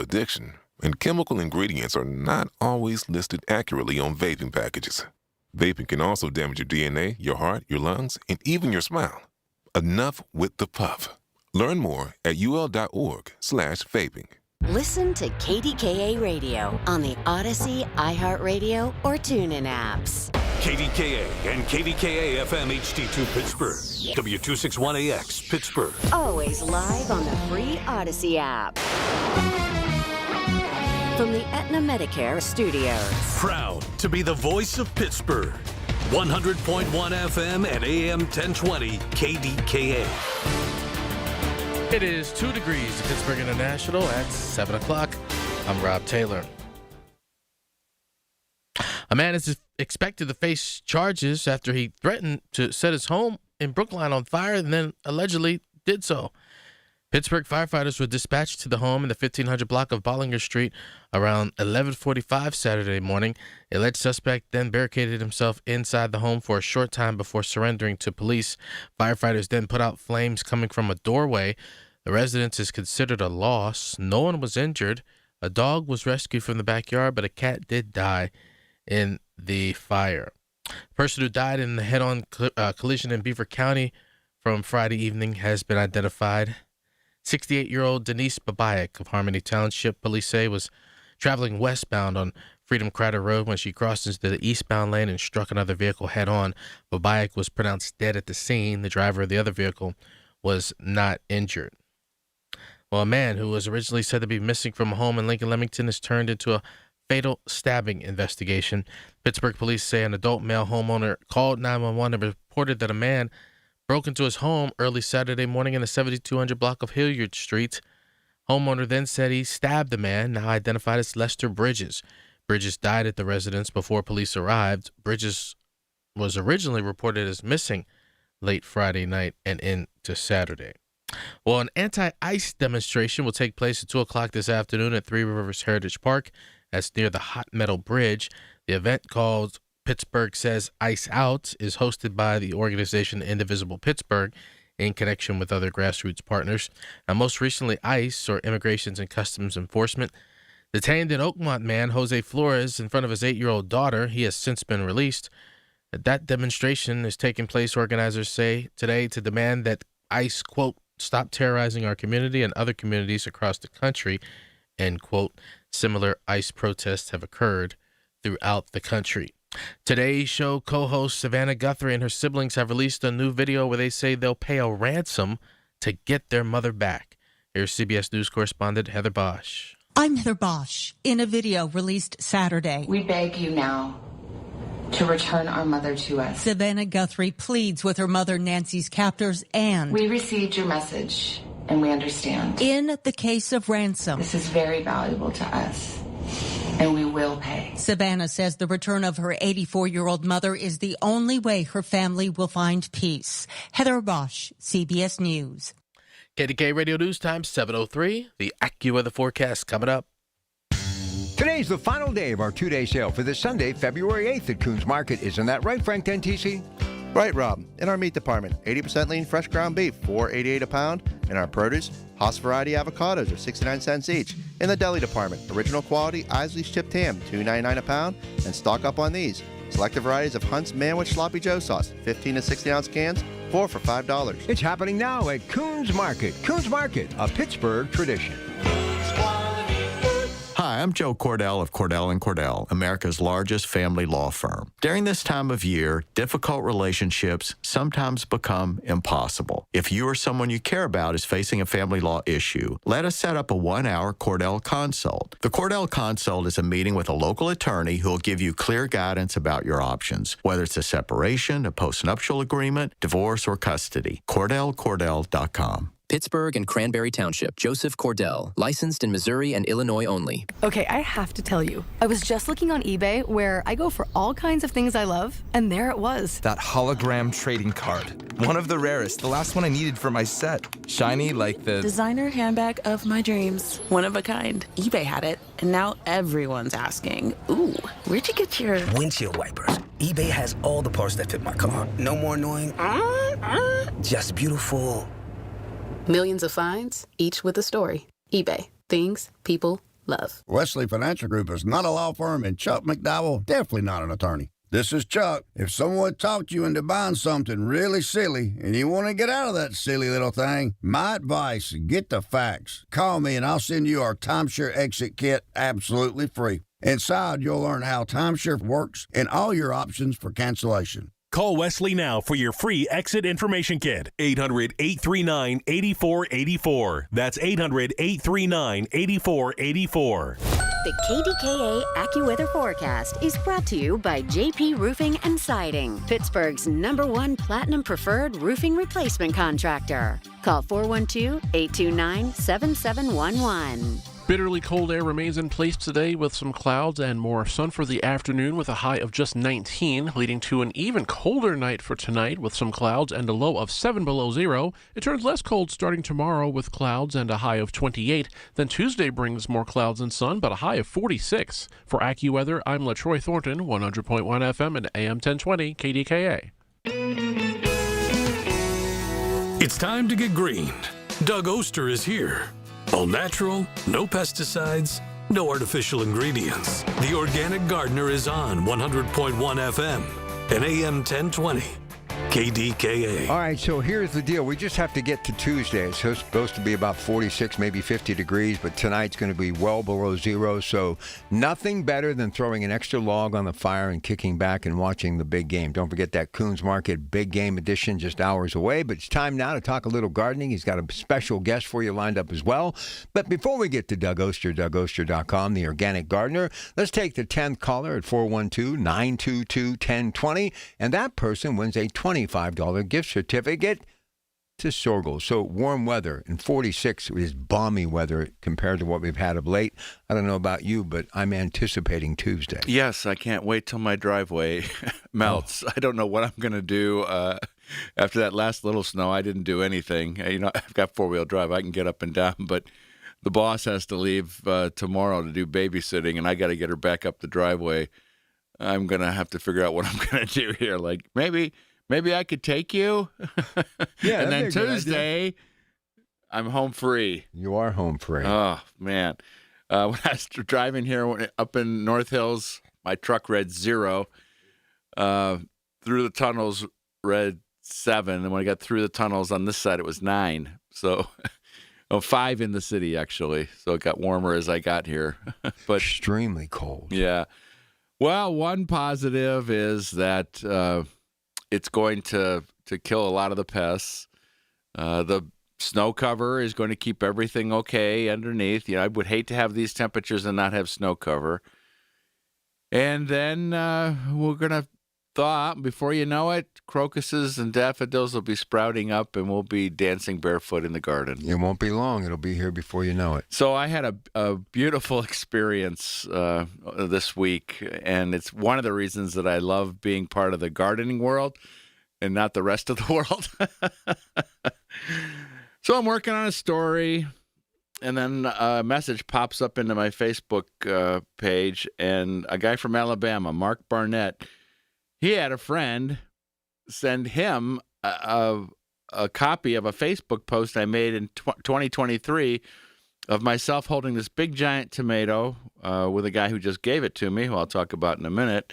addiction, and chemical ingredients are not always listed accurately on vaping packages. Vaping can also damage your DNA, your heart, your lungs, and even your smile. Enough with the puff. Learn more at ul.org/vaping. Listen to KDKA Radio on the Odyssey, iHeartRadio, or TuneIn apps. KDKA and KDKA-FM HD2 Pittsburgh. W261AX Pittsburgh. Always live on the free Odyssey app. From the Aetna Medicare Studios. Proud to be the voice of Pittsburgh. 100.1 FM and AM 1020 KDKA. It is 2 degrees at Pittsburgh International at 7 o'clock. I'm Rob Taylor. A man is expected to face charges after he threatened to set his home in Brookline on fire and then allegedly did so. Pittsburgh firefighters were dispatched to the home in the 1500 block of Bollinger Street around 11:45 Saturday morning. The alleged suspect then barricaded himself inside the home for a short time before surrendering to police. Firefighters then put out flames coming from a doorway. The residence is considered a loss. No one was injured. A dog was rescued from the backyard, but a cat did die in the fire. The person who died in the head-on collision in Beaver County from Friday evening has been identified. 68-year-old Denise Babayak of Harmony Township, police say, was traveling westbound on Freedom Crider Road when she crossed into the eastbound lane and struck another vehicle head-on. Babayak was pronounced dead at the scene. The driver of the other vehicle was not injured. Well, a man who was originally said to be missing from a home in Lincoln Leamington has turned into a fatal stabbing investigation. Pittsburgh police say an adult male homeowner called 911 and reported that a man broke into his home early Saturday morning in the 7200 block of Hilliard Street. Homeowner then said he stabbed the man, now identified as Lester Bridges. Bridges died at the residence before police arrived. Bridges was originally reported as missing late Friday night and into Saturday. Well, an anti-ICE demonstration will take place at 2 o'clock this afternoon at Three Rivers Heritage Park. That's near the Hot Metal Bridge. The event, called Pittsburgh Says ICE Out, is hosted by the organization Indivisible Pittsburgh in connection with other grassroots partners. Now, most recently, ICE, or Immigrations and Customs Enforcement, detained an Oakmont man, Jose Flores, in front of his 8-year-old daughter. He has since been released. That demonstration is taking place, organizers say, today to demand that ICE, quote, stop terrorizing our community and other communities across the country, end quote. Similar ICE protests have occurred throughout the country. Today's show co-host Savannah Guthrie and her siblings have released a new video where they say they'll pay a ransom to get their mother back. Here's CBS News correspondent Heather Bosch. I'm Heather Bosch. In a video released Saturday, we beg you now to return our mother to us. Savannah Guthrie pleads with her mother Nancy's captors, and we received your message and we understand. In the case of ransom, this is very valuable to us, and we will pay. Savannah says the return of her 84-year-old mother is the only way her family will find peace. Heather Bosch, CBS News. KDKA Radio News Time, 7:03. The AccuWeather forecast coming up. Today's the final day of our 2-day sale for this Sunday, February 8th at Coons Market. Isn't that right, Frank Dentisi? Right, Rob. In our meat department, 80% lean fresh ground beef, $4.88 a pound. In our produce, Haas variety avocados are 69 cents each. In the deli department, original quality Isley's chipped ham, $2.99 a pound. And stock up on these. Selected varieties of Hunt's Manwich Sloppy Joe sauce, 15 to 16-ounce cans, 4 for $5. It's happening now at Coons Market. Coons Market, a Pittsburgh tradition. Hi, I'm Joe Cordell of Cordell & Cordell, America's largest family law firm. During this time of year, difficult relationships sometimes become impossible. If you or someone you care about is facing a family law issue, let us set up a 1-hour Cordell Consult. The Cordell Consult is a meeting with a local attorney who will give you clear guidance about your options, whether it's a separation, a postnuptial agreement, divorce, or custody. CordellCordell.com. Pittsburgh and Cranberry Township. Joseph Cordell. Licensed in Missouri and Illinois only. Okay, I have to tell you. I was just looking on eBay where I go for all kinds of things I love, and there it was. That hologram trading card. One of the rarest. The last one I needed for my set. Shiny like the designer handbag of my dreams. One of a kind. eBay had it, and now everyone's asking, ooh, where'd you get your windshield wipers? eBay has all the parts that fit my car. No more annoying. Just beautiful. Millions of finds, each with a story. eBay. Things, people, love. Wesley Financial Group is not a law firm, and Chuck McDowell, definitely not an attorney. This is Chuck. If someone talked you into buying something really silly and you want to get out of that silly little thing, my advice, get the facts. Call me and I'll send you our timeshare exit kit absolutely free. Inside, you'll learn how timeshare works and all your options for cancellation. Call Wesley now for your free exit information kit. 800-839-8484. That's 800-839-8484. The KDKA AccuWeather forecast is brought to you by JP Roofing and Siding, Pittsburgh's #1 Platinum Preferred Roofing Replacement Contractor. Call 412-829-7711. Bitterly cold air remains in place today with some clouds and more sun for the afternoon with a high of just 19, leading to an even colder night for tonight with some clouds and a low of 7 below zero. It turns less cold starting tomorrow with clouds and a high of 28. Then Tuesday brings more clouds and sun, but a high of 46. For AccuWeather, I'm LaTroy Thornton, 100.1 FM and AM 1020 KDKA. It's time to get greened. Doug Oster is here. All natural, no pesticides, no artificial ingredients. The Organic Gardener is on 100.1 FM and AM 1020. KDKA. All right, so here's the deal. We just have to get to Tuesday. It's supposed to be about 46, maybe 50 degrees, but tonight's going to be well below zero, so nothing better than throwing an extra log on the fire and kicking back and watching the big game. Don't forget that Coons Market Big Game Edition just hours away, but it's time now to talk a little gardening. He's got a special guest for you lined up as well. But before we get to Doug Oster, DougOster.com, the Organic Gardener, let's take the 10th caller at 412-922-1020, and that person wins a $25 gift certificate to Sorgel. So warm weather, and 46 is balmy weather compared to what we've had of late. I don't know about you, but I'm anticipating Tuesday. Yes, I can't wait till my driveway melts. I don't know what I'm going to do. After that last little snow, I didn't do anything. I've got four-wheel drive. I can get up and down, but the boss has to leave tomorrow to do babysitting, and I got to get her back up the driveway. I'm going to have to figure out what I'm going to do here. Like, maybe I could take you. Yeah, and then Tuesday, I'm home free. You are home free. Oh, man. When I was driving here up in North Hills, my truck read 0. Through the tunnels, read 7. And when I got through the tunnels on this side, it was 9. So 5 in the city, actually. So it got warmer as I got here. But extremely cold. Yeah. Well, one positive is that it's going to kill a lot of the pests. The snow cover is going to keep everything okay underneath. I would hate to have these temperatures and not have snow cover. And then we're going to thaw out. Before you know it, crocuses and daffodils will be sprouting up, and we'll be dancing barefoot in the garden. It won't be long. It'll be here before you know it. So I had a beautiful experience this week, and it's one of the reasons that I love being part of the gardening world and not the rest of the world. So I'm working on a story, and then a message pops up into my Facebook page, and a guy from Alabama, Mark Barnett, he had a friend send him a copy of a Facebook post I made in 2023 of myself holding this big giant tomato with a guy who just gave it to me, who I'll talk about in a minute.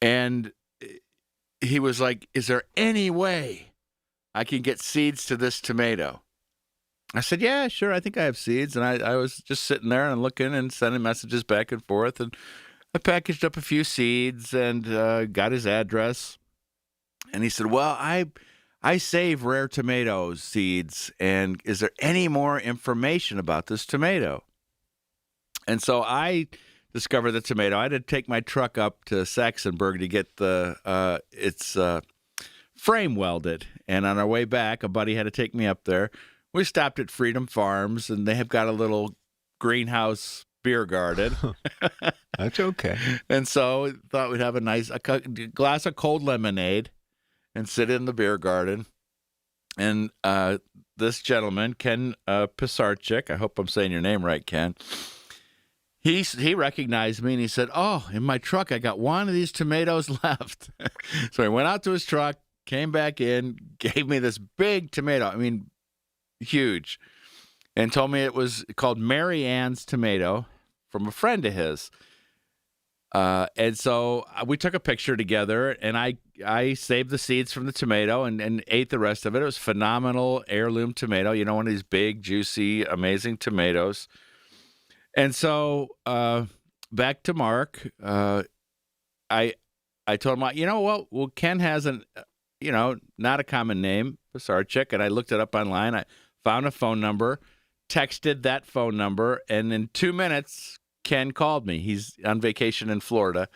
And he was like, is there any way I can get seeds to this tomato? I said, yeah, sure. I think I have seeds. And I was just sitting there and looking and sending messages back and forth. And I packaged up a few seeds and got his address. And he said, well, I save rare tomato seeds. And is there any more information about this tomato? And so I discovered the tomato. I had to take my truck up to Saxonburg to get its frame welded. And on our way back, a buddy had to take me up there. We stopped at Freedom Farms, and they have got a little greenhouse beer garden. That's okay. And so thought we'd have a glass of cold lemonade and sit in the beer garden. And this gentleman, Ken Pisarczyk, I hope I'm saying your name right, Ken, he recognized me, and he said, oh, in my truck, I got one of these tomatoes left. So he went out to his truck, came back in, gave me this big tomato. I mean, huge. and told me it was called Mary Ann's tomato from a friend of his. And so we took a picture together, and I saved the seeds from the tomato and ate the rest of it. It was phenomenal heirloom tomato, one of these big, juicy, amazing tomatoes. And so back to Mark, I told him, well, Ken has not a common name, Pisarcik, and I looked it up online. I found a phone number, texted that phone number, and in 2 minutes, Ken called me. He's on vacation in Florida.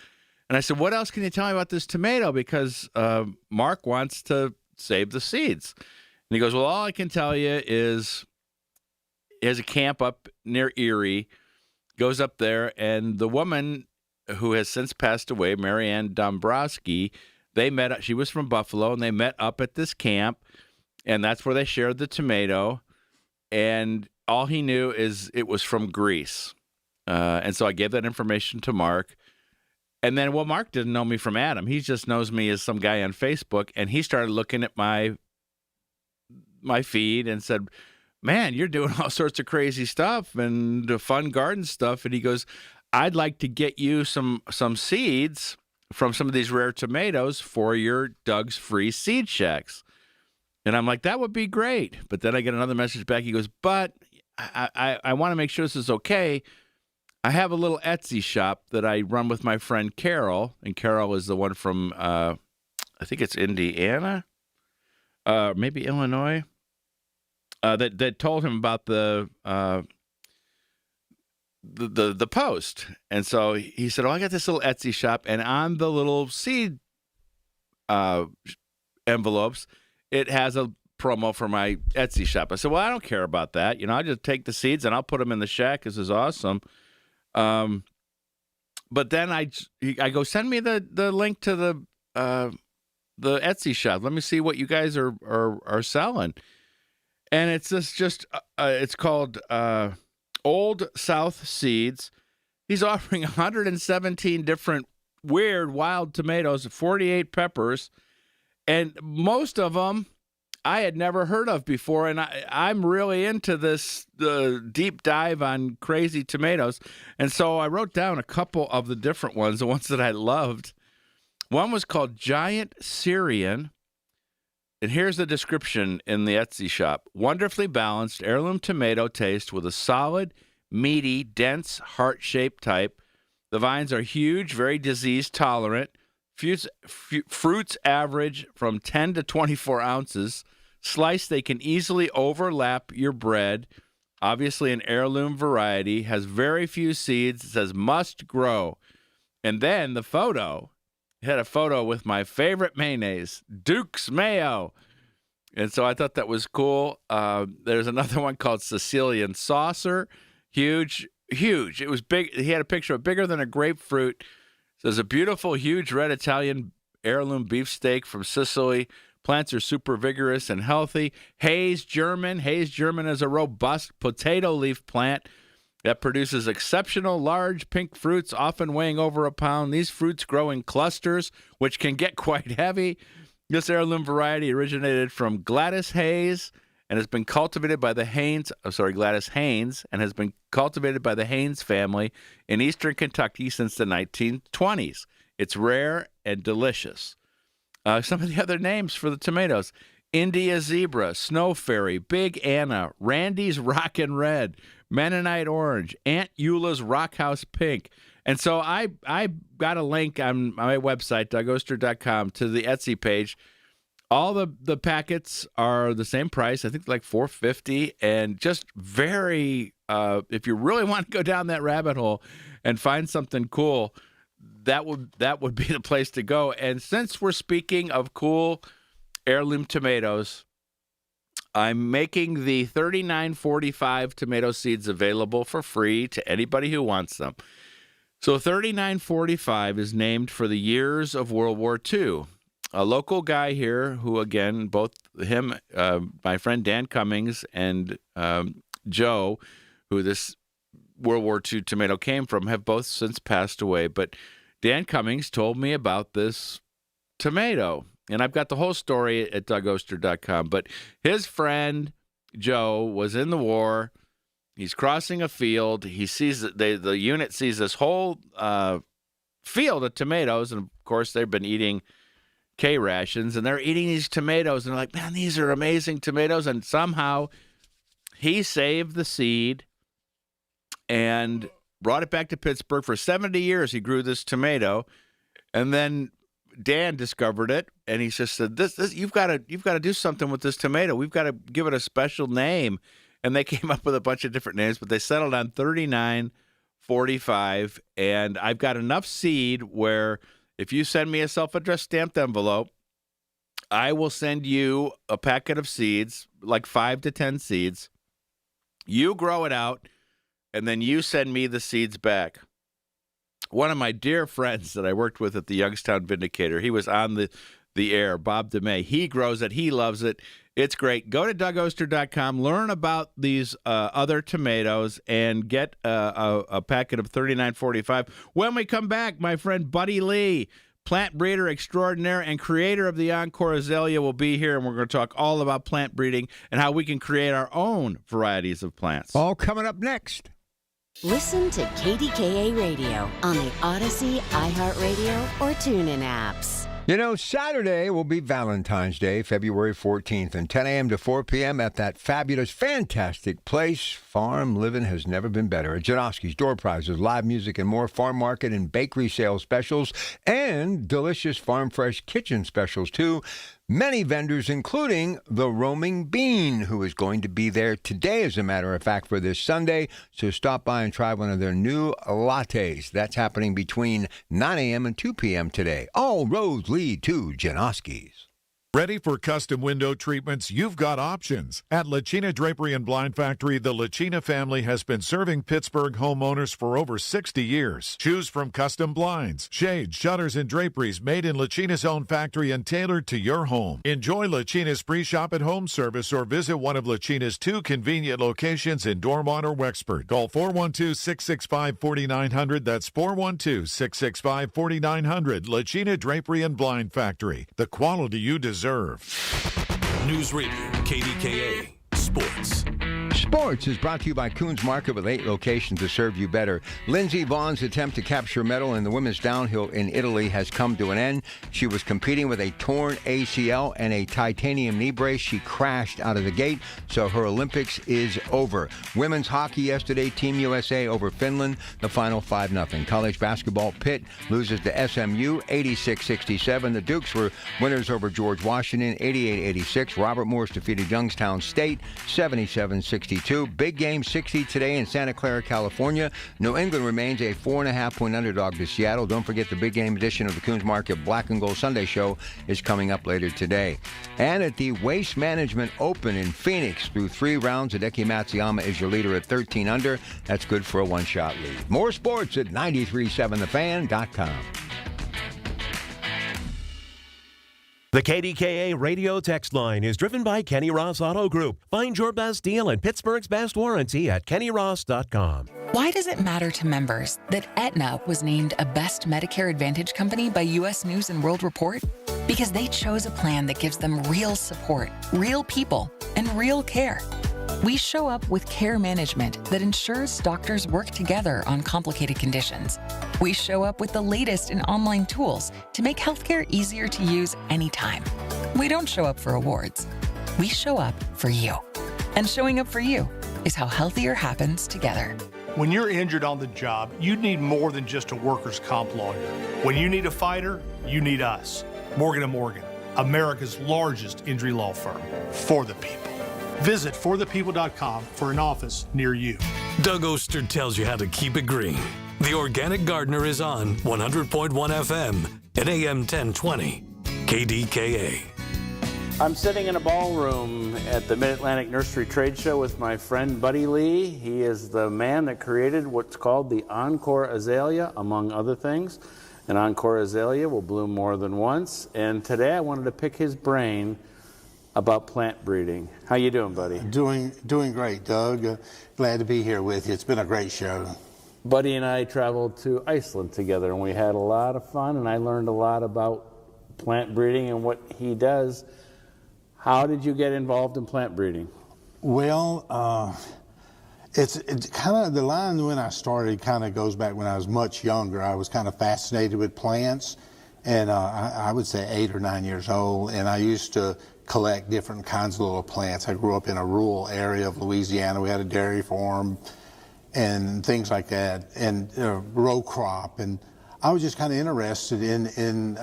And I said, what else can you tell me about this tomato? Because Mark wants to save the seeds. And he goes, well, all I can tell you is he has a camp up near Erie, goes up there, and the woman who has since passed away, Mary Ann Dombrowski, they met. She was from Buffalo, and they met up at this camp, and that's where they shared the tomato. And all he knew is it was from Greece. And so I gave that information to Mark. And then, Mark didn't know me from Adam. He just knows me as some guy on Facebook. And he started looking at my feed and said, man, you're doing all sorts of crazy stuff and fun garden stuff. And he goes, I'd like to get you some seeds from some of these rare tomatoes for your Doug's Free Seed Shacks. And I'm like, that would be great. But then I get another message back. He goes, but I want to make sure this is okay. I have a little Etsy shop that I run with my friend Carol, and Carol is the one from, I think it's Indiana, maybe Illinois, that told him about the post. And so he said, I got this little Etsy shop, and on the little seed envelopes, it has a promo for my Etsy shop. I said, well, I don't care about that. I just take the seeds and I'll put them in the shack. This is awesome. But then I go, send me the link to the Etsy shop. Let me see what you guys are selling. And it's it's called Old South Seeds. He's offering 117 different weird wild tomatoes, 48 peppers, and most of them I had never heard of before, and I'm really into this deep dive on crazy tomatoes. And so I wrote down a couple of the different ones, the ones that I loved. One was called Giant Syrian, and here's the description in the Etsy shop. Wonderfully balanced heirloom tomato taste with a solid, meaty, dense, heart-shaped type. The vines are huge, very disease-tolerant. Fruits average from 10 to 24 ounces. Sliced, they can easily overlap your bread. Obviously an heirloom variety. Has very few seeds. It says must grow. And then the photo. It had a photo with my favorite mayonnaise, Duke's Mayo. And so I thought that was cool. There's another one called Sicilian Saucer. Huge. It was big. He had a picture of bigger than a grapefruit. There's a beautiful, huge red Italian heirloom beefsteak from Sicily. Plants are super vigorous and healthy. Hayes German. Hayes German is a robust potato leaf plant that produces exceptional large pink fruits, often weighing over a pound. These fruits grow in clusters, which can get quite heavy. This heirloom variety originated from Gladys Hayes and has been cultivated by the Gladys Haynes, and has been cultivated by the Haynes family in eastern Kentucky since the 1920s. It's rare and delicious. Some of the other names for the tomatoes: India Zebra, Snow Fairy, Big Anna, Randy's Rockin' Red, Mennonite Orange, Aunt Eula's Rockhouse Pink. And so I got a link on my website, DougOster.com, to the Etsy page. All the packets are the same price. I think like $4.50, and just very. If you really want to go down that rabbit hole and find something cool, that would be the place to go. And since we're speaking of cool heirloom tomatoes, I'm making the $39.45 tomato seeds available for free to anybody who wants them. So $39.45 is named for the years of World War II. A local guy here who, again, both him, my friend Dan Cummings, and Joe, who this World War II tomato came from, have both since passed away. But Dan Cummings told me about this tomato. And I've got the whole story at DougOster.com. But his friend, Joe, was in the war, He's crossing a field. He sees the unit sees this whole field of tomatoes, and of course they've been eating K rations, and they're eating these tomatoes, and they're like, man, these are amazing tomatoes. And somehow he saved the seed and brought it back to Pittsburgh. For 70 years he grew this tomato, and then Dan discovered it, and he just said, "This you've got to do something with this tomato. We've got to give it a special name." And they came up with a bunch of different names, but they settled on 3945. And I've got enough seed where if you send me a self-addressed stamped envelope, I will send you a packet of seeds, like 5 to 10 seeds. You grow it out, and then you send me the seeds back. One of my dear friends that I worked with at the Youngstown Vindicator, he was on the air, Bob DeMay. He grows it. He loves it. It's great. Go to DougOster.com, learn about these other tomatoes, and get a packet of 3945. When we come back, my friend Buddy Lee, plant breeder extraordinaire and creator of the Encore Azalea, will be here, and we're going to talk all about plant breeding and how we can create our own varieties of plants. All coming up next. Listen to KDKA Radio on the Odyssey, iHeartRadio, or TuneIn apps. You know, Saturday will be Valentine's Day, February 14th, and 10 a.m. to 4 p.m. at that fabulous, fantastic place. Farm living has never been better. At Janowski's, door prizes, live music, and more farm market and bakery sales specials, and delicious farm fresh kitchen specials, too. Many vendors, including the Roaming Bean, who is going to be there today, as a matter of fact, for this Sunday. So stop by and try one of their new lattes. That's happening between 9 a.m. and 2 p.m. today. All roads lead to Janowski's. Ready for custom window treatments? You've got options. At Lachina Drapery and Blind Factory, the Lachina family has been serving Pittsburgh homeowners for over 60 years. Choose from custom blinds, shades, shutters, and draperies made in Lachina's own factory and tailored to your home. Enjoy Lachina's free shop at home service or visit one of Lachina's 2 convenient locations in Dormont or Wexford. Call 412-665-4900. That's 412-665-4900. Lachina Drapery and Blind Factory. The quality you deserve. News Radio, KDKA, Sports. Sports is brought to you by Coons Market with 8 locations to serve you better. Lindsey Vaughn's attempt to capture a medal in the women's downhill in Italy has come to an end. She was competing with a torn ACL and a titanium knee brace. She crashed out of the gate, so her Olympics is over. Women's hockey yesterday, Team USA over Finland, the final 5-0. College basketball, Pitt loses to SMU 86-67. The Dukes were winners over George Washington 88-86. Robert Morris defeated Youngstown State 77-62. Big game 60 today in Santa Clara, California. New England remains a 4.5-point underdog to Seattle. Don't forget the big game edition of the Coons Market Black and Gold Sunday Show is coming up later today. And at the Waste Management Open in Phoenix, through 3 rounds, Hideki Matsuyama is your leader at 13 under. That's good for a one-shot lead. More sports at 937thefan.com. The KDKA radio text line is driven by Kenny Ross Auto Group. Find your best deal and Pittsburgh's best warranty at kennyross.com. Why does it matter to members that Aetna was named a Best Medicare Advantage company by U.S. News & World Report? Because they chose a plan that gives them real support, real people, and real care. We show up with care management that ensures doctors work together on complicated conditions. We show up with the latest in online tools to make healthcare easier to use anytime. We don't show up for awards. We show up for you. And showing up for you is how healthier happens together. When you're injured on the job, you need more than just a workers' comp lawyer. When you need a fighter, you need us. Morgan & Morgan, America's largest injury law firm. For the people. Visit forthepeople.com for an office near you. Doug Oster tells you how to keep it green. The Organic Gardener is on 100.1 FM at AM 1020. KDKA. I'm sitting in a ballroom at the Mid-Atlantic Nursery Trade Show with my friend Buddy Lee. He is the man that created what's called the Encore Azalea, among other things. An Encore Azalea will bloom more than once. And today I wanted to pick his brain about plant breeding. How you doing, buddy? Doing great, Doug. Glad to be here with you. It's been a great show. Buddy and I traveled to Iceland together, and we had a lot of fun, and I learned a lot about plant breeding and what he does. How did you get involved in plant breeding? Well, It's kind of, the line when I started kind of goes back when I was much younger. I was kind of fascinated with plants, and I would say 8 or 9 years old, and I used to collect different kinds of little plants. I grew up in a rural area of Louisiana. We had a dairy farm and things like that, and row crop, and I was just kind of interested in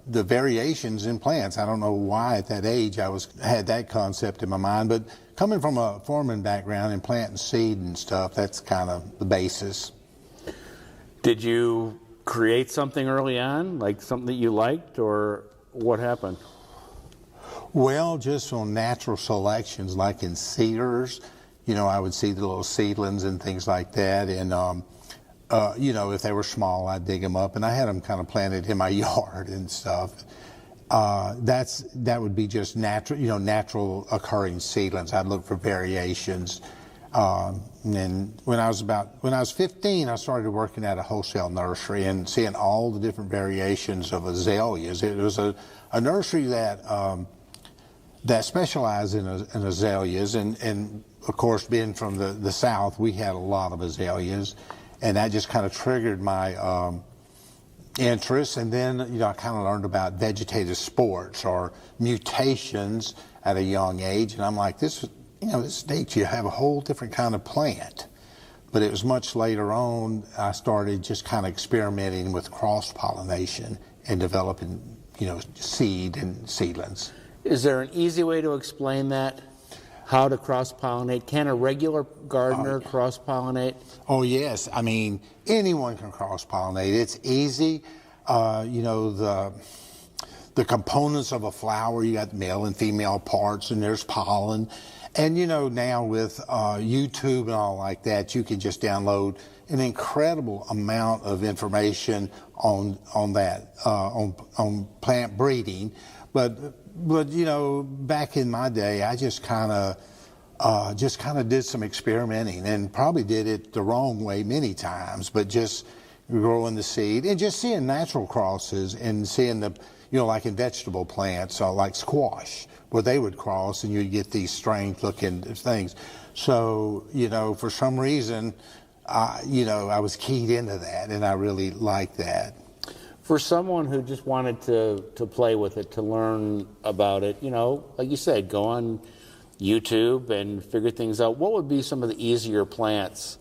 the variations in plants. I don't know why at that age I had that concept in my mind, but coming from a farming background and planting seed and stuff, that's kind of the basis. Did you create something early on, like something that you liked, or what happened? Well, just on natural selections, like in cedars, you know, I would see the little seedlings and things like that, and you know, if they were small, I'd dig them up, and I had them kind of planted in my yard and stuff. That would be just natural, you know, natural occurring seedlings. I'd look for variations. And when I was 15, I started working at a wholesale nursery and seeing all the different variations of azaleas. It was a nursery that specialized in azaleas, and of course, being from the South, we had a lot of azaleas, and that just kind of triggered my interest. And then, you know, I kind of learned about vegetative sports or mutations at a young age, and I'm like, this state, you have a whole different kind of plant. But it was much later on I started just kind of experimenting with cross-pollination and developing, you know, seed and seedlings. Is there an easy way to explain that? How to cross-pollinate? Can a regular gardener cross-pollinate? Oh, yes. I mean, anyone can cross-pollinate. It's easy. You know, the components of a flower, you got male and female parts, and there's pollen. And, you know, now with YouTube and all like that, you can just download an incredible amount of information on that, on plant breeding. But you know, back in my day, I just kind of did some experimenting, and probably did it the wrong way many times, but just growing the seed and just seeing natural crosses and seeing the, you know, like in vegetable plants, like squash, where they would cross and you'd get these strange looking things. So, you know, for some reason, you know, I was keyed into that, and I really liked that. For someone who just wanted to play with it, to learn about it, you know, like you said, go on YouTube and figure things out, what would be some of the easier plants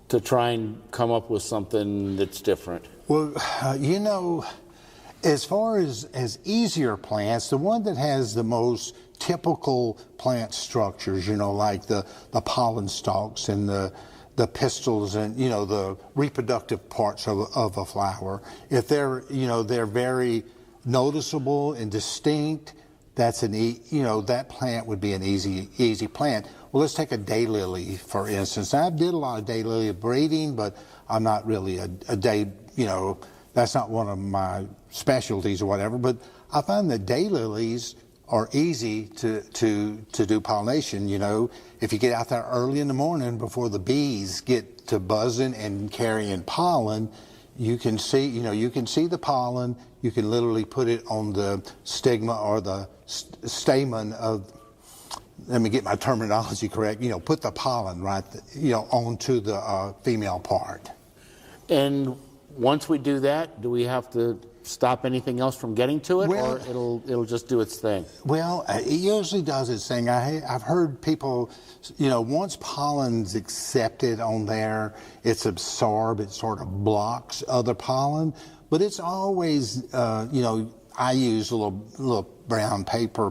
to try and come up with something that's different? Well, you know, as far as easier plants, the one that has the most typical plant structures, you know, like the pollen stalks and the pistils and, you know, the reproductive parts of a flower, if they're, you know, they're very noticeable and distinct, that's that plant would be an easy plant. Well, let's take a daylily, for instance. I did a lot of daylily breeding, but I'm not really a day, you know, that's not one of my specialties or whatever, but I find that daylilies are easy to do pollination. You know, if you get out there early in the morning before the bees get to buzzing and carrying pollen, you can see the pollen. You can literally put it on the stigma or the stamen of, let me get my terminology correct, you know, put the pollen right, you know, onto the female part. And once we do that, do we have to stop anything else from getting to it, or it'll just do its thing? Well, it usually does its thing. I've heard people, you know, once pollen's accepted on there, it's absorbed, it sort of blocks other pollen, but it's always, you know, I use little brown paper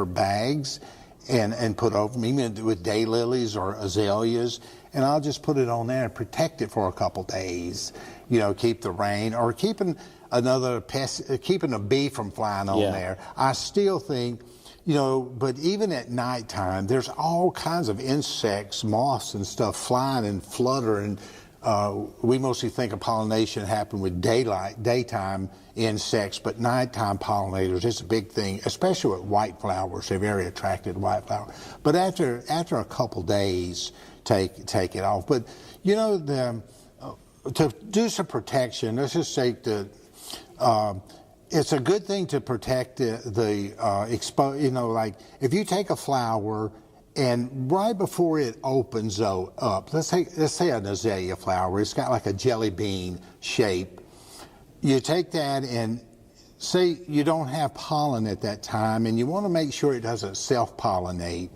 bags and put over them, even with daylilies or azaleas, and I'll just put it on there and protect it for a couple days, you know, keep the rain, or keeping another pest, keeping a bee from flying on there. I still think, you know, but even at nighttime, there's all kinds of insects, moths and stuff flying and fluttering. We mostly think of pollination happening with daytime insects, but nighttime pollinators is a big thing, especially with white flowers. They're very attracted to white flowers. But after a couple days, take it off. But, you know, to do some protection, let's just say it's a good thing to protect you know, like if you take a flower And right before it opens up, let's say an azalea flower, it's got like a jelly bean shape. You take that and say you don't have pollen at that time, and you want to make sure it doesn't self-pollinate.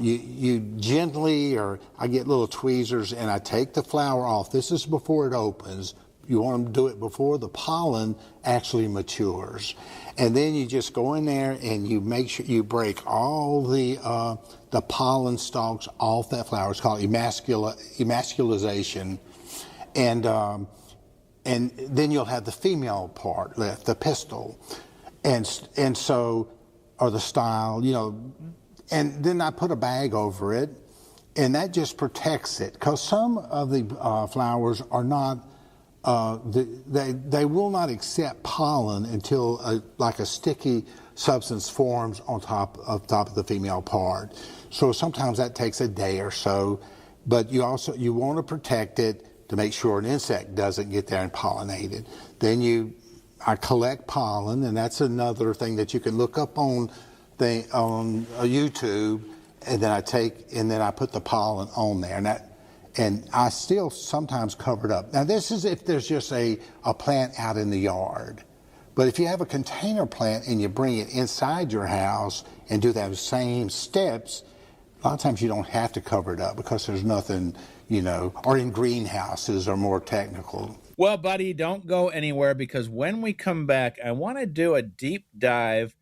You gently, or I get little tweezers and I take the flower off. This is before it opens. You want to do it before the pollen actually matures. And then you just go in there and you make sure you break all the pollen stalks off that flower. It's called emasculization. And then you'll have the female part left, the pistil. And so, or the style, you know, and then I put a bag over it, and that just protects it. Because some of the flowers are not, they will not accept pollen until like a sticky substance forms on top of the female part. So sometimes that takes a day or so, but you want to protect it to make sure an insect doesn't get there and pollinate it. Then I collect pollen, and that's another thing that you can look up on YouTube, and then I put the pollen on there, and I still sometimes cover it up. Now this is if there's just a plant out in the yard, but if you have a container plant and you bring it inside your house and do those same steps, a lot of times you don't have to cover it up because there's nothing, you know, or in greenhouses are more technical. Well, buddy, don't go anywhere, because when we come back, I want to do a deep dive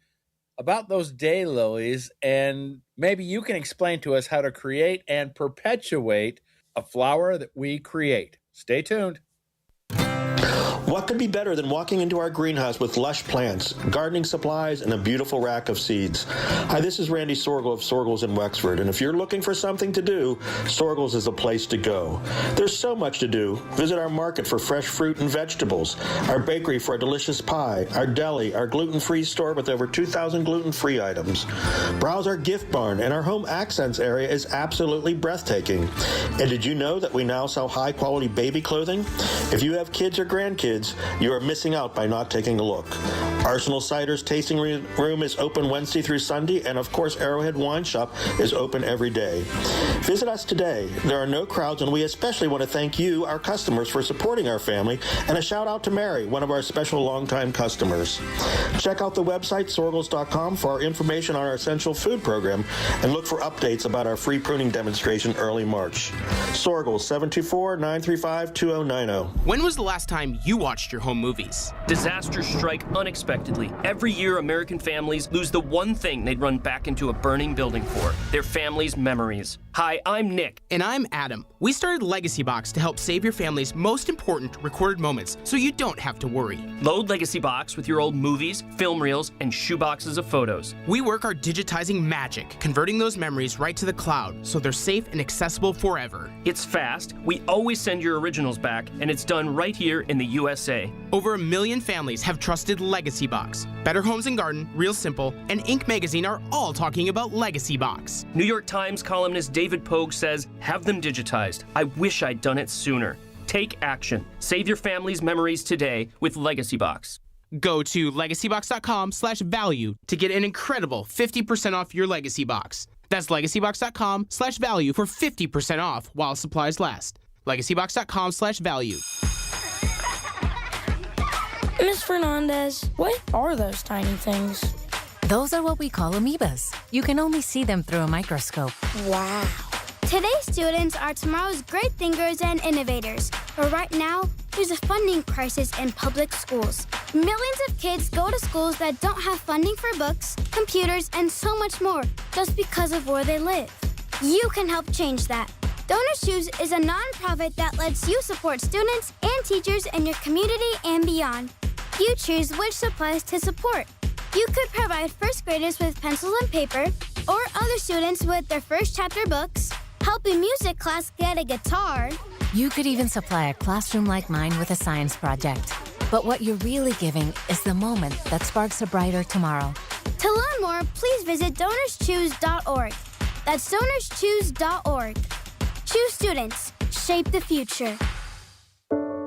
about those daylilies, and maybe you can explain to us how to create and perpetuate a flower that we create. Stay tuned. What could be better than walking into our greenhouse with lush plants, gardening supplies, and a beautiful rack of seeds? Hi, this is Randy Sorgel of Sorgels in Wexford, and if you're looking for something to do, Sorgels is a place to go. There's so much to do. Visit our market for fresh fruit and vegetables, our bakery for a delicious pie, our deli, our gluten-free store with over 2,000 gluten-free items. Browse our gift barn, and our home accents area is absolutely breathtaking. And did you know that we now sell high-quality baby clothing? If you have kids or grandkids, you are missing out by not taking a look. Arsenal Cider's tasting room is open Wednesday through Sunday, and of course Arrowhead Wine Shop is open every day. Visit us today. There are no crowds, and we especially want to thank you, our customers, for supporting our family, and a shout out to Mary, one of our special longtime customers. Check out the website sorgels.com for our information on our essential food program, and look for updates about our free pruning demonstration early March. Sorgels, 724-935-2090. When was the last time you watched your home movies? Disasters strike unexpectedly. Every year, American families lose the one thing they'd run back into a burning building for: their family's memories. Hi, I'm Nick. And I'm Adam. We started Legacy Box to help save your family's most important recorded moments so you don't have to worry. Load Legacy Box with your old movies, film reels, and shoeboxes of photos. We work our digitizing magic, converting those memories right to the cloud so they're safe and accessible forever. It's fast, we always send your originals back, and it's done right here in the USA. Over 1 million families have trusted Legacy Box. Better Homes and Garden, Real Simple, and Inc. magazine are all talking about Legacy Box. New York Times columnist David Pogue says, "Have them digitized. I wish I'd done it sooner." Take action. Save your family's memories today with Legacy Box. Go to legacybox.com/value to get an incredible 50% off your Legacy Box. That's legacybox.com/value for 50% off while supplies last. legacybox.com/value. Ms. Fernandez, what are those tiny things? Those are what we call amoebas. You can only see them through a microscope. Wow. Today's students are tomorrow's great thinkers and innovators. But right now, there's a funding crisis in public schools. Millions of kids go to schools that don't have funding for books, computers, and so much more just because of where they live. You can help change that. Donors Choose is a nonprofit that lets you support students and teachers in your community and beyond. You choose which supplies to support. You could provide first graders with pencils and paper, or other students with their first chapter books, help a music class get a guitar. You could even supply a classroom like mine with a science project. But what you're really giving is the moment that sparks a brighter tomorrow. To learn more, please visit DonorsChoose.org. That's DonorsChoose.org. Choose students. Shape the future.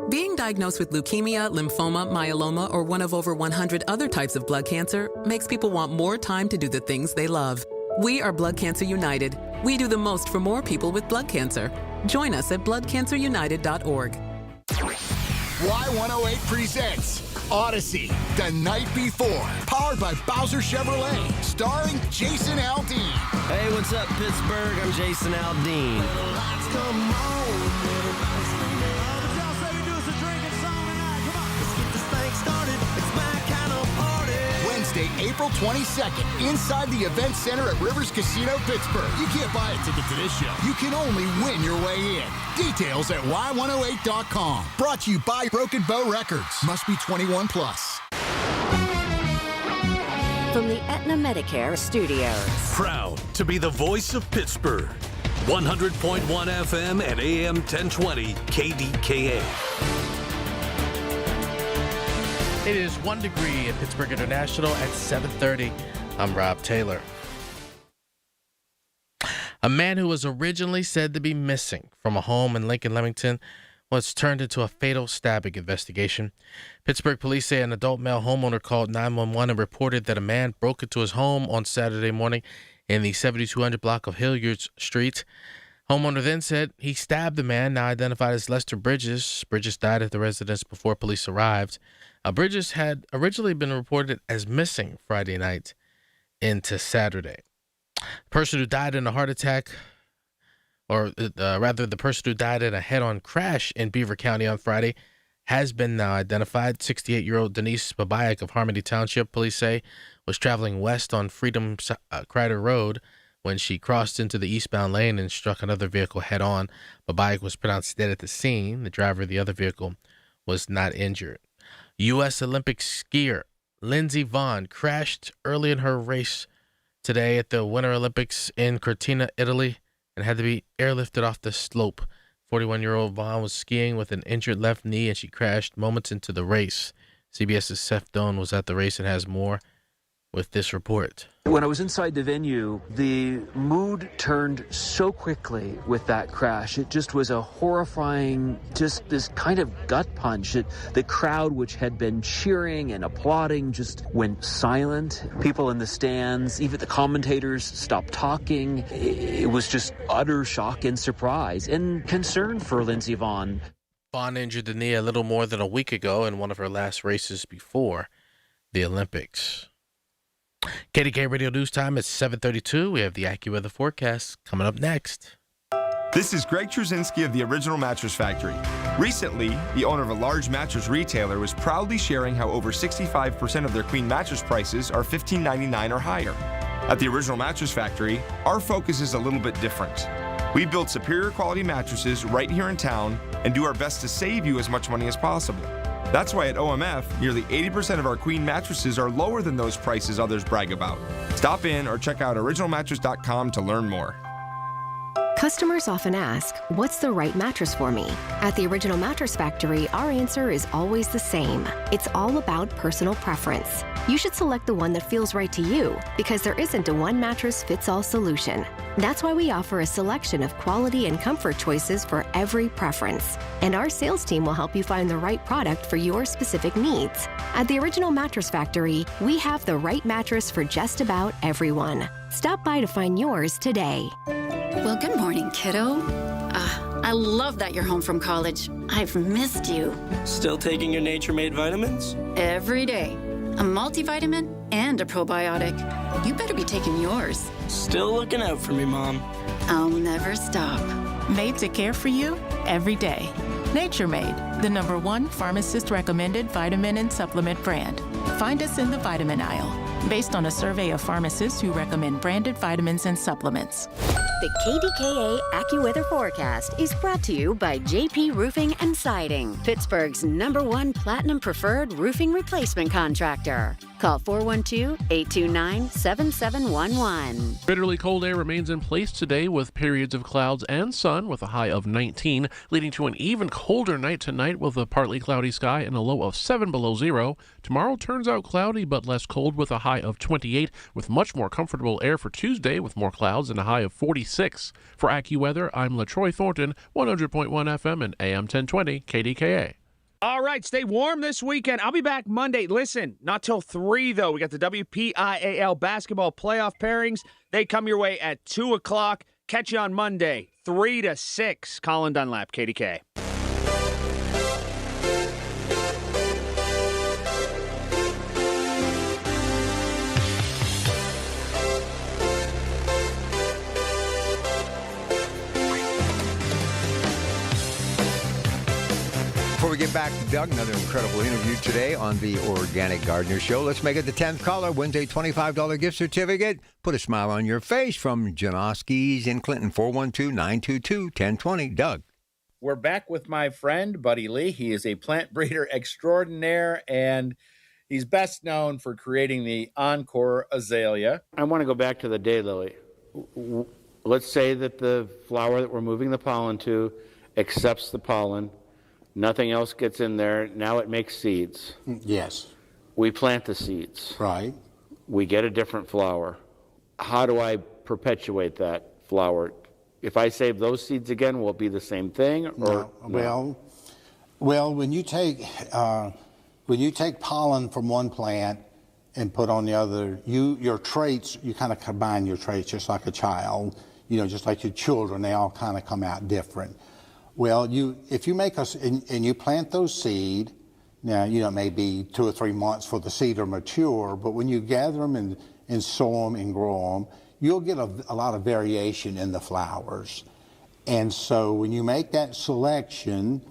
Being diagnosed with leukemia, lymphoma, myeloma, or one of over 100 other types of blood cancer makes people want more time to do the things they love. We are Blood Cancer United. We do the most for more people with blood cancer. Join us at bloodcancerunited.org. Y108 presents Odyssey, The Night Before, powered by Bowser Chevrolet, starring Jason Aldean. Hey, what's up, Pittsburgh? I'm Jason Aldean. Wednesday, April 22nd, inside the Event Center at Rivers Casino, Pittsburgh. You can't buy a ticket to this show. You can only win your way in. Details at y108.com. Brought to you by Broken Bow Records. Must be 21 plus. From the Aetna Medicare Studios. Proud to be the voice of Pittsburgh. 100.1 FM and AM 1020 KDKA. It is 1 degree at Pittsburgh International at 7:30. I'm Rob Taylor. A man who was originally said to be missing from a home in Lincoln, Leamington was turned into a fatal stabbing investigation. Pittsburgh police say an adult male homeowner called 911 and reported that a man broke into his home on Saturday morning in the 7200 block of Hilliard Street. Homeowner then said he stabbed the man, now identified as Lester Bridges. Bridges died at the residence before police arrived. Bridges had originally been reported as missing Friday night into Saturday. The person who died in a heart attack, or rather the person who died in a head-on crash in Beaver County on Friday, has been now identified. 68-year-old Denise Babayak of Harmony Township, police say, was traveling west on Freedom Crider Road when she crossed into the eastbound lane and struck another vehicle head-on. Babayak was pronounced dead at the scene. The driver of the other vehicle was not injured. U.S. Olympic skier Lindsey Vonn crashed early in her race today at the Winter Olympics in Cortina, Italy, and had to be airlifted off the slope. 41-year-old Vonn was skiing with an injured left knee, and she crashed moments into the race. CBS's Seth Doan was at the race and has more with this report. When I was inside the venue, the mood turned so quickly with that crash. It just was a horrifying, just this kind of gut punch. The crowd, which had been cheering and applauding, just went silent. People in the stands, even the commentators, stopped talking. It was just utter shock and surprise and concern for Lindsey Vonn. Vonn injured the knee a little more than a week ago in one of her last races before the Olympics. KDKA Radio News Time at 7:32. We have the AccuWeather forecast coming up next. This is Greg Trzynski of the Original Mattress Factory. Recently, the owner of a large mattress retailer was proudly sharing how over 65% of their queen mattress prices are $15.99 or higher. At the Original Mattress Factory, our focus is a little bit different. We build superior quality mattresses right here in town and do our best to save you as much money as possible. That's why at OMF, nearly 80% of our queen mattresses are lower than those prices others brag about. Stop in or check out originalmattress.com to learn more. Customers often ask, what's the right mattress for me? At the Original Mattress Factory, our answer is always the same. It's all about personal preference. You should select the one that feels right to you, because there isn't a one-mattress-fits-all solution. That's why we offer a selection of quality and comfort choices for every preference. And our sales team will help you find the right product for your specific needs. At the Original Mattress Factory, we have the right mattress for just about everyone. Stop by to find yours today. Well, good morning, kiddo. I love that you're home from college. I've missed you. Still taking your Nature Made vitamins? Every day. A multivitamin and a probiotic. You better be taking yours. Still looking out for me, Mom. I'll never stop. Made to care for you every day. Nature Made, the #1 pharmacist-recommended vitamin and supplement brand. Find us in the vitamin aisle, based on a survey of pharmacists who recommend branded vitamins and supplements. The KDKA AccuWeather forecast is brought to you by JP Roofing and Siding, Pittsburgh's #1 Platinum Preferred Roofing Replacement Contractor. Call 412-829-7711. Bitterly cold air remains in place today with periods of clouds and sun with a high of 19, leading to an even colder night tonight with a partly cloudy sky and a low of 7 below zero. Tomorrow turns out cloudy but less cold with a high of 28, with much more comfortable air for Tuesday with more clouds and a high of 46. For AccuWeather, I'm LaTroy Thornton, 100.1 FM and AM 1020 KDKA. All right, stay warm this weekend. I'll be back Monday. Listen, not till 3, though. We got the WPIAL basketball playoff pairings. They come your way at 2 o'clock. Catch you on Monday, 3 to 6. Colin Dunlap, KDKA. Before we get back to Doug, another incredible interview today on the Organic Gardener Show. Let's make it the 10th caller. Wins a $25 gift certificate. Put a smile on your face from Janoski's in Clinton, 412-922-1020. Doug. We're back with my friend, Buddy Lee. He is a plant breeder extraordinaire, and he's best known for creating the Encore azalea. I want to go back to the daylily. Let's say that the flower that we're moving the pollen to accepts the pollen. Nothing else gets in there. Now it makes seeds. Yes. We plant the seeds. Right. We get a different flower. How do I perpetuate that flower? If I save those seeds again, will it be the same thing? Or no? Well, when you take pollen from one plant and put on the other, your traits, you kind of combine your traits just like a child. Just like your children, they all kind of come out different. Well, if you make and you plant those seed, now, it may be 2 or 3 months for the seed to mature, but when you gather them and sow them and grow them, you'll get a lot of variation in the flowers. And so when you make that selection,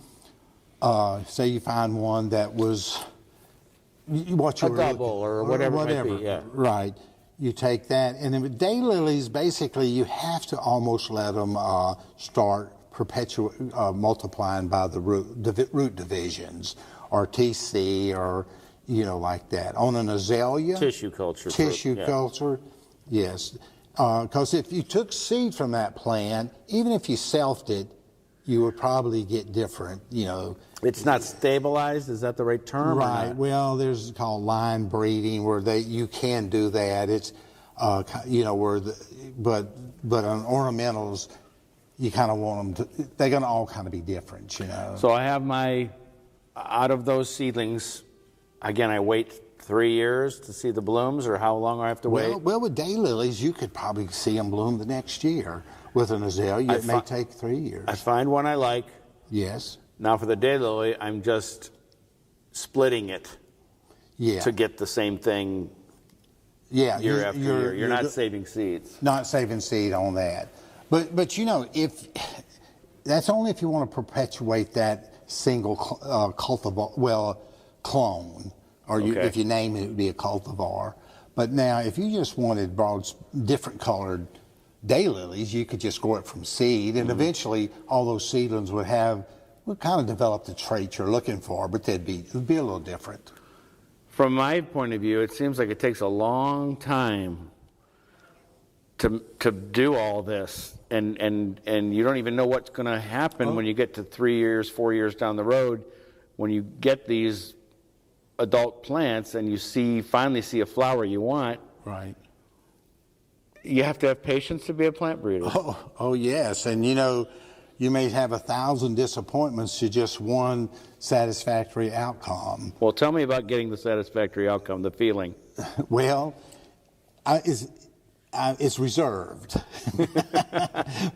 say you find one that was what you were double or whatever it might be, yeah. Right. You take that, and then with daylilies, basically, you have to almost let them start multiplying by the root divisions, or TC, or like that. On an azalea, tissue culture. Culture, yes. Because if you took seed from that plant, even if you selfed it, you would probably get different. It's not stabilized. Is that the right term? Right. Well, there's called line breeding where you can do that. It's but on ornamentals, you kind of want them to, they're going to all kind of be different, So I have out of those seedlings, again, I wait 3 years to see the blooms, or how long I have to wait? Well, with daylilies, you could probably see them bloom the next year. With an azalea, it may take 3 years. I find one I like. Yes. Now for the daylily, I'm just splitting it to get the same thing year after year. You're not saving seeds. Not saving seed on that. But if that's only if you want to perpetuate that single cultivar, clone, or if you name it, it would be a cultivar. But now, if you just wanted different colored daylilies, you could just grow it from seed, and eventually all those seedlings would kind of develop the traits you're looking for, but it would be a little different. From my point of view, it seems like it takes a long time to do all this, and you don't even know what's going to happen when you get to 3 years, 4 years down the road, when you get these adult plants and you finally see a flower you want. Right. You have to have patience to be a plant breeder. Oh yes, and you may have 1,000 disappointments to just one satisfactory outcome. Well, tell me about getting the satisfactory outcome, the feeling. Well, it's reserved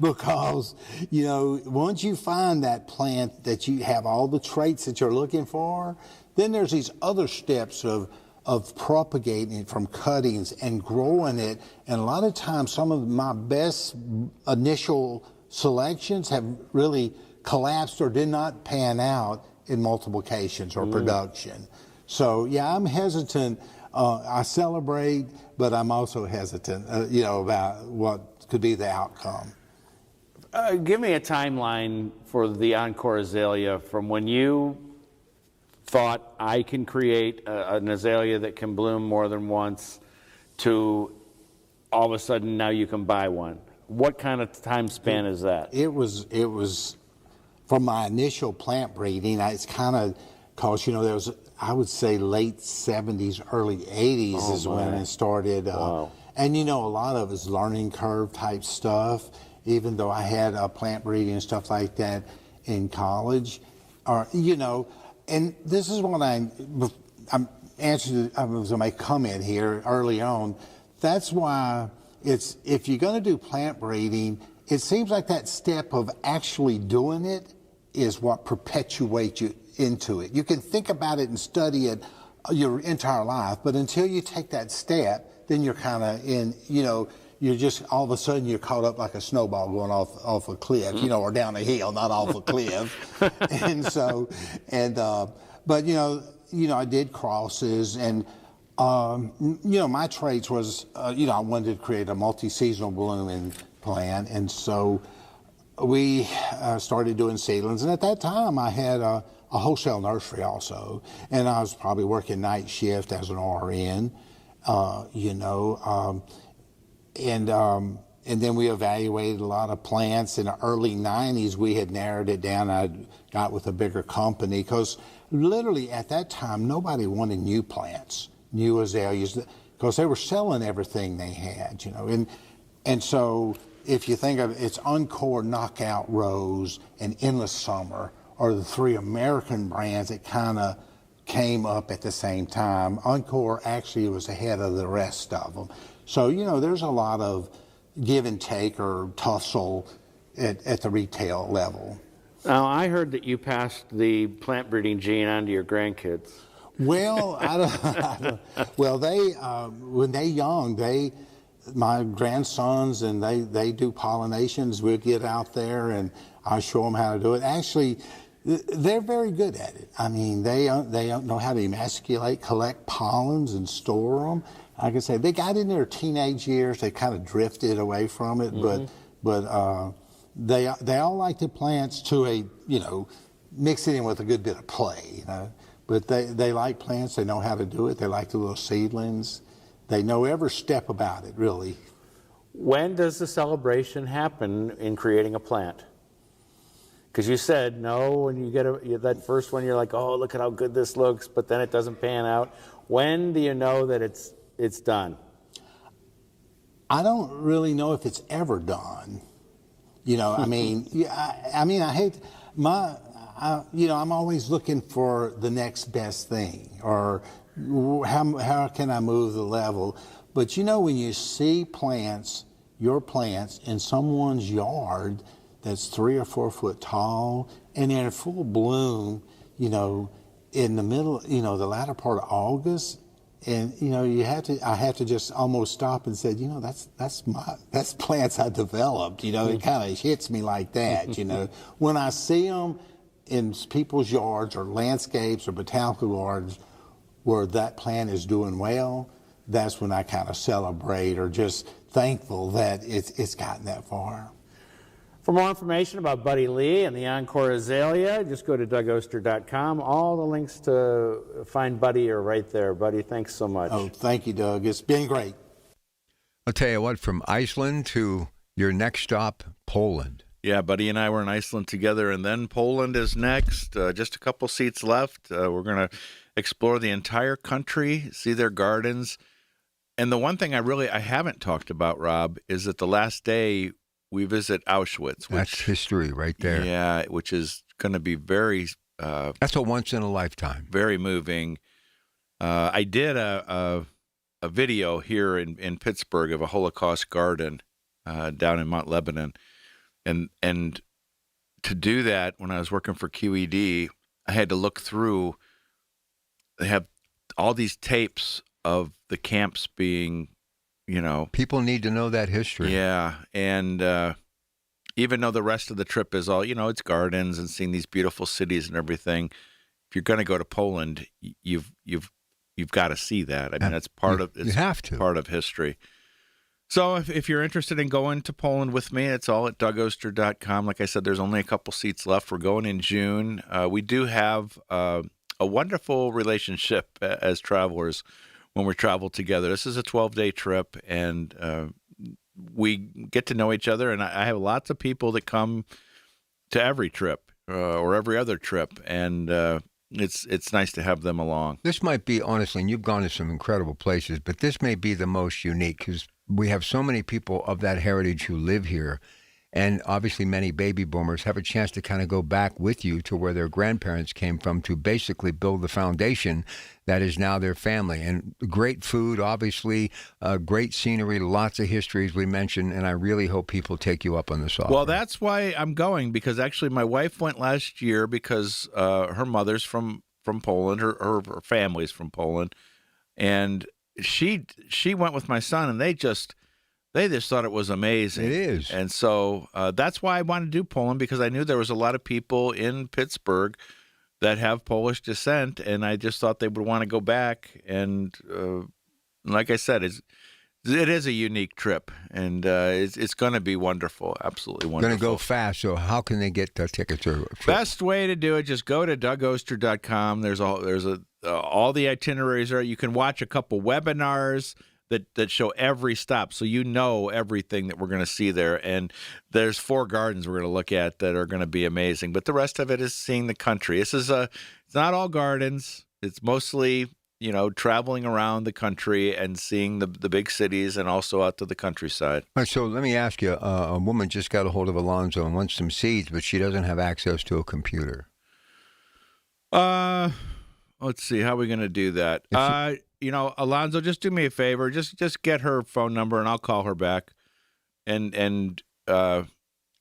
because once you find that plant that you have all the traits that you're looking for, then there's these other steps of propagating it from cuttings and growing it. And a lot of times, some of my best initial selections have really collapsed or did not pan out in multiplications or production. So yeah, I'm hesitant. I celebrate, but I'm also hesitant, about what could be the outcome. Give me a timeline for the Encore azalea from when you thought I can create an azalea that can bloom more than once to all of a sudden now you can buy one. What kind of time span is that? It was from my initial plant breeding. It's kind of because there was, I would say, late 70s, early 80s is when it started. Wow. And a lot of it's learning curve type stuff. Even though I had plant breeding and stuff like that in college, or and this is what I'm answering. I was going to make a comment here early on. That's why if you're going to do plant breeding, it seems like that step of actually doing it is what perpetuates you into it. You can think about it and study it your entire life, but until you take that step, then you're kind of in, you're just all of a sudden you're caught up like a snowball going off a cliff, or down a hill, not off a cliff. But I did crosses, and my traits was, I wanted to create a multi-seasonal blooming plant, and so we started doing seedlings. And at that time, I had a wholesale nursery also, and I was probably working night shift as an RN, and then we evaluated a lot of plants. In the early 90s, we had narrowed it down. I got with a bigger company because literally at that time, nobody wanted new plants, new azaleas, because they were selling everything they had, And so if you think of it, it's Encore, Knockout Rose, and Endless Summer are the three American brands that kind of came up at the same time. Encore actually was ahead of the rest of them. So, there's a lot of give and take or tussle at the retail level. Now, I heard that you passed the plant breeding gene on to your grandkids. Well, well, when they're young, my grandsons, and they do pollinations. We'll get out there and I show them how to do it. Actually, they're very good at it. I mean, they know how to emasculate, collect pollens, and store them. Like I said, they got in their teenage years. They kind of drifted away from it, but they all like the plants to mix it in with a good bit of play. But they like plants. They know how to do it. They like the little seedlings. They know every step about it, really. When does the celebration happen in creating a plant? Because you said no, when you get that first one, you're like, oh, look at how good this looks, but then it doesn't pan out. When do you know that it's done? I don't really know if it's ever done. I hate I'm always looking for the next best thing, or how can I move the level? But when you see your plants in someone's yard that's 3 or 4 foot tall and in full bloom, in the middle, the latter part of August, and I have to just almost stop and say, that's plants I developed. It kind of hits me like that. When I see them in people's yards or landscapes or botanical gardens where that plant is doing well, that's when I kind of celebrate or just thankful that it's gotten that far. For more information about Buddy Lee and the Encore Azalea, just go to DougOster.com. All the links to find Buddy are right there. Buddy, thanks so much. Oh, thank you, Doug. It's been great. I'll tell you what, from Iceland to your next stop, Poland. Yeah, Buddy and I were in Iceland together, and then Poland is next. Just a couple seats left. We're going to explore the entire country, see their gardens. And the one thing I haven't talked about, Rob, is that the last day we visit Auschwitz. That's history right there. Yeah, which is going to be very... that's a once-in-a-lifetime. Very moving. I did a video here in Pittsburgh of a Holocaust garden down in Mount Lebanon. And to do that, when I was working for QED, I had to look through. They have all these tapes of the camps being, People need to know that history. Yeah, and even though the rest of the trip is all, it's gardens and seeing these beautiful cities and everything, if you're going to go to Poland, you've got to see that. I mean, that's part of it's you have to. Part of history. So if you're interested in going to Poland with me, it's all at DougOster.com. Like I said, there's only a couple seats left. We're going in June. We do have a wonderful relationship as travelers when we travel together. This is a 12-day trip, and we get to know each other. And I have lots of people that come to every trip or every other trip, and it's nice to have them along. This might be, honestly, and you've gone to some incredible places, but this may be the most unique because we have so many people of that heritage who live here, And obviously many baby boomers have a chance to kind of go back with you to where their grandparents came from to basically build the foundation that is now their family. And great food, obviously, great scenery, lots of history, as we mentioned, and I really hope people take you up on this offer. Well, that's why I'm going, because actually my wife went last year because her mother's from Poland, her family's from Poland, and she went with my son, and they just thought it was amazing. It is. And so that's why I wanted to do Poland, because I knew there was a lot of people in Pittsburgh that have Polish descent, and I just thought they would want to go back. And like I said, it is a unique trip, and it's going to be wonderful, absolutely wonderful. Going to go fast, so how can they get tickets? Best way to do it, just go to DougOster.com. There's all the itineraries are. You can watch a couple webinars that show every stop, so you know everything that we're going to see there. And there's 4 gardens we're going to look at that are going to be amazing. But the rest of it is seeing the country. It's not all gardens. It's mostly, traveling around the country and seeing the big cities and also out to the countryside. All right, so let me ask you, a woman just got a hold of Alonzo and wants some seeds, but she doesn't have access to a computer. Let's see, how are we going to do that? Alonzo, just do me a favor. Just get her phone number, and I'll call her back. And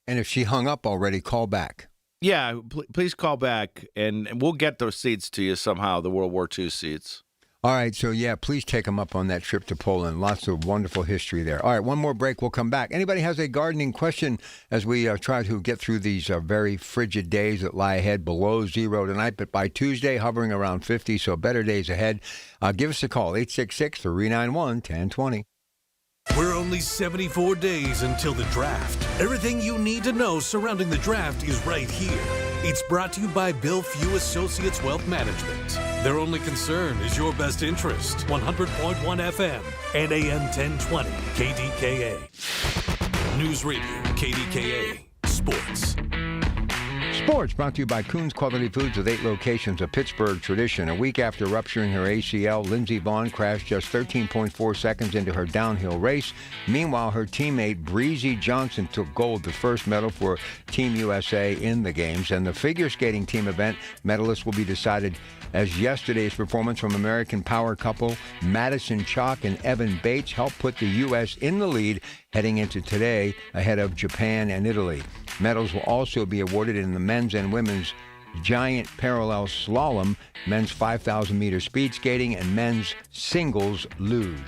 if she hung up already, call back. Yeah, please call back, and we'll get those seats to you somehow, the World War II seats. All right, so please take them up on that trip to Poland. Lots of wonderful history there. All right, one more break. We'll come back. Anybody has a gardening question as we try to get through these very frigid days that lie ahead, below zero tonight, but by Tuesday, hovering around 50, so better days ahead. Give us a call, 866-391-1020. We're only 74 days until the draft. Everything you need to know surrounding the draft is right here. It's brought to you by Bill Few Associates Wealth Management. Their only concern is your best interest. 100.1 FM and AM 1020 KDKA. News Radio KDKA Sports. Sports brought to you by Coons Quality Foods with 8 locations, a Pittsburgh tradition. A week after rupturing her ACL, Lindsey Vonn crashed just 13.4 seconds into her downhill race. Meanwhile, her teammate Breezy Johnson took gold, the first medal for Team USA in the games. And the figure skating team event medalists will be decided as yesterday's performance from American power couple Madison Chalk and Evan Bates helped put the U.S. in the lead heading into today ahead of Japan and Italy. Medals will also be awarded in the men's and women's giant parallel slalom, men's 5,000-meter speed skating, and men's singles luge.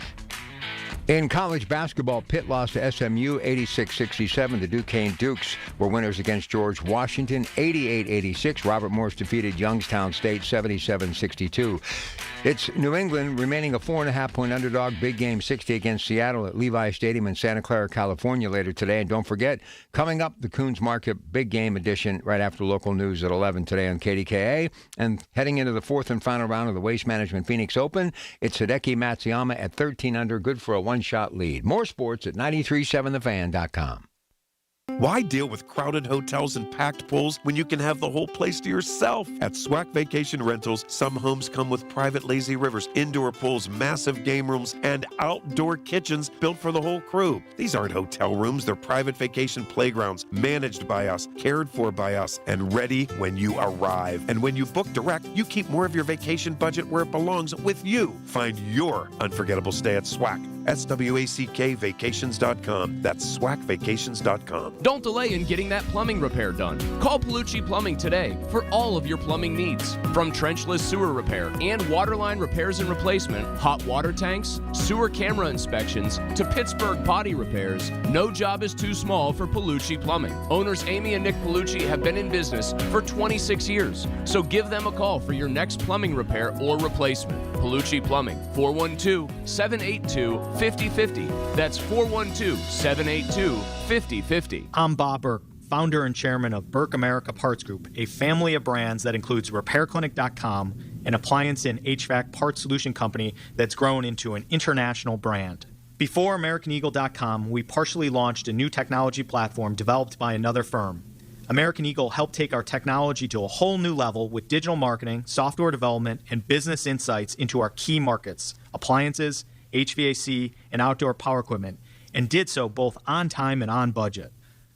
In college basketball, Pitt lost to SMU 86-67. The Duquesne Dukes were winners against George Washington 88-86. Robert Morris defeated Youngstown State 77-62. It's New England remaining a 4.5-point underdog. Big game 60 against Seattle at Levi Stadium in Santa Clara, California later today. And don't forget, coming up, the Coons Market Big Game Edition right after local news at 11 today on KDKA. And heading into the 4th and final round of the Waste Management Phoenix Open, it's Hideki Matsuyama at 13 under, good for a one-shot lead. More sports at 937thefan.com. Why deal with crowded hotels and packed pools when you can have the whole place to yourself? At SWAC Vacation Rentals, some homes come with private lazy rivers, indoor pools, massive game rooms, and outdoor kitchens built for the whole crew. These aren't hotel rooms, they're private vacation playgrounds, managed by us, cared for by us, and ready when you arrive. And when you book direct, you keep more of your vacation budget where it belongs, with you. Find your unforgettable stay at SWAC. SWACKvacations.com. That's SWACKvacations.com. Don't delay in getting that plumbing repair done. Call Palucci Plumbing today for all of your plumbing needs. From trenchless sewer repair and waterline repairs and replacement, hot water tanks, sewer camera inspections, to Pittsburgh potty repairs, no job is too small for Palucci Plumbing. Owners Amy and Nick Palucci have been in business for 26 years, so give them a call for your next plumbing repair or replacement. Palucci Plumbing, 412-782-5050. That's 412-782-5050. I'm Bob Burke, founder and chairman of Burke America Parts Group, a family of brands that includes RepairClinic.com, an appliance and HVAC parts solution company that's grown into an international brand. Before AmericanEagle.com, we partially launched a new technology platform developed by another firm. American Eagle helped take our technology to a whole new level with digital marketing, software development, and business insights into our key markets, appliances, HVAC, and outdoor power equipment, and did so both on time and on budget.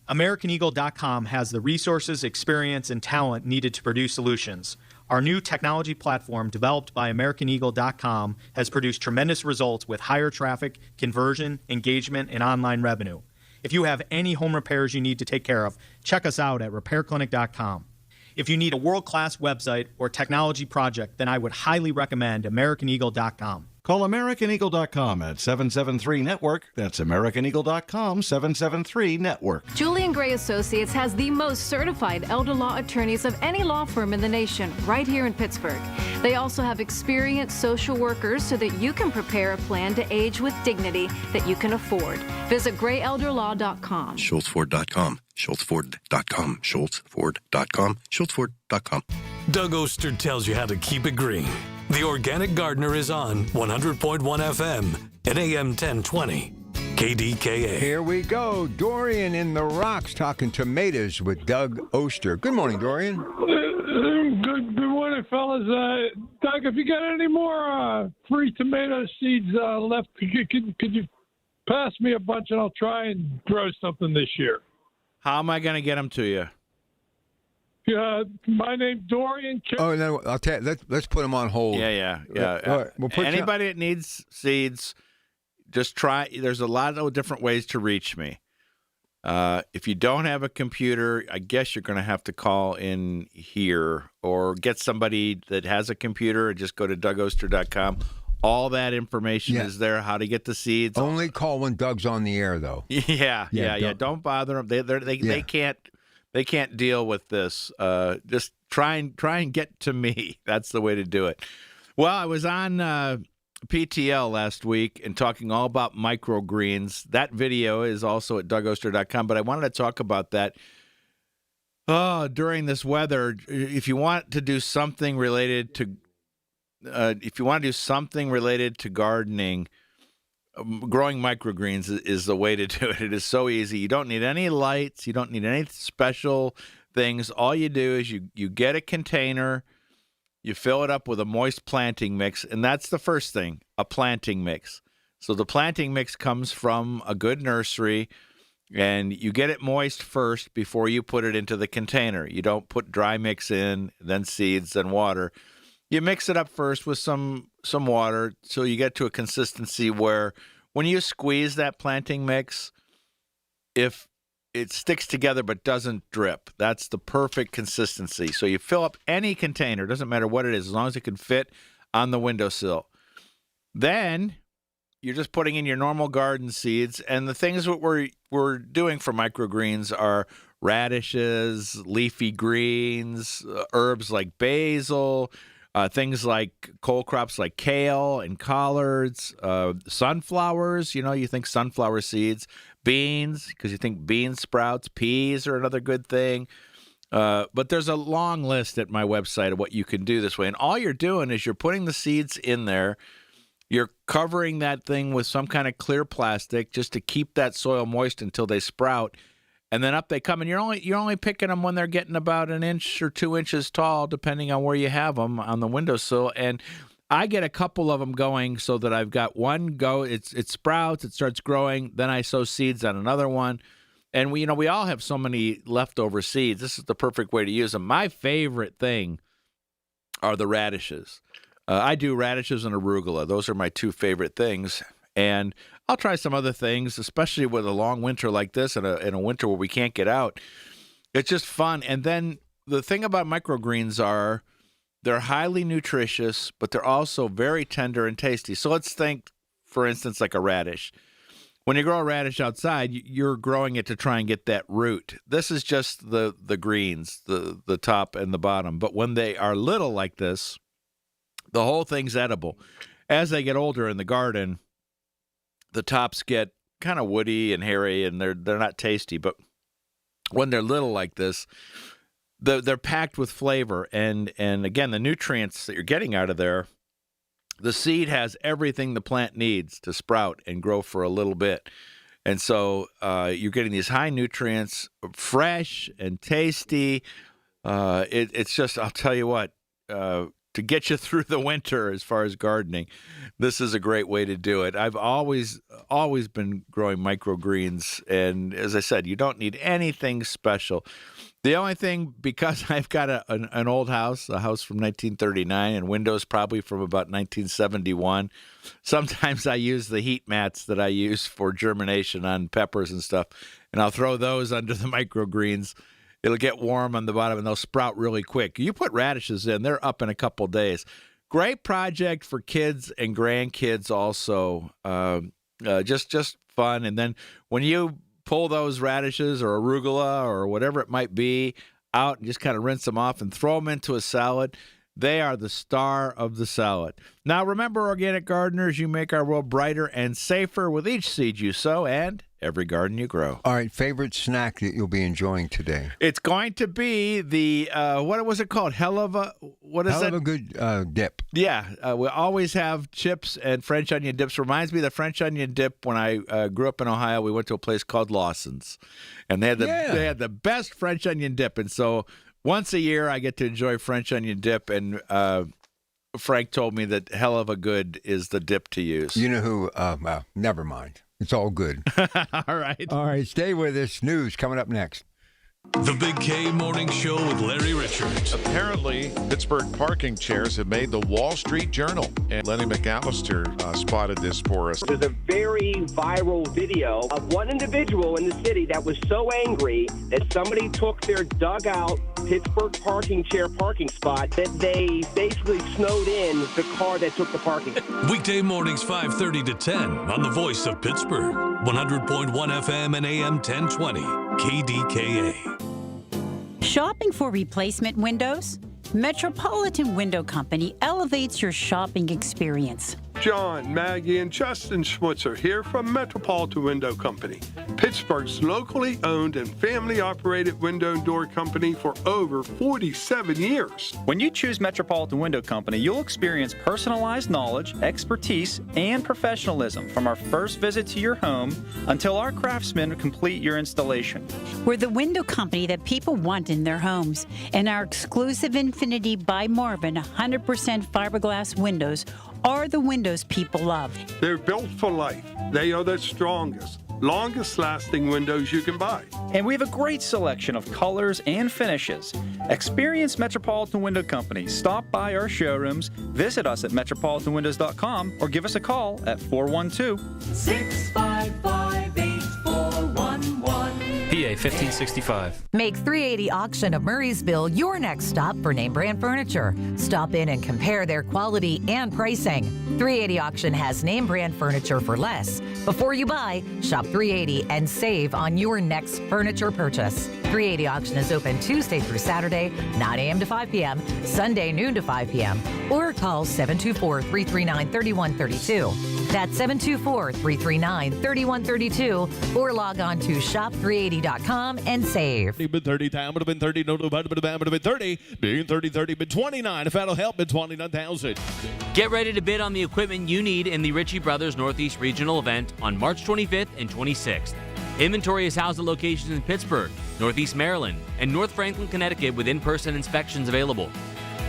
AmericanEagle.com has the resources, experience, and talent needed to produce solutions. Our new technology platform, developed by AmericanEagle.com, has produced tremendous results with higher traffic, conversion, engagement, and online revenue. If you have any home repairs you need to take care of, check us out at RepairClinic.com. If you need a world-class website or technology project, then I would highly recommend AmericanEagle.com. Call AmericanEagle.com at 773-NETWORK. That's AmericanEagle.com, 773-NETWORK. Julian Gray Associates has the most certified elder law attorneys of any law firm in the nation, right here in Pittsburgh. They also have experienced social workers so that you can prepare a plan to age with dignity that you can afford. Visit grayelderlaw.com. SchultzFord.com. SchultzFord.com. SchultzFord.com. SchultzFord.com. Doug Oster tells you how to keep it green. The Organic Gardener is on 100.1 FM and AM 1020. KDKA. Here we go. Dorian in the Rocks talking tomatoes with Doug Oster. Good morning, Dorian. Good morning, fellas. Doug, if you got any more free tomato seeds left, could you pass me a bunch and I'll try and grow something this year? How am I going to get them to you? My name's Dorian. Oh, no, I'll tell you, let's put them on hold. Yeah. All right, we'll put Anybody that needs seeds, just try. There's a lot of different ways to reach me. If you don't have a computer, I guess you're going to have to call in here or get somebody that has a computer and just go to DougOster.com. All that information is there, how to get the seeds. Only call when Doug's on the air, though. Yeah. Don't bother them. They can't deal with this. Just try and get to me. That's the way to do it. Well, I was on PTL last week and talking all about microgreens. That video is also at DougOster.com, but I wanted to talk about that. During this weather, if you want to do something related to gardening, growing microgreens is the way to do it. It is so easy. You don't need any lights. You don't need any special things. All you do is you get a container, you fill it up with a moist planting mix, and that's the first thing, a planting mix. So the planting mix comes from a good nursery, and you get it moist first before you put it into the container. You don't put dry mix in, then seeds, then water. You mix it up first with some water so you get to a consistency where when you squeeze that planting mix, if it sticks together but doesn't drip, that's the perfect consistency. So you fill up any container, doesn't matter what it is, as long as it can fit on the windowsill. Then you're just putting in your normal garden seeds, and the things that we're doing for microgreens are radishes, leafy greens, herbs like basil, things like cold crops like kale and collards, sunflowers, you think sunflower seeds, beans, because you think bean sprouts, peas are another good thing. But there's a long list at my website of what you can do this way. And all you're doing is you're putting the seeds in there. You're covering that thing with some kind of clear plastic just to keep that soil moist until they sprout. And then up they come, and you're only picking them when they're getting about 1 inch or 2 inches tall, depending on where you have them on the windowsill. And I get a couple of them going so that I've got one go. It sprouts, it starts growing. Then I sow seeds on another one, and we all have so many leftover seeds. This is the perfect way to use them. My favorite thing are the radishes. I do radishes and arugula. Those are my two favorite things. And I'll try some other things, especially with a long winter like this and a winter where we can't get out. It's just fun. And then the thing about microgreens are they're highly nutritious, but they're also very tender and tasty. So let's think, for instance, like a radish. When you grow a radish outside, you're growing it to try and get that root. This is just the greens, the top and the bottom. But when they are little like this, the whole thing's edible. As they get older in the garden, the tops get kind of woody and hairy, and they're not tasty. But when they're little like this, they're packed with flavor. And again, the nutrients that you're getting out of there, the seed has everything the plant needs to sprout and grow for a little bit. And so you're getting these high nutrients, fresh and tasty. It's just, I'll tell you what, to get you through the winter as far as gardening, this is a great way to do it. I've always been growing microgreens, and as I said, you don't need anything special. The only thing, because I've got an old house, a house from 1939, and windows probably from about 1971, sometimes I use the heat mats that I use for germination on peppers and stuff, and I'll throw those under the microgreens. It'll get warm on the bottom, and they'll sprout really quick. You put radishes in, they're up in a couple days. Great project for kids and grandkids also. Just fun. And then when you pull those radishes or arugula or whatever it might be out and just kind of rinse them off and throw them into a salad, they are the star of the salad. Now, remember, organic gardeners, you make our world brighter and safer with each seed you sow and every garden you grow. All right, favorite snack that you'll be enjoying today? It's going to be the, what was it called? Hell of a good dip. Yeah, we always have chips and French onion dips. Reminds me of the French onion dip when I grew up in Ohio. We went to a place called Lawson's, and they had the best French onion dip. And so once a year, I get to enjoy French onion dip, and Frank told me that hell of a good is the dip to use. You know who? Well, never mind. It's all good. All right. All right, stay with us. News coming up next. The Big K Morning Show with Larry Richards. Apparently, Pittsburgh parking chairs have made the Wall Street Journal. And Lenny McAllister spotted this for us. There's a very viral video of one individual in the city that was so angry that somebody took their dugout Pittsburgh parking chair parking spot that they basically snowed in the car that took the parking. Weekday mornings 5:30 to 10 on the voice of Pittsburgh. 100.1 FM and AM 1020. KDKA. Shopping for replacement windows? Metropolitan Window Company elevates your shopping experience. John, Maggie, and Justin Schmutzer here from Metropolitan Window Company, Pittsburgh's locally owned and family-operated window and door company for over 47 years. When you choose Metropolitan Window Company, you'll experience personalized knowledge, expertise, and professionalism from our first visit to your home until our craftsmen complete your installation. We're the window company that people want in their homes, and our exclusive Infinity by Marvin 100% fiberglass windows are the windows people love. They're built for life. They are the strongest, longest-lasting windows you can buy. And we have a great selection of colors and finishes. Experience Metropolitan Window Company. Stop by our showrooms, visit us at metropolitanwindows.com, or give us a call at 412-655-8411. PA 1565. Make 380 Auction of Murraysville your next stop for name brand furniture. Stop in and compare their quality and pricing. 380 Auction has name brand furniture for less. Before you buy, shop 380 and save on your next furniture purchase. 380 Auction is open Tuesday through Saturday, 9 a.m. to 5 p.m., Sunday noon to 5 p.m., or call 724-339-3132. That's 724-339-3132, or log on to shop380.com and save. Been 30 time would have been 30, no, would have been 30, being 30, been 29. If that'll help, been 29,000. Get ready to bid on the equipment you need in the Ritchie Brothers Northeast Regional event on March 25th and 26th. Inventory is housed at locations in Pittsburgh, Northeast Maryland, and North Franklin, Connecticut with in-person inspections available.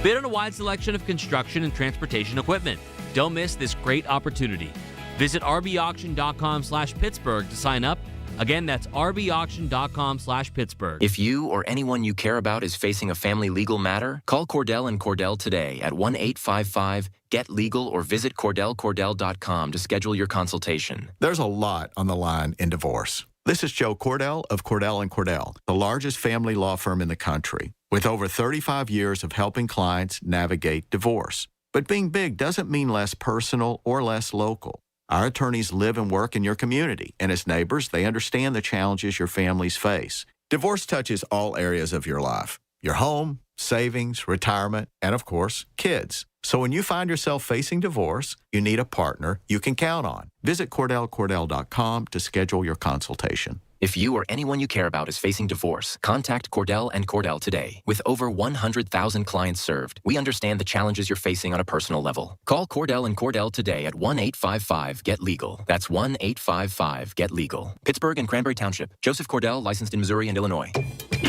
Bid on a wide selection of construction and transportation equipment. Don't miss this great opportunity. Visit rbauction.com/Pittsburgh to sign up. Again, that's rbauction.com/Pittsburgh. If you or anyone you care about is facing a family legal matter, call Cordell & Cordell today at 1-855-GET-LEGAL or visit CordellCordell.com to schedule your consultation. There's a lot on the line in divorce. This is Joe Cordell of Cordell & Cordell, the largest family law firm in the country, with over 35 years of helping clients navigate divorce. But being big doesn't mean less personal or less local. Our attorneys live and work in your community, and as neighbors, they understand the challenges your families face. Divorce touches all areas of your life: your home, savings, retirement, and of course, kids. So when you find yourself facing divorce, you need a partner you can count on. Visit CordellCordell.com to schedule your consultation. If you or anyone you care about is facing divorce, contact Cordell and Cordell today. With over 100,000 clients served, we understand the challenges you're facing on a personal level. Call Cordell and Cordell today at 1-855-GET-LEGAL. That's 1-855-GET-LEGAL. Pittsburgh and Cranberry Township. Joseph Cordell, licensed in Missouri and Illinois.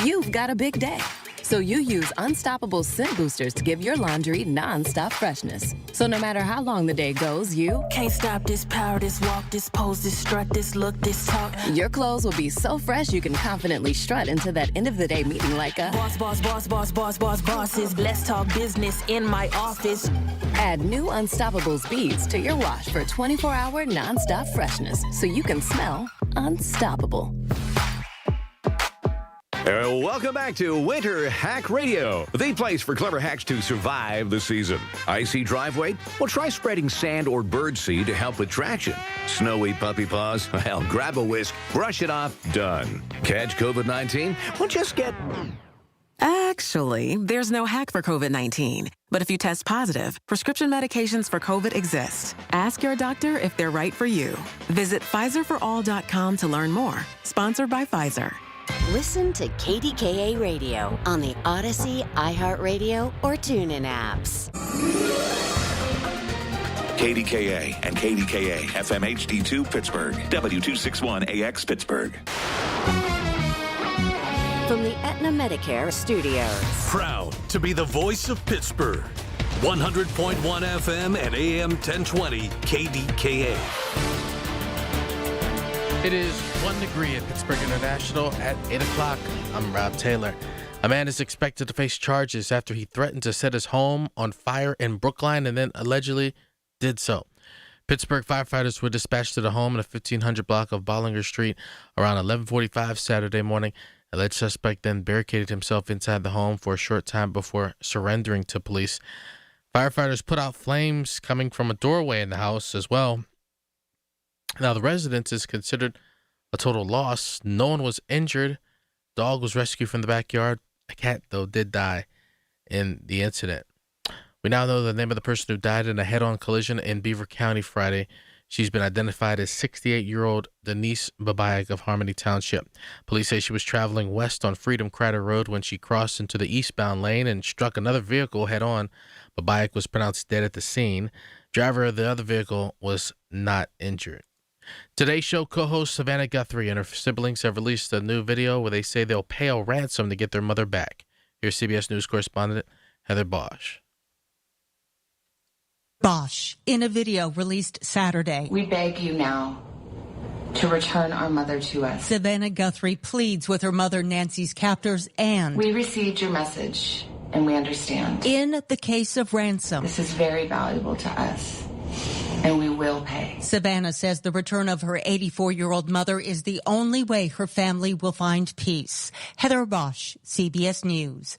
You've got a big day, so you use Unstoppable Scent Boosters to give your laundry non-stop freshness. So no matter how long the day goes, you can't stop this power, this walk, this pose, this strut, this look, this talk. Your clothes will be so fresh you can confidently strut into that end of the day meeting like a boss, boss, boss, boss, boss, boss, bosses. Let's talk business in my office. Add new Unstoppables beads to your wash for 24-hour non-stop freshness so you can smell unstoppable. Welcome back to Winter Hack Radio, the place for clever hacks to survive the season. Icy driveway? Well, try spreading sand or birdseed to help with traction. Snowy puppy paws? Well, grab a whisk, brush it off, done. Catch COVID-19? Well, just get... Actually, there's no hack for COVID-19. But if you test positive, prescription medications for COVID exist. Ask your doctor if they're right for you. Visit PfizerForAll.com to learn more. Sponsored by Pfizer. Listen to KDKA Radio on the Odyssey, iHeartRadio, or TuneIn apps. KDKA and KDKA FM HD2 Pittsburgh, W261AX Pittsburgh. From the Aetna Medicare Studios. Proud to be the voice of Pittsburgh. 100.1 FM and AM 1020 KDKA. It is 1 degree at Pittsburgh International at 8 o'clock. I'm Rob Taylor. A man is expected to face charges after he threatened to set his home on fire in Brookline and then allegedly did so. Pittsburgh firefighters were dispatched to the home in the 1500 block of Bollinger Street around 11:45 Saturday morning. Alleged suspect then barricaded himself inside the home for a short time before surrendering to police. Firefighters put out flames coming from a doorway in the house as well. Now, the residence is considered a total loss. No one was injured. Dog was rescued from the backyard. A cat, though, did die in the incident. We now know the name of the person who died in a head-on collision in Beaver County Friday. She's been identified as 68-year-old Denise Babayak of Harmony Township. Police say she was traveling west on Freedom Crider Road when she crossed into the eastbound lane and struck another vehicle head-on. Babayak was pronounced dead at the scene. Driver of the other vehicle was not injured. Today's show co-host Savannah Guthrie and her siblings have released a new video where they say they'll pay a ransom to get their mother back. Here's CBS News correspondent Heather Bosch. Bosch, in a video released Saturday. We beg you now to return our mother to us. Savannah Guthrie pleads with her mother Nancy's captors and... We received your message and we understand. In the case of ransom. This is very valuable to us. And we will pay. Savannah says the return of her 84-year-old mother is the only way her family will find peace. Heather Bosch, CBS News.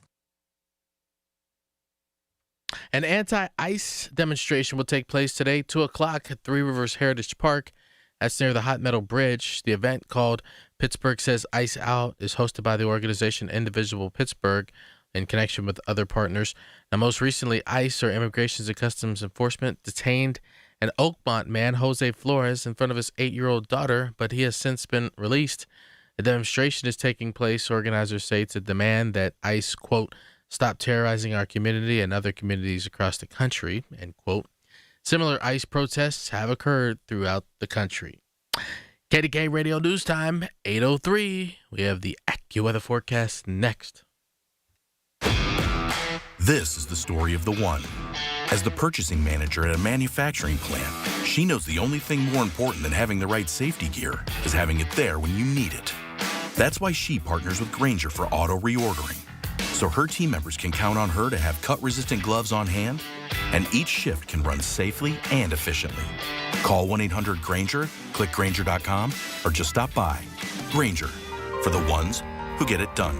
An anti-ICE demonstration will take place today, 2 o'clock at Three Rivers Heritage Park. That's near the Hot Metal Bridge. The event, called Pittsburgh Says ICE Out, is hosted by the organization Indivisible Pittsburgh in connection with other partners. Now, most recently, ICE, or Immigration and Customs Enforcement, detained an Oakmont man, Jose Flores, in front of his 8-year-old daughter, but he has since been released. The demonstration is taking place, organizers say, to demand that ICE, quote, stop terrorizing our community and other communities across the country, end quote. Similar ICE protests have occurred throughout the country. KDKA Radio News Time, 8:03. We have the AccuWeather forecast next. This is the story of the one. As the purchasing manager at a manufacturing plant, she knows the only thing more important than having the right safety gear is having it there when you need it. That's why she partners with Grainger for auto reordering, so her team members can count on her to have cut-resistant gloves on hand, and each shift can run safely and efficiently. Call 1-800-GRAINGER, click Grainger.com, or just stop by. Grainger, for the ones who get it done.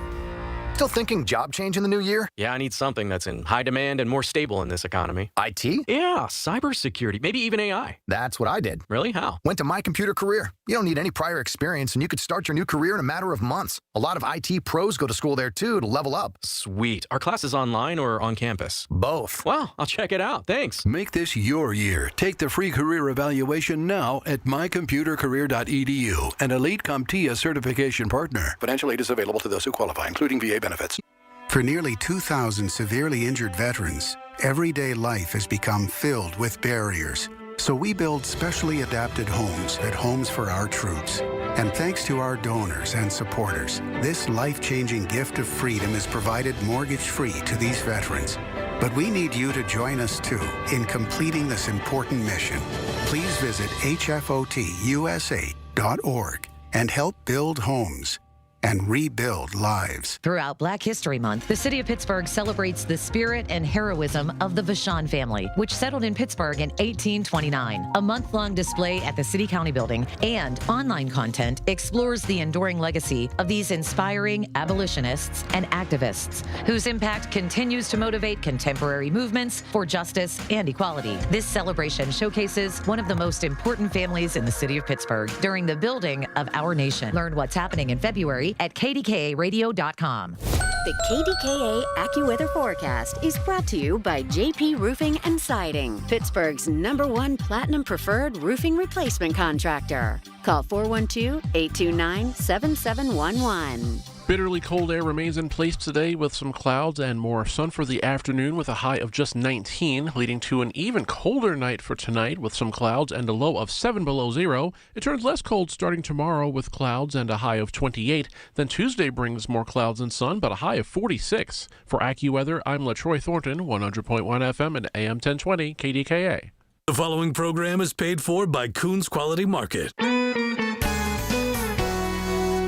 Still thinking job change in the new year? Yeah, I need something that's in high demand and more stable in this economy. IT? Yeah, cybersecurity, maybe even AI. That's what I did. Really? How? Went to My Computer Career. You don't need any prior experience, and you could start your new career in a matter of months. A lot of IT pros go to school there, too, to level up. Sweet. Are classes online or on campus? Both. Wow, I'll check it out. Thanks. Make this your year. Take the free career evaluation now at mycomputercareer.edu, an Elite CompTIA certification partner. Financial aid is available to those who qualify, including VA benefits. For nearly 2,000 severely injured veterans, everyday life has become filled with barriers. So we build specially adapted homes at Homes for Our Troops. And thanks to our donors and supporters, this life-changing gift of freedom is provided mortgage-free to these veterans. But we need you to join us, too, in completing this important mission. Please visit hfotusa.org and help build homes and rebuild lives. Throughout Black History Month, the city of Pittsburgh celebrates the spirit and heroism of the Vachon family, which settled in Pittsburgh in 1829. A month-long display at the City County Building and online content explores the enduring legacy of these inspiring abolitionists and activists, whose impact continues to motivate contemporary movements for justice and equality. This celebration showcases one of the most important families in the city of Pittsburgh during the building of our nation. Learn what's happening in February at KDKA-radio.com. The KDKA AccuWeather forecast is brought to you by JP Roofing and Siding, Pittsburgh's #1 Platinum Preferred Roofing Replacement Contractor. Call 412-829-7711. Bitterly cold air remains in place today with some clouds and more sun for the afternoon with a high of just 19, leading to an even colder night for tonight with some clouds and a low of 7 below zero. It turns less cold starting tomorrow with clouds and a high of 28. Then Tuesday brings more clouds and sun, but a high of 46. For AccuWeather, I'm LaTroy Thornton, 100.1 FM and AM 1020 KDKA. The following program is paid for by Coons Quality Market.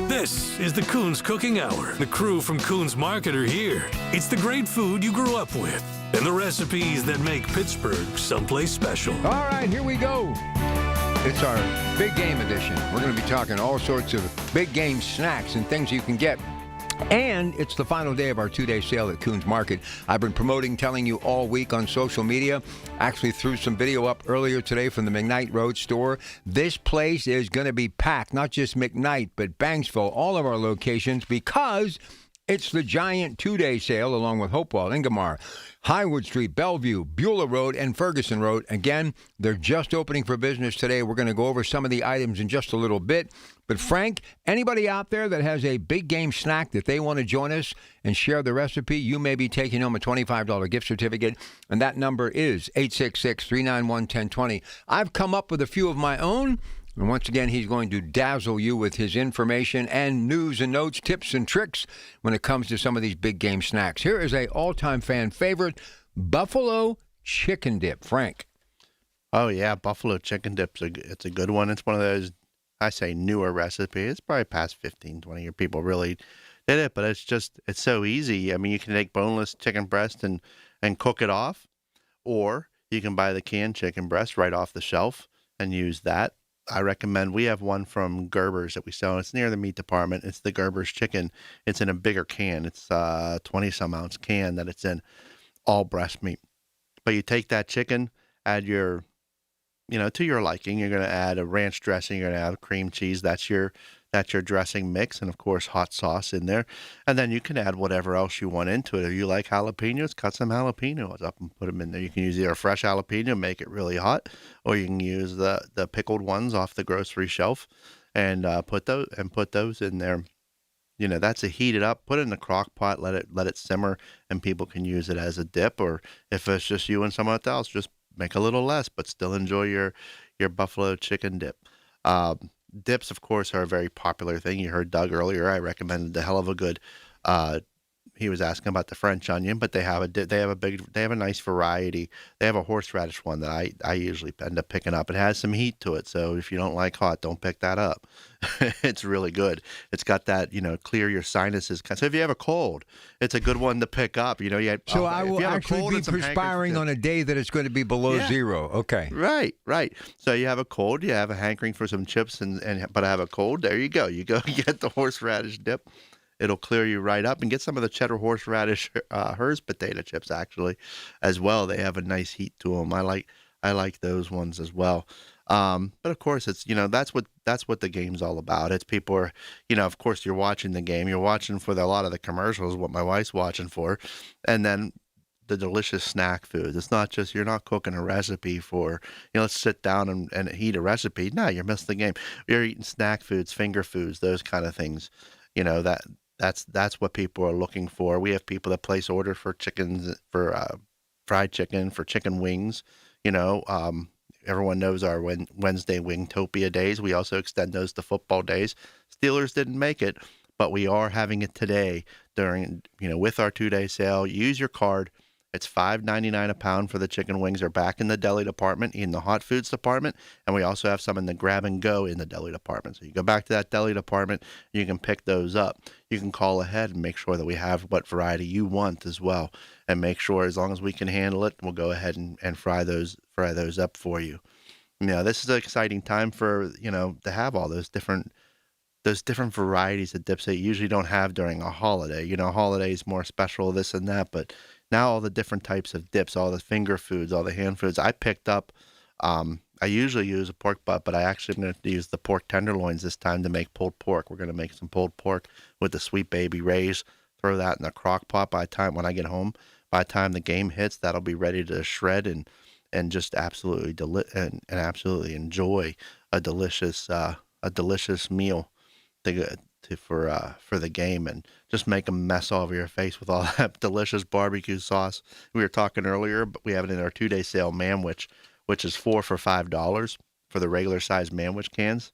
This is the Coons Cooking Hour. The crew from Coons Market are here. It's the great food you grew up with and the recipes that make Pittsburgh someplace special. All right, here we go. It's our big game edition. We're going to be talking all sorts of big game snacks and things you can get. And it's the final day of our 2-day sale at Coons Market. I've been promoting, telling you all week on social media. Actually threw some video up earlier today from the McKnight Road store. This place is going to be packed, not just McKnight, but Banksville, all of our locations, because it's the giant 2-day sale along with Hopewell, Ingomar, Highwood Street, Bellevue, Beulah Road, and Ferguson Road. Again, they're just opening for business today. We're going to go over some of the items in just a little bit. But Frank, anybody out there that has a big game snack that they want to join us and share the recipe, you may be taking home a $25 gift certificate, and that number is 866-391-1020. I've come up with a few of my own, and once again, he's going to dazzle you with his information and news and notes, tips and tricks when it comes to some of these big game snacks. Here is a all-time fan favorite, Buffalo Chicken Dip. Frank. Oh, yeah, Buffalo Chicken Dip's it's a good one. It's one of those, I say, newer recipes. It's probably past 15, 20 years. People really did it, but it's so easy. I mean, you can take boneless chicken breast and cook it off, or you can buy the canned chicken breast right off the shelf and use that. I recommend, we have one from Gerber's that we sell. It's near the meat department. It's the Gerber's chicken. It's in a bigger can. It's a 20-some ounce can that it's in, all breast meat. But you take that chicken, add your, to your liking. You're going to add a ranch dressing. You're going to add cream cheese. That's your dressing mix, and of course hot sauce in there. And then you can add whatever else you want into it. If you like jalapenos, cut some jalapenos up and put them in there. You can use either a fresh jalapeno, make it really hot, or you can use the pickled ones off the grocery shelf and put those in there. That's a heat it up, put it in the crock pot, let it simmer, and people can use it as a dip. Or if it's just you and someone else, just make a little less, but still enjoy your buffalo chicken dip. Dips, of course, are a very popular thing. You heard Doug earlier. I recommended the hell of a good. He was asking about the French onion, but they have a nice variety. They have a horseradish one that I usually end up picking up. It has some heat to it, so if you don't like hot, don't pick that up. It's really good. It's got that, clear your sinuses. So if you have a cold, it's a good one to pick up. So I will actually be perspiring on a day that it's going to be below zero. Okay. Right. So you have a cold, you have a hankering for some chips, but I have a cold. There you go. You go get the horseradish dip. It'll clear you right up. And get some of the cheddar horseradish Hers potato chips actually, as well. They have a nice heat to them. I like those ones as well. But of course, it's that's what the game's all about. It's people are, of course, you're watching the game. You're watching for a lot of the commercials, what my wife's watching for, and then the delicious snack foods. It's not just you're not cooking a recipe for let's sit down and eat a recipe. No, you're missing the game. You're eating snack foods, finger foods, those kind of things. That's what people are looking for. We have people that place orders for chickens, for fried chicken, for chicken wings. Everyone knows our Wednesday Wingtopia days. We also extend those to football days. Steelers didn't make it, but we are having it today during, with our 2-day sale. Use your card. It's $5.99 a pound for the chicken wings. They're back in the deli department, in the hot foods department, and we also have some in the grab and go in the deli department. So you go back to that deli department, you can pick those up. You can call ahead and make sure that we have what variety you want as well, and make sure as long as we can handle it, we'll go ahead and fry those up for you. This is an exciting time for to have all those different varieties of dips that you usually don't have during a holiday. Holiday is more special, this and that, but now all the different types of dips, all the finger foods, all the hand foods. I picked up, I usually use a pork butt, but I actually am going to use the pork tenderloins this time to make pulled pork. We're going to make some pulled pork with the Sweet Baby Ray's. Throw that in the crock pot when I get home. By the time the game hits, that'll be ready to shred and just absolutely and absolutely enjoy a delicious meal for the game, and just make a mess all over your face with all that delicious barbecue sauce. We were talking earlier, but we have it in our 2-day sale manwich, which is 4 for $5 for the regular size manwich cans.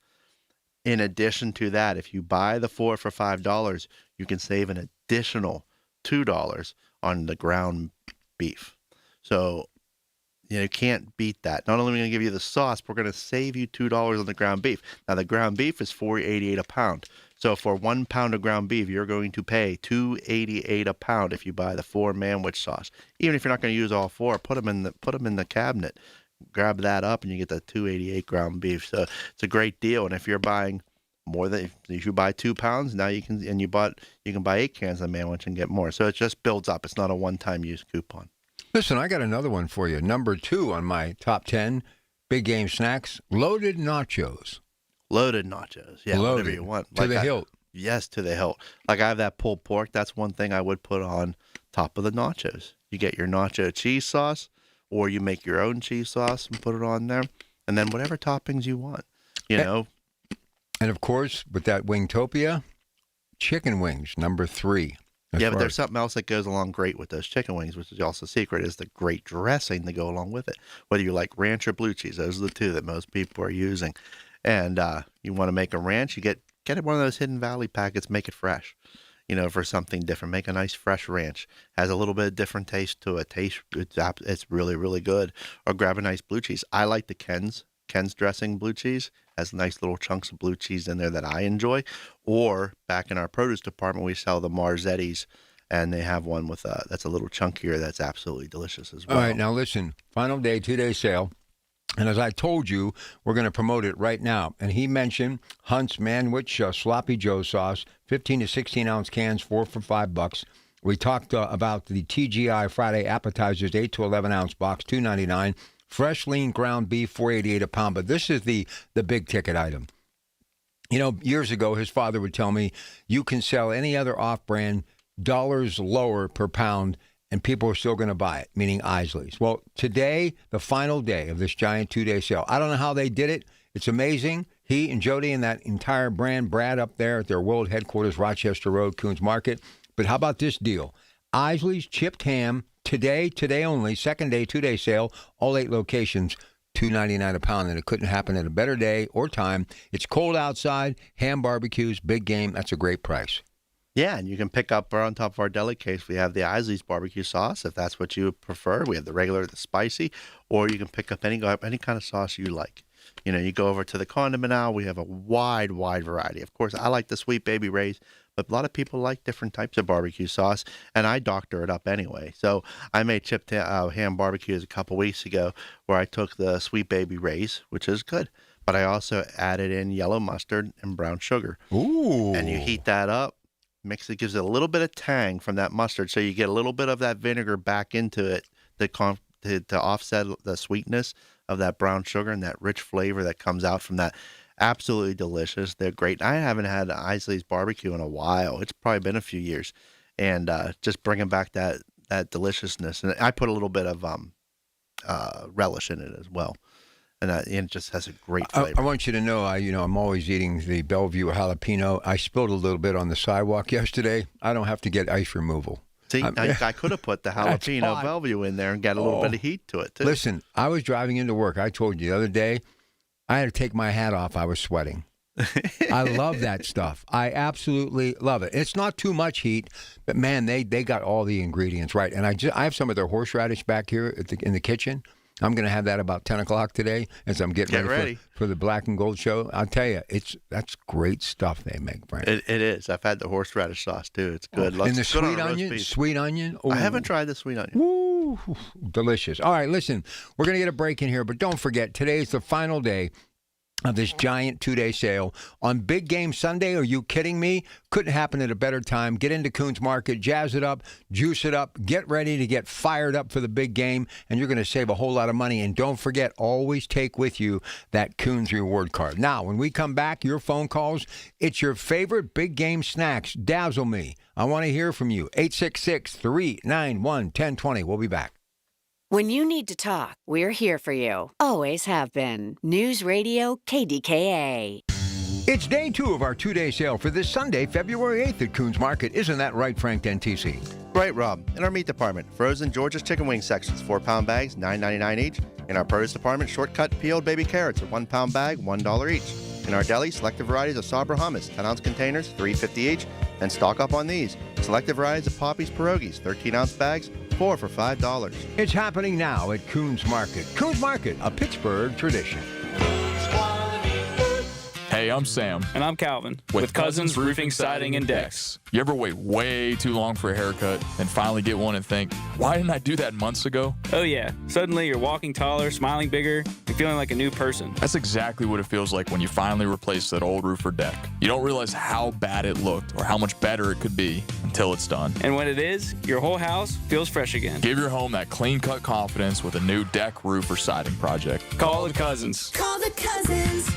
In addition to that, if you buy the 4 for $5, you can save an additional $2 on the ground beef. So you can't beat that. Not only are we going to give you the sauce, but we're going to save you $2 on the ground beef. Now, the ground beef is $4.88 a pound. So for 1 pound of ground beef, you're going to pay $2.88 a pound if you buy the 4 manwich sauce. Even if you're not going to use all 4, put them in the cabinet. Grab that up, and you get the $2.88 ground beef. So it's a great deal. And if you're buying more than, if you buy 2 pounds, now you can buy 8 cans of manwich and get more. So it just builds up. It's not a one-time use coupon. Listen, I got another one for you. Number 2 on my top 10 big game snacks: loaded nachos. Loaded nachos, yeah, loaded, whatever you want. To the hilt. Yes, to the hilt. Like I have that pulled pork. That's one thing I would put on top of the nachos. You get your nacho cheese sauce, or you make your own cheese sauce and put it on there, and then whatever toppings you want. And of course, with that Wingtopia, chicken wings, number 3. Yeah, but there's something else that goes along great with those chicken wings, which is also a secret, is the great dressing to go along with it. Whether you like ranch or blue cheese, those are the two that most people are using. And you want to make a ranch, you get one of those Hidden Valley packets, make it fresh, for something different. Make a nice fresh ranch. Has a little bit of different taste to it. It's really, really good. Or grab a nice blue cheese. I like the Ken's dressing blue cheese. Has nice little chunks of blue cheese in there that I enjoy. Or back in our produce department, we sell the Marzetti's, and they have one with that's a little chunkier. That's absolutely delicious as well. All right, now listen, final day, 2-day sale. And as I told you, we're going to promote it right now. And he mentioned Hunt's Manwich Sloppy Joe sauce, 15 to 16 ounce cans, 4 for $5. We talked about the TGI Friday appetizers, 8 to 11 ounce box, $2.99. Fresh lean ground beef, $4.88 a pound. But this is the big ticket item. Years ago, his father would tell me, you can sell any other off-brand dollars lower per pound, and people are still going to buy it, meaning Isley's. Well, today, the final day of this giant 2-day sale. I don't know how they did it. It's amazing. He and Jody and that entire brand, Brad up there at their world headquarters, Rochester Road, Coons Market. But how about this deal? Isley's chipped ham, today only, second day, 2-day sale, all 8 locations, $2.99 a pound, and it couldn't happen at a better day or time. It's cold outside, ham barbecues, big game. That's a great price. Yeah, and you can pick up on top of our deli case. We have the Isley's barbecue sauce, if that's what you prefer. We have the regular, the spicy, or you can pick up any kind of sauce you like. You go over to the condiment aisle. We have a wide variety. Of course, I like the Sweet Baby Ray's, but a lot of people like different types of barbecue sauce, and I doctor it up anyway. So I made chipped ham barbecues a couple weeks ago where I took the Sweet Baby Ray's, which is good, but I also added in yellow mustard and brown sugar. Ooh. And you heat that up. gives it a little bit of tang from that mustard, so you get a little bit of that vinegar back into it to offset the sweetness of that brown sugar and that rich flavor that comes out from that. Absolutely delicious. They're great. I haven't had Isley's barbecue in a while. It's probably been a few years, and just bringing back that deliciousness. And I put a little bit of relish in it as well. And it just has a great flavor. I want you to know, I'm always eating the Bellevue jalapeno. I spilled a little bit on the sidewalk yesterday. I don't have to get ice removal. See, I could have put the jalapeno Bellevue in there and got a little bit of heat to it, too. Listen, I was driving into work. I told you the other day, I had to take my hat off. I was sweating. I love that stuff. I absolutely love it. It's not too much heat, but, man, they got all the ingredients right. And I have some of their horseradish back here in the kitchen. I'm going to have that about 10 o'clock today as I'm getting ready. For the Black and Gold show. I'll tell you, that's great stuff they make, Frank. It is. I've had the horseradish sauce, too. It's good. And the sweet onion. I haven't tried the sweet onion. Woo, delicious. All right, listen, we're going to get a break in here, but don't forget, today is the final day of this giant 2-day sale on Big Game Sunday. Are you kidding me? Couldn't happen at a better time. Get into Coons Market, jazz it up, juice it up, get ready to get fired up for the big game, and you're going to save a whole lot of money. And don't forget, always take with you that Coons reward card. Now, when we come back, your phone calls, it's your favorite big game snacks. Dazzle me. I want to hear from you. 866-391-1020. We'll be back. When you need to talk, we're here for you. Always have been. News Radio KDKA. It's day 2 of our 2-day sale for this Sunday, February 8th at Coons Market. Isn't that right, Frank Dentisi? Right, Rob. In our meat department, frozen Georgia's chicken wing sections, 4-pound bags, $9.99 each. In our produce department, short-cut peeled baby carrots, a 1-pound bag, $1 each. In our deli, selected varieties of Sabra hummus, 10-ounce containers, $3.50 each. And stock up on these. Selected varieties of Poppy's pierogies, 13-ounce bags, 4 for $5. It's happening now at Coons Market. Coons Market, a Pittsburgh tradition. Hey, I'm Sam. And I'm Calvin. With Cousins Roofing, Siding, and Decks. You ever wait way too long for a haircut and finally get one and think, why didn't I do that months ago? Oh, yeah. Suddenly you're walking taller, smiling bigger, and feeling like a new person. That's exactly what it feels like when you finally replace that old roof or deck. You don't realize how bad it looked or how much better it could be until it's done. And when it is, your whole house feels fresh again. Give your home that clean-cut confidence with a new deck, roof, or siding project. Call the Cousins. Call the Cousins.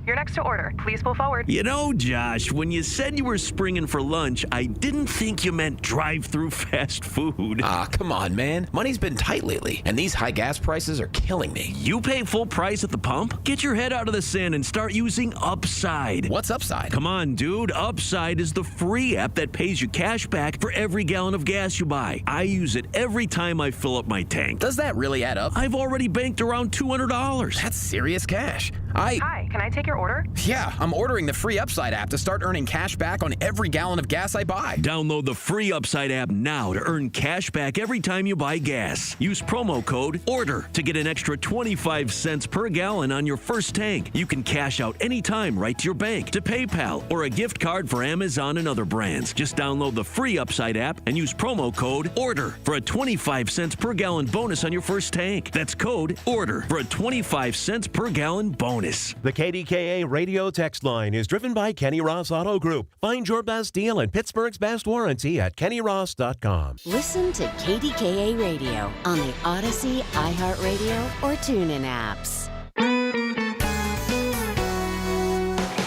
You're next to order. Please pull forward. You know, Josh, when you said you were springing for lunch, I didn't think you meant drive-through fast food. Ah, come on, man. Money's been tight lately, and these high gas prices are killing me. You pay full price at the pump? Get your head out of the sand and start using Upside. What's Upside? Come on, dude. Upside is the free app that pays you cash back for every gallon of gas you buy. I use it every time I fill up my tank. Does that really add up? I've already banked around $200. That's serious cash. Hi, can I take your order? Yeah, I'm ordering the free Upside app to start earning cash back on every gallon of gas I buy. Download the free Upside app now to earn cash back every time you buy gas. Use promo code ORDER to get an extra 25 cents per gallon on your first tank. You can cash out anytime right to your bank, to PayPal, or a gift card for Amazon and other brands. Just download the free Upside app and use promo code ORDER for a 25 cents per gallon bonus on your first tank. That's code ORDER for a 25 cents per gallon bonus. The KDKA radio text line is driven by Kenny Ross Auto Group. Find your best deal and Pittsburgh's best warranty at kennyross.com. Listen to KDKA Radio on the Odyssey, iHeartRadio, or TuneIn apps.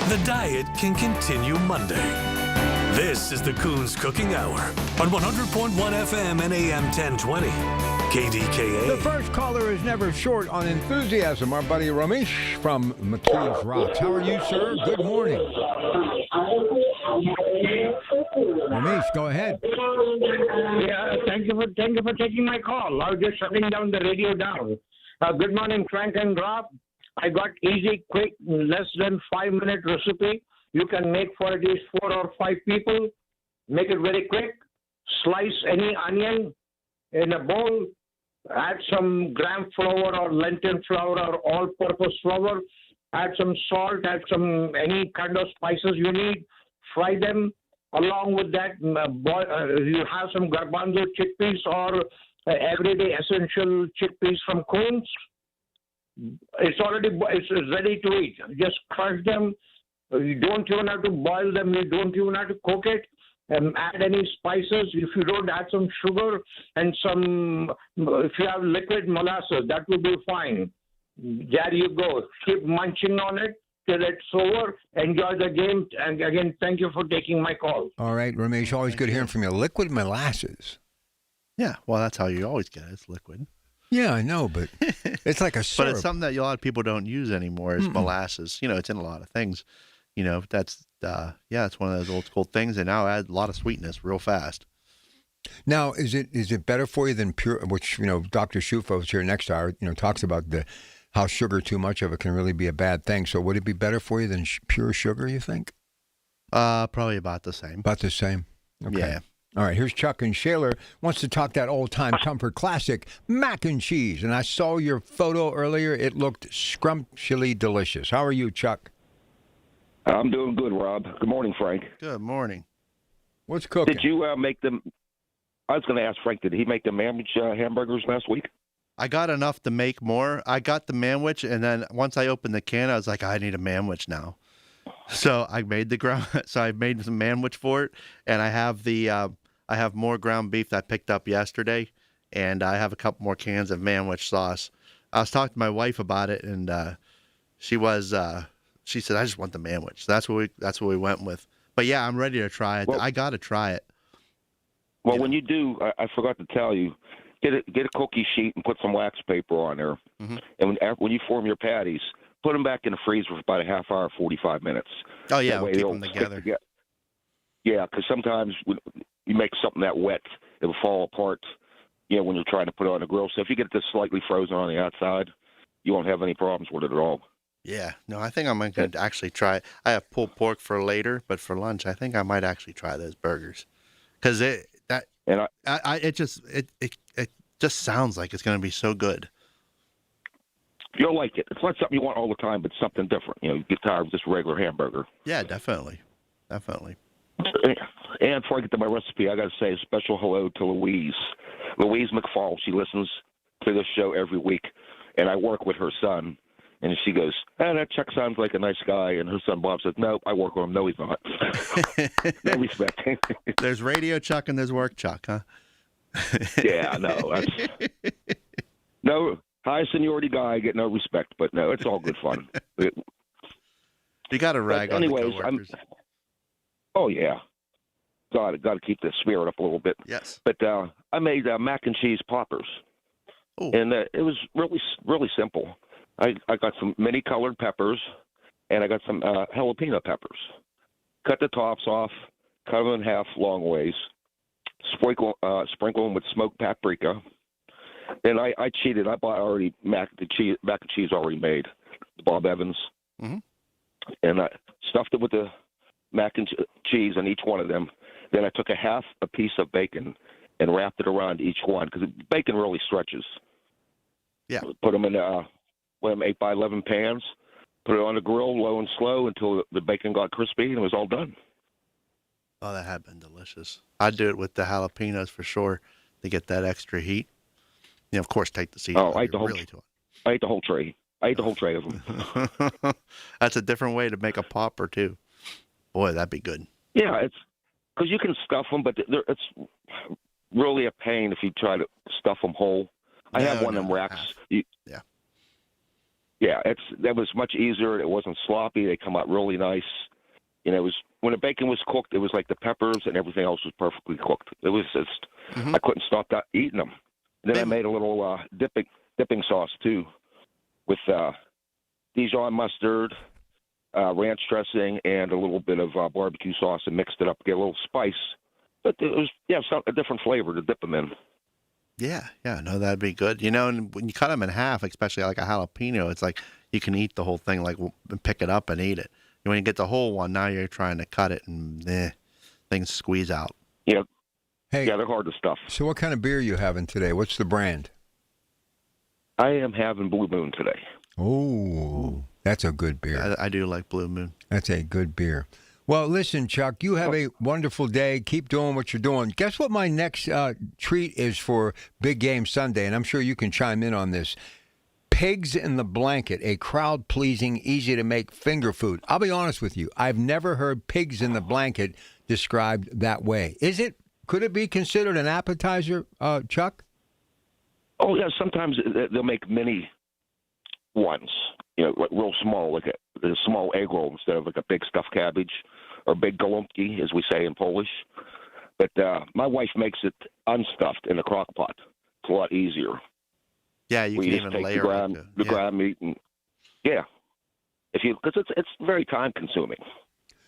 The diet can continue Monday. This is the Coons Cooking Hour on 100.1 FM and AM 1020. KDKA. The first caller is never short on enthusiasm. Our buddy Ramesh from McKees Rocks. How are you, sir? Good morning. Ramesh, go ahead. Yeah, thank you for taking my call. I was just shutting down the radio down. Good morning, Frank and Rob. I got easy, quick, less than 5-minute recipe. You can make for at least 4 or 5 people. Make it very quick. Slice any onion in a bowl. Add some gram flour or lentil flour or all-purpose flour. Add some salt. Add some any kind of spices you need. Fry them. Along with that, you have some garbanzo chickpeas or everyday essential chickpeas from Coons. It's ready to eat. Just crush them. You don't even have to boil them. You don't even have to cook it. add any spices. If you don't, add some sugar and some, if you have liquid molasses, that will be fine. There you go. Keep munching on it till it's over. Enjoy the game. And again, thank you for taking my call. All right, Ramesh, always good hearing from you. Liquid molasses. Yeah, well, that's how you always get it. It's liquid. Yeah, I know, but it's like a syrup. But it's something that a lot of people don't use anymore is molasses. You know, it's in a lot of things. You know, that's, it's one of those old school things, and now add a lot of sweetness real fast. Now, is it better for you than pure, which, Dr. Shufo here next hour, talks about how sugar, too much of it can really be a bad thing. So would it be better for you than pure sugar, you think? Probably about the same. About the same? Okay. Yeah. All right, here's Chuck in Shaler, wants to talk that old-time comfort classic, mac and cheese. And I saw your photo earlier. It looked scrumptiously delicious. How are you, Chuck? I'm doing good, Rob. Good morning, Frank. Good morning. What's cooking? Did you make them? I was going to ask Frank, did he make the manwich hamburgers last week? I got enough to make more. I got the manwich, and then once I opened the can, I was like, I need a manwich now. So I made I made some manwich for it, and I have I have more ground beef that I picked up yesterday, and I have a couple more cans of manwich sauce. I was talking to my wife about it, and she said, I just want the manwich. So that's what we went with. But yeah, I'm ready to try it. Well, I got to try it. Well, when you do, I forgot to tell you, get a cookie sheet and put some wax paper on there. Mm-hmm. And when you form your patties, put them back in the freezer for about a half hour, 45 minutes. Oh, yeah, we'll keep them together. Yeah, because sometimes when you make something that wet, it'll fall apart, when you're trying to put it on the grill. So if you get this slightly frozen on the outside, you won't have any problems with it at all. Yeah. No, I think I'm going to actually try it. I have pulled pork for later, but for lunch, I think I might actually try those burgers. Because it just sounds like it's going to be so good. You'll like it. It's not something you want all the time, but something different. You get tired of just regular hamburger. Yeah, definitely. Definitely. And before I get to my recipe, I got to say a special hello to Louise. Louise McFall. She listens to this show every week, and I work with her son. And she goes, that Chuck sounds like a nice guy. And her son Bob says, no, I work with him. No, he's not. No respect. There's radio Chuck and there's work Chuck, huh? Yeah, no. No, high seniority guy, get no respect. But no, it's all good fun. You got to rag on the coworkers. Oh, yeah. Got to keep the spirit up a little bit. Yes. But I made mac and cheese poppers. Ooh. And it was really, really simple. I got some mini colored peppers, and I got some jalapeno peppers. Cut the tops off, cut them in half long ways, sprinkle them with smoked paprika. And I cheated. I bought already mac and cheese already made, Bob Evans. Mm-hmm. And I stuffed it with the mac and cheese on each one of them. Then I took a piece of bacon and wrapped it around each one because bacon really stretches. Yeah. Put them in 8x11 pans, put it on the grill low and slow until the bacon got crispy, and it was all done. Oh, that had been delicious. I'd do it with the jalapenos for sure to get that extra heat. Of course, take the seeds. Oh, I ate the whole tray. I ate the whole tray of them. That's a different way to make a popper, too. Boy, that'd be good. Yeah, it's because you can stuff them, but it's really a pain if you try to stuff them whole. I have one of them racks. Yeah, that was much easier. It wasn't sloppy. They come out really nice. It was when the bacon was cooked, it was like the peppers and everything else was perfectly cooked. It was just I couldn't stop eating them. And then I made a little dipping sauce too, with Dijon mustard, ranch dressing, and a little bit of barbecue sauce, and mixed it up to get a little spice. But it was a different flavor to dip them in. Yeah, no, that'd be good. And when you cut them in half, especially like a jalapeno, it's like you can eat the whole thing, like pick it up and eat it. When you get the whole one, now you're trying to cut it and things squeeze out. Yeah. Hey, yeah, they're hard to stuff. So what kind of beer are you having today? What's the brand? I am having Blue Moon today. Oh, that's a good beer. I do like Blue Moon. That's a good beer. Well, listen, Chuck, you have a wonderful day. Keep doing what you're doing. Guess what my next treat is for Big Game Sunday, and I'm sure you can chime in on this. Pigs in the Blanket, a crowd-pleasing, easy-to-make finger food. I'll be honest with you. I've never heard pigs in the blanket described that way. Could it be considered an appetizer, Chuck? Oh, yeah, sometimes they'll make mini ones, like real small, like a small egg roll instead of like a big stuffed cabbage or big gołąbki, as we say in Polish. But my wife makes it unstuffed in a crock pot. It's a lot easier. Yeah, you can even layer the ground meat, and because it's very time consuming.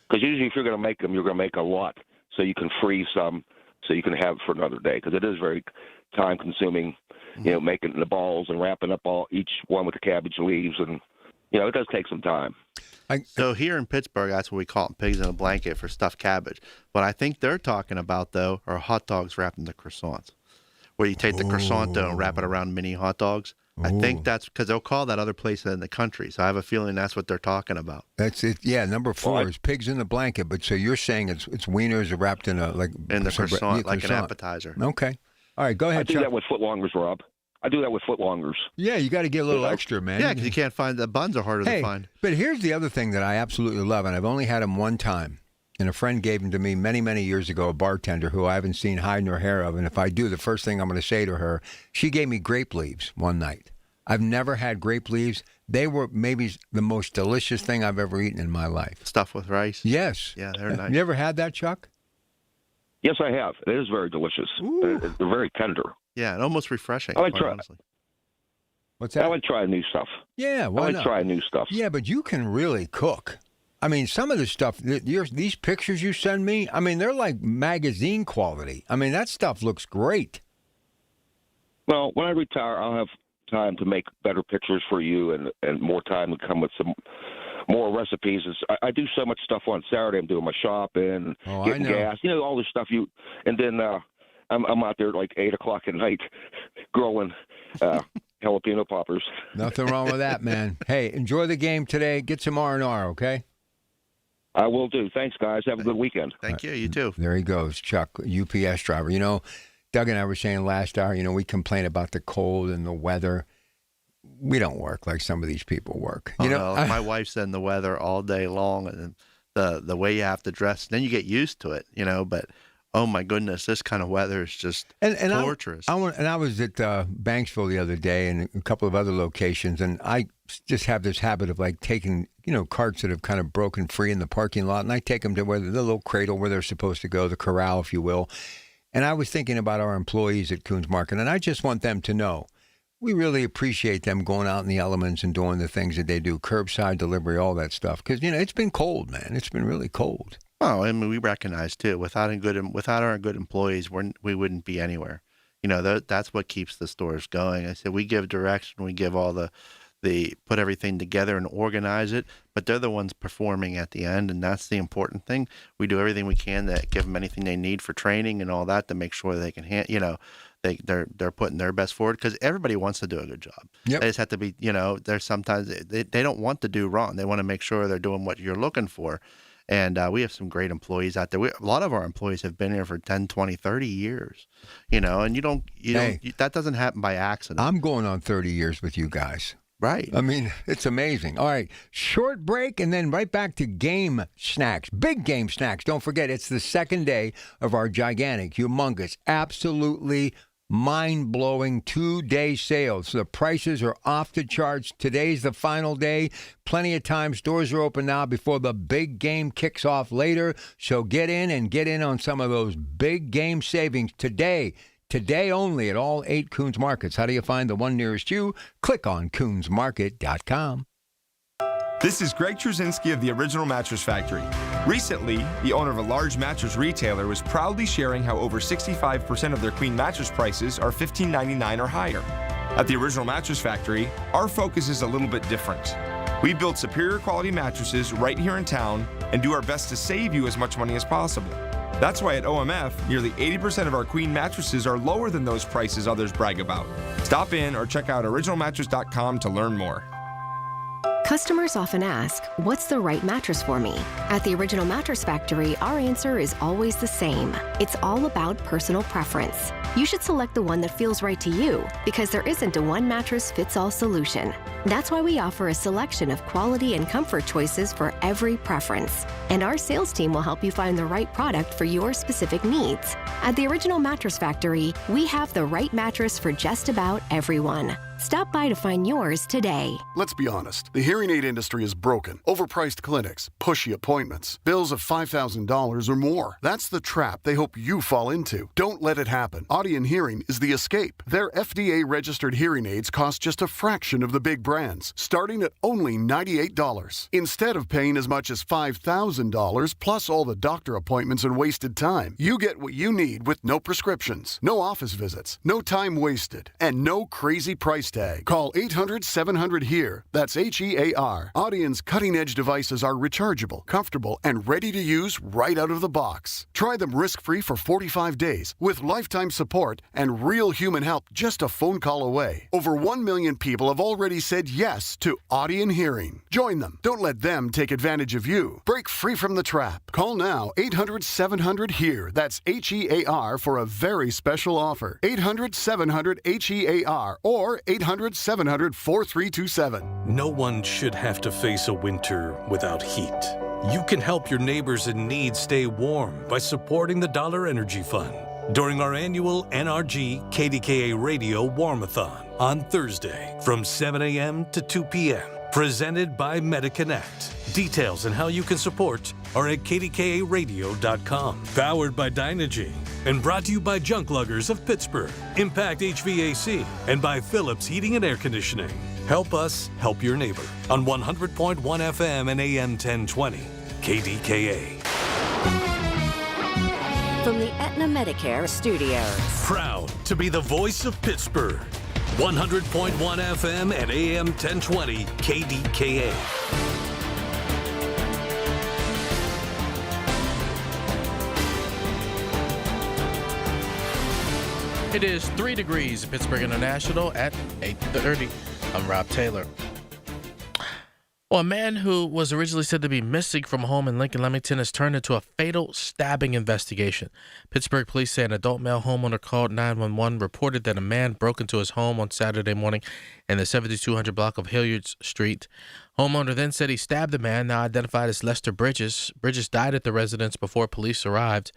Because usually, if you're going to make them, you're going to make a lot, so you can freeze some, so you can have it for another day. Because it is very time consuming, making the balls and wrapping up each one with the cabbage leaves, and it does take some time. So here in Pittsburgh, that's what we call it, pigs in a blanket for stuffed cabbage. What I think they're talking about, though, are hot dogs wrapped into croissants, where you take the croissant dough and wrap it around mini hot dogs. I think that's because they'll call that other places in the country. So I have a feeling that's what they're talking about. That's it. Yeah, number 4 is pigs in the blanket. But so you're saying it's wieners wrapped in in the croissant, like an appetizer. Okay. All right, go ahead, I do Chuck. that with footlongers, Rob. I do that with footlongers. Yeah, you got to get a little extra, man. Yeah, because you can't find the buns are harder to find. But here's the other thing that I absolutely love, and I've only had them one time. And a friend gave them to me many, many years ago, a bartender who I haven't seen hide nor hair of. And if I do, the first thing I'm going to say to her, she gave me grape leaves one night. I've never had grape leaves. They were maybe the most delicious thing I've ever eaten in my life. Stuffed with rice? Yes. Yeah, they're nice. You ever had that, Chuck? Yes, I have. It is very delicious. They're very tender. Yeah, and almost refreshing. I like try. Honestly. What's that? I like trying new stuff. Yeah, why I like not? trying new stuff. Yeah, but you can really cook. I mean, some of the stuff, these pictures you send me, I mean, they're like magazine quality. I mean, that stuff looks great. Well, when I retire, I'll have time to make better pictures for you and more time to come with some more recipes. I do so much stuff on Saturday. I'm doing my shopping, getting gas, all this stuff. And then I'm out there at like 8 o'clock at night grilling jalapeno poppers. Nothing wrong with that, man. Hey, enjoy the game today. Get some R&R, okay? I will do. Thanks, guys. Have a good weekend. Thank you. You too. There he goes, Chuck, UPS driver. Doug and I were saying last hour, we complain about the cold and the weather. We don't work like some of these people work. My wife's in the weather all day long, and the way you have to dress, then you get used to it, but oh my goodness, this kind of weather is just torturous. I was at Banksville the other day and a couple of other locations, and I just have this habit of like taking, carts that have kind of broken free in the parking lot, and I take them to the little cradle where they're supposed to go, the corral, if you will. And I was thinking about our employees at Coons Market, and I just want them to know we really appreciate them going out in the elements and doing the things that they do, curbside delivery, all that stuff. Because, it's been cold, man. It's been really cold. Oh, I mean, we recognize, too, without our good employees, we wouldn't be anywhere. That's what keeps the stores going. I said we give direction, we give all the put everything together and organize it, but they're the ones performing at the end, and that's the important thing. We do everything we can to give them anything they need for training and all that to make sure they can they're putting their best forward, because everybody wants to do a good job. Yep. They just have to be, there's sometimes they don't want to do wrong. They want to make sure they're doing what you're looking for. And we have some great employees out there. A lot of our employees have been here for 10, 20, 30 years, and that doesn't happen by accident. I'm going on 30 years with you guys. Right. I mean, it's amazing. All right, short break and then right back to game snacks, big game snacks. Don't forget, it's the second day of our gigantic, humongous, absolutely mind-blowing 2-day sales. The prices are off the charts. Today's the final day. Plenty of time. Stores are open now before the big game kicks off later. So get in on some of those big game savings today. Today only at all 8 Coons Markets. How do you find the one nearest you? Click on coonsmarket.com. This is Greg Trusinski of the Original Mattress Factory. Recently, the owner of a large mattress retailer was proudly sharing how over 65% of their queen mattress prices are $15.99 or higher. At the Original Mattress Factory, our focus is a little bit different. We build superior quality mattresses right here in town and do our best to save you as much money as possible. That's why at OMF, nearly 80% of our queen mattresses are lower than those prices others brag about. Stop in or check out originalmattress.com to learn more. Customers often ask, what's the right mattress for me? At the Original Mattress Factory, our answer is always the same. It's all about personal preference. You should select the one that feels right to you because there isn't a one-mattress-fits-all solution. That's why we offer a selection of quality and comfort choices for every preference. And our sales team will help you find the right product for your specific needs. At the Original Mattress Factory, we have the right mattress for just about everyone. Stop by to find yours today. Let's be honest. The hearing aid industry is broken. Overpriced clinics, pushy appointments, bills of $5,000 or more. That's the trap they hope you fall into. Don't let it happen. Audien Hearing is the escape. Their FDA-registered hearing aids cost just a fraction of the big brands, starting at only $98. Instead of paying as much as $5,000 plus all the doctor appointments and wasted time, you get what you need with no prescriptions, no office visits, no time wasted, and no crazy price tag. Call 800-700-HEAR. That's HEAR. Audien's cutting-edge devices are rechargeable, comfortable, and ready to use right out of the box. Try them risk-free for 45 days with lifetime support and real human help just a phone call away. Over 1 million people have already said yes to Audien Hearing. Join them. Don't let them take advantage of you. Break free from the trap. Call now 800-700-HEAR. That's HEAR for a very special offer. 800-700-HEAR or 800-700-4327. No one should have to face a winter without heat. You can help your neighbors in need stay warm by supporting the Dollar Energy Fund during our annual NRG KDKA Radio Warmathon on Thursday from 7 a.m. to 2 p.m. Presented by MediConnect. Details and how you can support are at kdkaradio.com. Powered by Dynegy and brought to you by Junk Luggers of Pittsburgh, Impact HVAC, and by Phillips Heating and Air Conditioning. Help us help your neighbor on 100.1 FM and AM 1020. KDKA. From the Aetna Medicare Studios. Proud to be the voice of Pittsburgh. 100.1 FM and AM 1020 KDKA. It is 3 degrees at Pittsburgh International at 8:30. I'm Rob Taylor. Well, a man who was originally said to be missing from a home in Lincoln, Leamington has turned into a fatal stabbing investigation. Pittsburgh police say an adult male homeowner called 911, reported that a man broke into his home on Saturday morning in the 7200 block of Hilliard Street. Homeowner then said he stabbed the man, now identified as Lester Bridges. Bridges died at the residence before police arrived.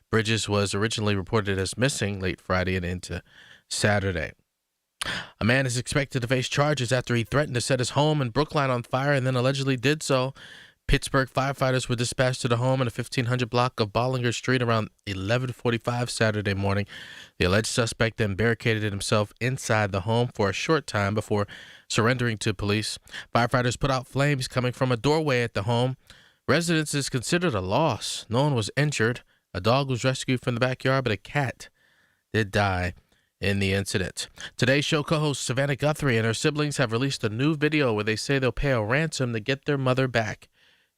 Bridges was originally reported as missing late Friday and into Saturday. A man is expected to face charges after he threatened to set his home in Brookline on fire and then allegedly did so. Pittsburgh firefighters were dispatched to the home in the 1500 block of Bollinger Street around 11:45 Saturday morning. The alleged suspect then barricaded himself inside the home for a short time before surrendering to police. Firefighters put out flames coming from a doorway at the home. Residence is considered a loss. No one was injured. A dog was rescued from the backyard, but a cat did die in the incident. Today's show co-host Savannah Guthrie and her siblings have released a new video where they say they'll pay a ransom to get their mother back.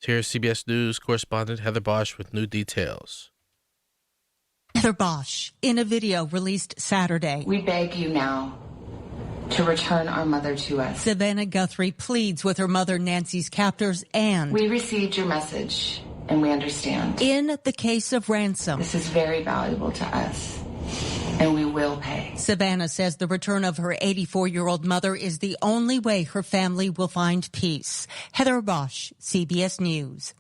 Here's CBS News correspondent Heather Bosch with new details. Heather Bosch, in a video released Saturday. We beg you now to return our mother to us. Savannah Guthrie pleads with her mother Nancy's captors and... We received your message and we understand. In the case of ransom. This is very valuable to us. And we will pay. Savannah says the return of her 84-year-old mother is the only way her family will find peace. Heather Bosch, CBS News.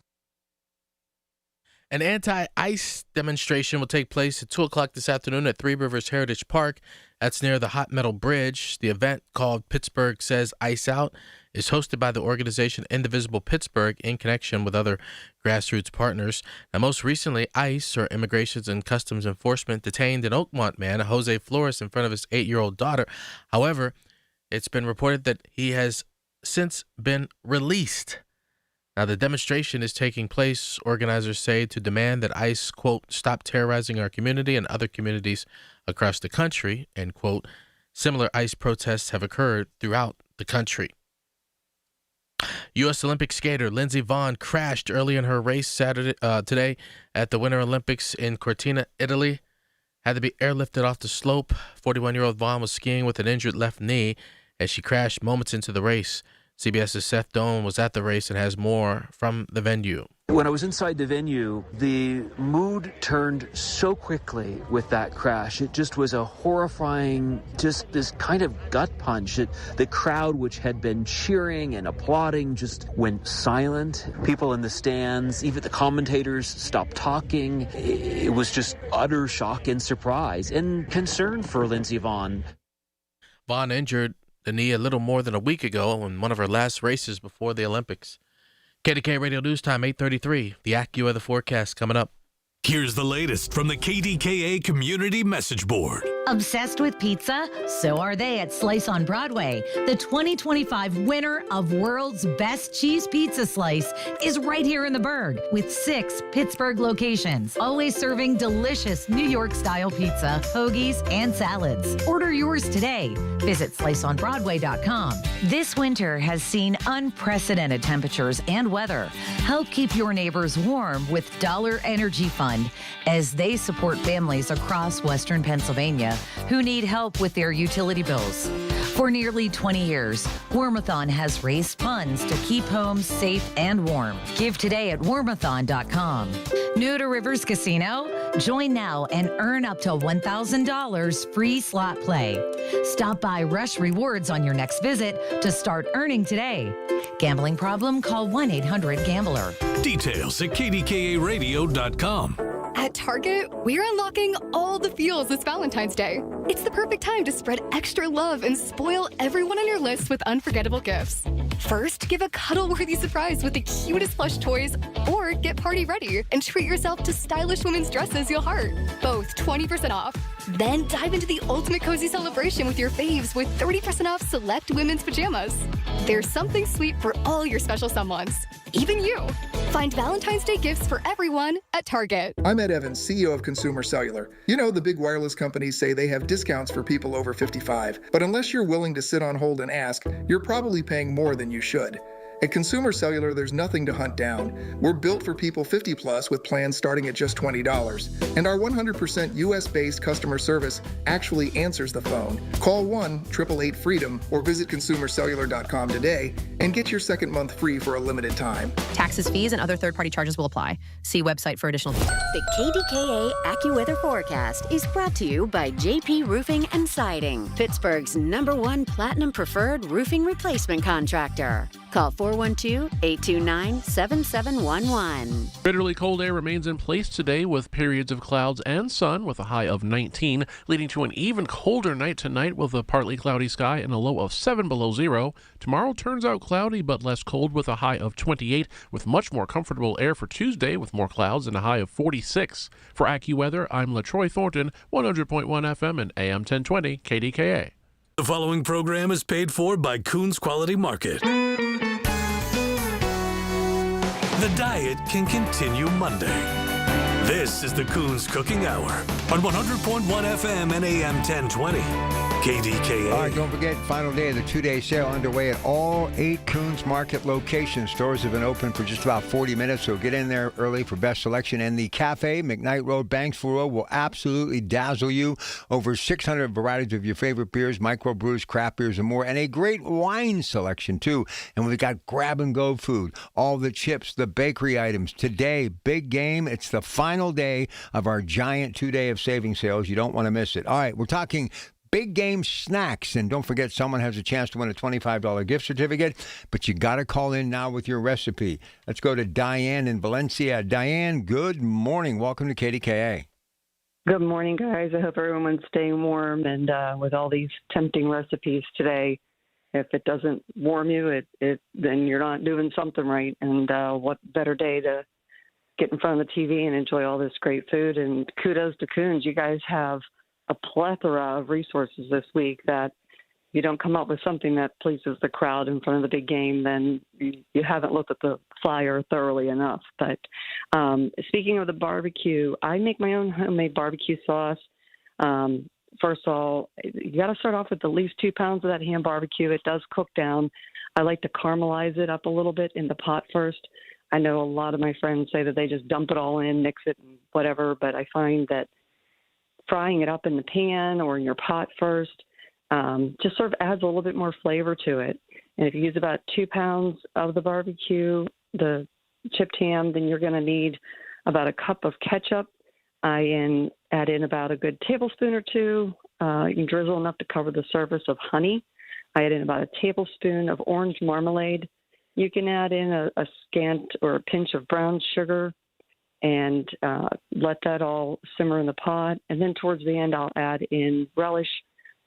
An anti-ICE demonstration will take place at 2 o'clock this afternoon at Three Rivers Heritage Park. That's near the Hot Metal Bridge. The event, called Pittsburgh Says ICE Out, is hosted by the organization Indivisible Pittsburgh in connection with other grassroots partners. Now, most recently, ICE, or Immigration and Customs Enforcement, detained an Oakmont man, Jose Flores, in front of his 8-year-old daughter. However, it's been reported that he has since been released. Now, the demonstration is taking place, organizers say, to demand that ICE, quote, stop terrorizing our community and other communities across the country, end quote. Similar ICE protests have occurred throughout the country. U.S. Olympic skater Lindsey Vonn crashed early in her race today at the Winter Olympics in Cortina, Italy. Had to be airlifted off the slope. 41-year-old Vonn was skiing with an injured left knee as she crashed moments into the race. CBS's Seth Doan was at the race and has more from the venue. When I was inside the venue, the mood turned so quickly with that crash. It just was a horrifying, just this kind of gut punch. The crowd, which had been cheering and applauding, just went silent. People in the stands, even the commentators, stopped talking. It was just utter shock and surprise and concern for Lindsey Vonn. Vonn injured the knee a little more than a week ago in one of her last races before the Olympics. KDKA Radio News Time, 8:33. The AccuWeather forecast coming up. Here's the latest from the KDKA Community Message Board. Obsessed with pizza? So are they at Slice on Broadway. The 2025 winner of World's Best Cheese Pizza Slice is right here in the Berg with 6 Pittsburgh locations, always serving delicious New York-style pizza, hoagies, and salads. Order yours today. Visit sliceonbroadway.com. This winter has seen unprecedented temperatures and weather. Help keep your neighbors warm with Dollar Energy Fund as they support families across Western Pennsylvania who need help with their utility bills. For nearly 20 years, Warmathon has raised funds to keep homes safe and warm. Give today at warmathon.com. New to Rivers Casino? Join now and earn up to $1,000 free slot play. Stop by Rush Rewards on your next visit to start earning today. Gambling problem? Call 1-800-GAMBLER. Details at KDKARadio.com. At Target, we're unlocking all the feels this Valentine's Day. It's the perfect time to spread extra love and spoil everyone on your list with unforgettable gifts. First, give a cuddle-worthy surprise with the cutest plush toys, or get party ready and treat yourself to stylish women's dresses you'll heart. Both 20% off. Then dive into the ultimate cozy celebration with your faves with 30% off select women's pajamas. There's something sweet for all your special someones, even you. Find Valentine's Day gifts for everyone at Target. I'm Ed Evans, CEO of Consumer Cellular. You know, the big wireless companies say they have discounts for people over 55. But unless you're willing to sit on hold and ask, you're probably paying more than you should. At Consumer Cellular, there's nothing to hunt down. We're built for people 50 plus with plans starting at just $20. And our 100% US-based customer service actually answers the phone. Call 1-888-FREEDOM or visit consumercellular.com today and get your second month free for a limited time. Taxes, fees, and other third-party charges will apply. See website for additional details. The KDKA AccuWeather forecast is brought to you by JP Roofing and Siding, Pittsburgh's #1 Platinum Preferred Roofing Replacement Contractor. Call 412-829-7711. Bitterly cold air remains in place today with periods of clouds and sun with a high of 19, leading to an even colder night tonight with a partly cloudy sky and a low of 7 below zero. Tomorrow turns out cloudy but less cold with a high of 28, with much more comfortable air for Tuesday with more clouds and a high of 46. For AccuWeather, I'm LaTroy Thornton, 100.1 FM and AM 1020 KDKA. The following program is paid for by Coons Quality Market. The diet can continue Monday. This is the Coons Cooking Hour on 100.1 FM and AM 1020. KDKA. All right, don't forget, final day of the 2-day sale underway at all 8 Coons Market locations. Stores have been open for just about 40 minutes, so get in there early for best selection. And the Cafe, McKnight Road, Banksville Road, will absolutely dazzle you. Over 600 varieties of your favorite beers, microbrews, craft beers, and more. And a great wine selection, too. And we've got grab-and-go food, all the chips, the bakery items. Today, big game. It's the final day of our giant 2-day of saving sales. You don't want to miss it. All right, we're talking big game snacks. And don't forget, someone has a chance to win a $25 gift certificate, but you got to call in now with your recipe. Let's go to Diane in Valencia. Diane, good morning. Welcome to KDKA. Good morning, guys. I hope everyone's staying warm and with all these tempting recipes today. If it doesn't warm you, then you're not doing something right. And what better day to get in front of the TV and enjoy all this great food. And kudos to Coons. You guys have a plethora of resources this week that you don't come up with something that pleases the crowd in front of the big game, then you haven't looked at the flyer thoroughly enough. But speaking of the barbecue, I make my own homemade barbecue sauce. First of all, you got to start off with at least 2 pounds of that ham barbecue. It does cook down. I like to caramelize it up a little bit in the pot first. I know a lot of my friends say that they just dump it all in, mix it, and whatever, but I find that frying it up in the pan or in your pot first just sort of adds a little bit more flavor to it. And if you use about 2 pounds of the barbecue, the chipped ham, then you're going to need about a cup of ketchup. I add in about a good tablespoon or two. You can drizzle enough to cover the surface of honey. I add in about a tablespoon of orange marmalade. You can add in a scant or a pinch of brown sugar and let that all simmer in the pot. And then towards the end, I'll add in relish,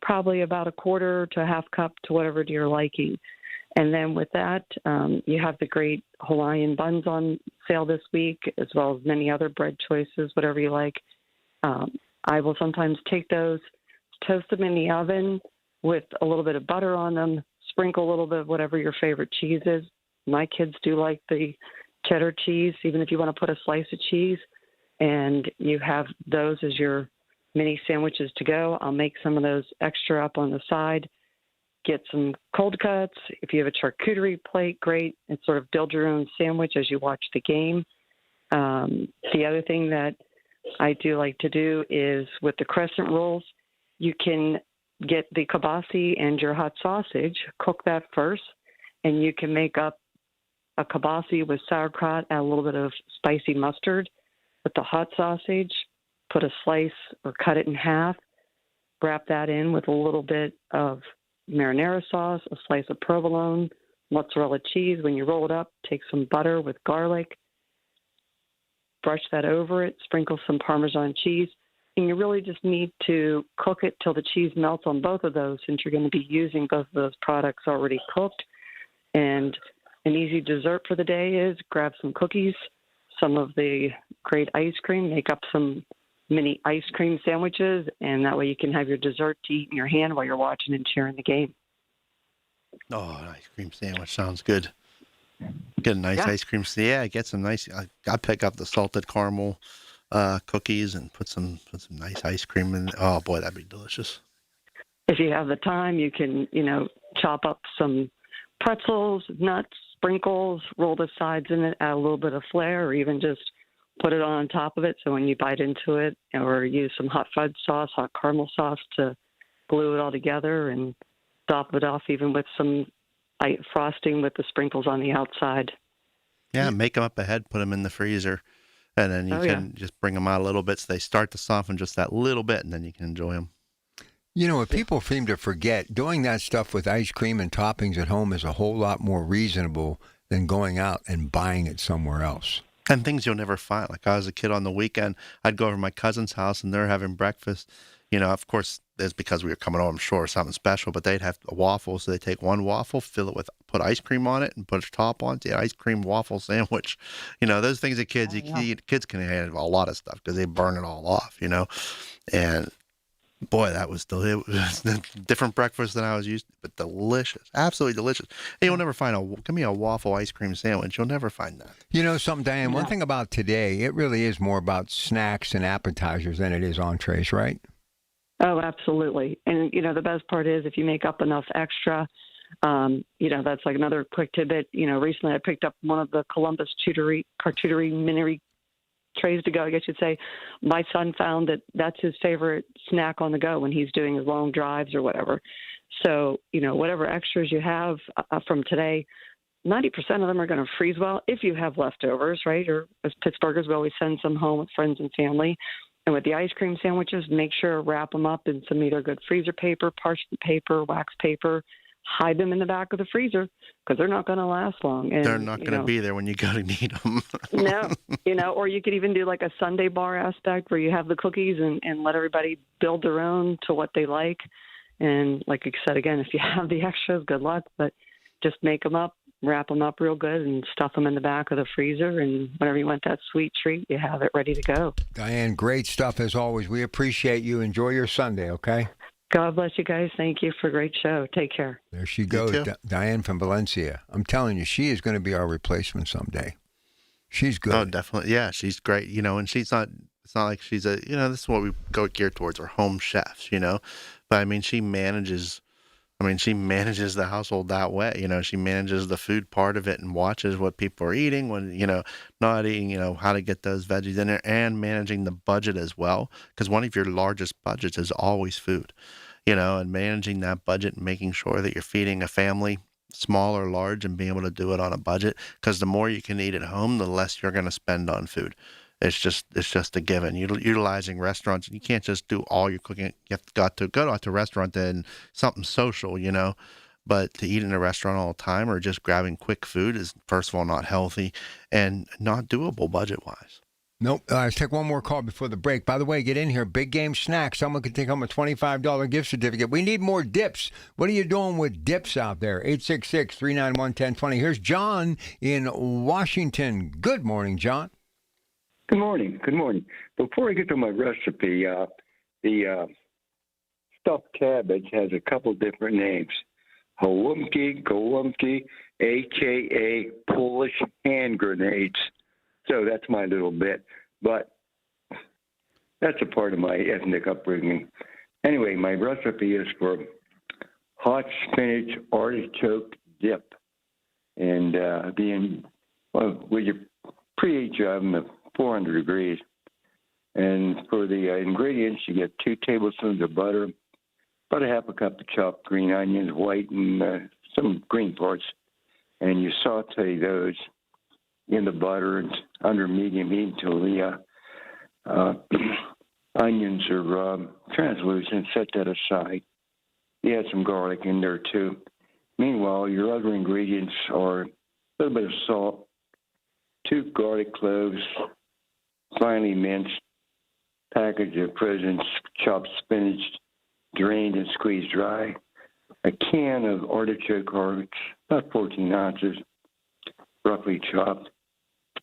probably about a quarter to a half cup to whatever to your liking. And then with that, you have the great Hawaiian buns on sale this week, as well as many other bread choices, whatever you like. I will sometimes take those, toast them in the oven with a little bit of butter on them, sprinkle a little bit of whatever your favorite cheese is. My kids do like the cheddar cheese, even if you want to put a slice of cheese. And you have those as your mini sandwiches to go. I'll make some of those extra up on the side. Get some cold cuts. If you have a charcuterie plate, great. And sort of build your own sandwich as you watch the game. The other thing that I do like to do is with the crescent rolls, you can get the kibasi and your hot sausage, cook that first, and you can make up a kibasi with sauerkraut, add a little bit of spicy mustard with the hot sausage, put a slice or cut it in half, wrap that in with a little bit of marinara sauce, a slice of provolone, mozzarella cheese. When you roll it up, take some butter with garlic, brush that over it, sprinkle some Parmesan cheese, and you really just need to cook it till the cheese melts on both of those, since you're going to be using both of those products already cooked. And an easy dessert for the day is grab some cookies, some of the great ice cream, make up some mini ice cream sandwiches, and that way you can have your dessert to eat in your hand while you're watching and cheering the game. Oh, an ice cream sandwich sounds good. Get a nice ice cream. Yeah, get some nice. I pick up the salted caramel cookies and put some nice ice cream in. Oh boy, that'd be delicious. If you have the time, you can chop up some pretzels, nuts, sprinkles, roll the sides in it, add a little bit of flair, or even just put it on top of it. So when you bite into it, or use some hot fudge sauce, hot caramel sauce to glue it all together, and top it off even with some frosting with the sprinkles on the outside. Yeah, make them up ahead, put them in the freezer, and then you can just bring them out a little bit so they start to soften just that little bit, and then you can enjoy them. You know, what people seem to forget, doing that stuff with ice cream and toppings at home is a whole lot more reasonable than going out and buying it somewhere else. And things you'll never find. Like I was a kid on the weekend, I'd go over to my cousin's house and they're having breakfast. Of course, it's because we were coming over, I'm sure, something special, but they'd have a waffle. So they take one waffle, fill it with, put ice cream on it and put a top on it, the ice cream waffle sandwich. Those things that kids, kids can handle a lot of stuff because they burn it all off, and boy, that was delicious. It was a different breakfast than I was used to, but delicious. Absolutely delicious. Hey, you'll never find give me a waffle ice cream sandwich. You'll never find that. You know something, Diane? One thing about today, it really is more about snacks and appetizers than it is entrees, right? Oh, absolutely. And, the best part is if you make up enough extra, that's like another quick tidbit. Recently I picked up one of the Columbus charcuterie mini trays to go, I guess you'd say. My son found that that's his favorite snack on the go when he's doing his long drives or whatever. So, whatever extras you have from today, 90% of them are going to freeze well if you have leftovers, right? Or as Pittsburghers, we always send some home with friends and family. And with the ice cream sandwiches, make sure to wrap them up in some either good freezer paper, parchment paper, wax paper. Hide them in the back of the freezer because they're not going to last long. And, they're not going to be there when you go to need them. No, or you could even do like a Sunday bar aspect where you have the cookies and let everybody build their own to what they like. And like you said, again, if you have the extras, good luck, but just make them up, wrap them up real good and stuff them in the back of the freezer. And whenever you want that sweet treat, you have it ready to go. Diane, great stuff as always. We appreciate you. Enjoy your Sunday, okay? God bless you guys. Thank you for a great show. Take care. There she goes, Diane from Valencia. I'm telling you, she is going to be our replacement someday. She's good. Oh, definitely. Yeah, she's great. And she's not, it's not like she's this is what we go geared towards, our home chefs, But she manages the household that way. She manages the food part of it and watches what people are eating when, not eating, how to get those veggies in there, and managing the budget as well. Because one of your largest budgets is always food, and managing that budget and making sure that you're feeding a family, small or large, and being able to do it on a budget, because the more you can eat at home, the less you're going to spend on food. It's just a given. Utilizing restaurants, you can't just do all your cooking. You've got to go out to a restaurant and something social, But to eat in a restaurant all the time or just grabbing quick food is, first of all, not healthy and not doable budget-wise. Nope. Let's take one more call before the break. By the way, get in here. Big Game Snack. Someone can take home a $25 gift certificate. We need more dips. What are you doing with dips out there? 866-391-1020. Here's John in Washington. Good morning, John. Good morning. Good morning. Before I get to my recipe, the stuffed cabbage has a couple different names. Gołąbki, a.k.a. Polish hand grenades. So that's my little bit. But that's a part of my ethnic upbringing. Anyway, my recipe is for hot spinach artichoke dip. And with your preheat your oven at 400 degrees. And for the ingredients, you get 2 tablespoons of butter, about a half a cup of chopped green onions, white and some green parts. And you saute those in the butter and under medium heat until the onions are translucent. Set that aside. You add some garlic in there too. Meanwhile, your other ingredients are a little bit of salt, 2 garlic cloves, finely minced, package of frozen chopped spinach, drained and squeezed dry, a can of artichoke hearts, about 14 ounces, roughly chopped,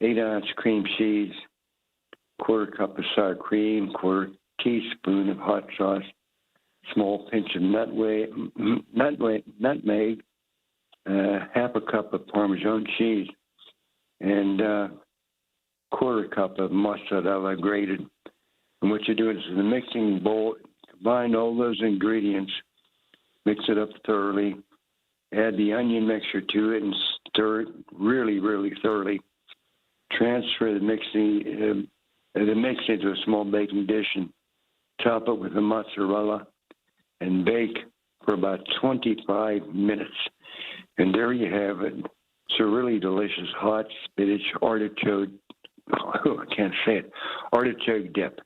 8-ounce cream cheese, quarter cup of sour cream, quarter teaspoon of hot sauce, small pinch of nutmeg, half a cup of Parmesan cheese, and quarter cup of mozzarella grated. And what you do is in the mixing bowl, combine all those ingredients, mix it up thoroughly, add the onion mixture to it and stir it really, really thoroughly. Transfer the mix into a small baking dish and top it with the mozzarella and bake for about 25 minutes. And there you have it. It's a really delicious hot spinach artichoke, artichoke dip.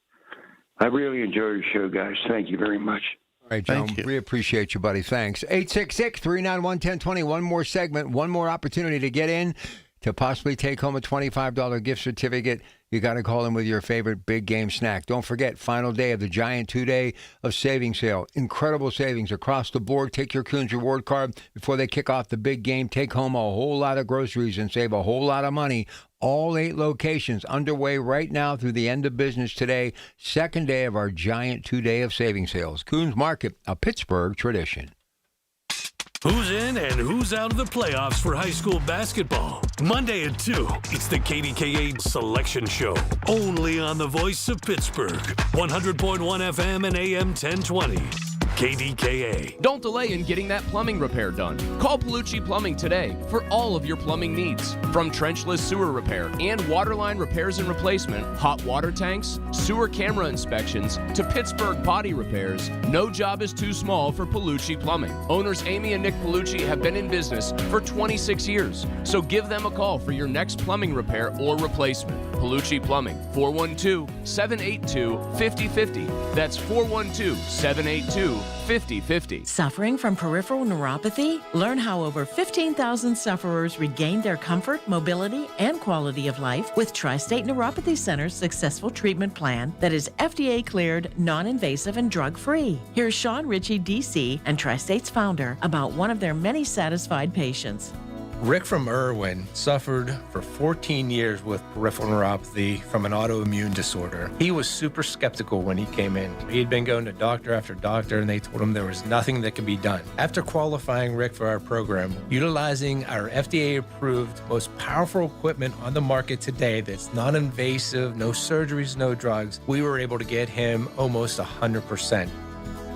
I really enjoyed your show, guys. Thank you very much. All right, John, we appreciate you, buddy. Thanks. 866-391-1020. One more segment, one more opportunity to get in to possibly take home a $25 gift certificate. You got to call in with your favorite Big Game Snack. Don't forget, final day of the giant 2-day of savings sale. Incredible savings across the board. Take your Coons Reward Card before they kick off the big game. Take home a whole lot of groceries and save a whole lot of money. All 8 locations underway right now through the end of business today. Second day of our giant 2-day of savings sales. Coons Market, a Pittsburgh tradition. Who's in and who's out of the playoffs for high school basketball? Monday at 2, it's the KDKA Selection Show. Only on the voice of Pittsburgh. 100.1 FM and AM 1020. KDKA. Don't delay in getting that plumbing repair done. Call Palucci Plumbing today for all of your plumbing needs. From trenchless sewer repair and waterline repairs and replacement, hot water tanks, sewer camera inspections, to Pittsburgh potty repairs, no job is too small for Palucci Plumbing. Owners Amy and Nick Palucci have been in business for 26 years, so give them a call for your next plumbing repair or replacement. Palucci Plumbing, 412-782-5050. That's 412-782-5050. Suffering from peripheral neuropathy? Learn how over 15,000 sufferers regained their comfort, mobility, and quality of life with Tri-State Neuropathy Center's successful treatment plan that is FDA cleared, non-invasive, and drug-free. Here's Sean Ritchie, DC, and Tri-State's founder about one of their many satisfied patients. Rick from Irwin suffered for 14 years with peripheral neuropathy from an autoimmune disorder. He was super skeptical when he came in. He'd been going to doctor after doctor, and they told him there was nothing that could be done. After qualifying Rick for our program, utilizing our FDA-approved, most powerful equipment on the market today that's non-invasive, no surgeries, no drugs, we were able to get him almost 100%.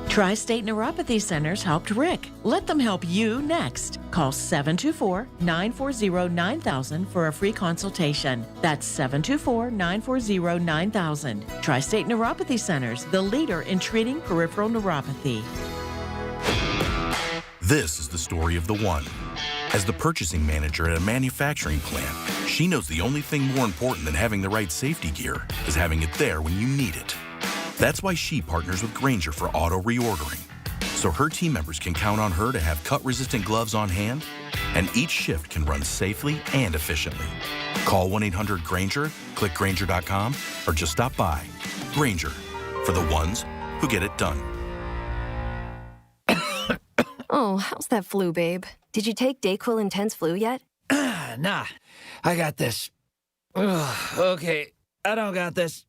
Tri-State Neuropathy Centers helped Rick. Let them help you next. Call 724-940-9000 for a free consultation. That's 724-940-9000. Tri-State Neuropathy Centers, the leader in treating peripheral neuropathy. This is the story of the one. As the purchasing manager at a manufacturing plant, she knows the only thing more important than having the right safety gear is having it there when you need it. That's why she partners with Grainger for auto reordering, so her team members can count on her to have cut-resistant gloves on hand, and each shift can run safely and efficiently. Call 1-800-GRAINGER, click Grainger.com, or just stop by. Grainger, for the ones who get it done. Oh, how's that flu, babe? Did you take Dayquil Intense Flu yet? Nah, I got this. Ugh, okay, I don't got this.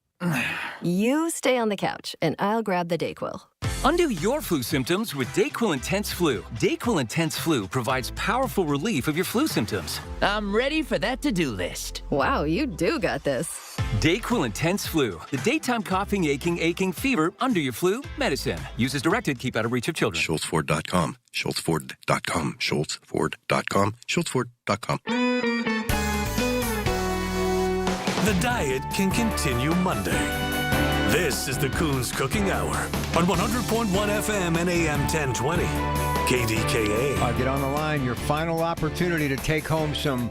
You stay on the couch, and I'll grab the Dayquil. Undo your flu symptoms with Dayquil Intense Flu. Dayquil Intense Flu provides powerful relief of your flu symptoms. I'm ready for that to-do list. Wow, you do got this. Dayquil Intense Flu. The daytime coughing, aching, fever, under your flu, medicine. Use as directed, keep out of reach of children. SchultzFord.com, SchultzFord.com, SchultzFord.com, SchultzFord.com. The diet can continue Monday. This is the Coons Cooking Hour on 100.1 FM and AM 1020. KDKA. Get on the line. Your final opportunity to take home some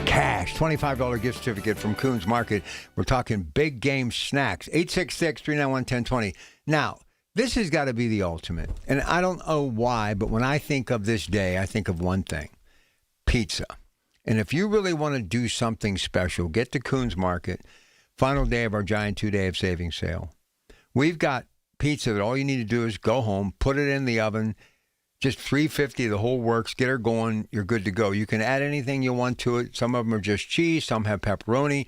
cash. $25 gift certificate from Coons Market. We're talking big game snacks. 866-391-1020. Now, this has got to be the ultimate. And I don't know why, but when I think of this day, I think of one thing. Pizza. And if you really want to do something special, get to Coons Market. Final day of our giant 2-day of savings sale. We've got pizza that all you need to do is go home, put it in the oven, just $3.50, the whole works, get her going, you're good to go. You can add anything you want to it. Some of them are just cheese, some have pepperoni.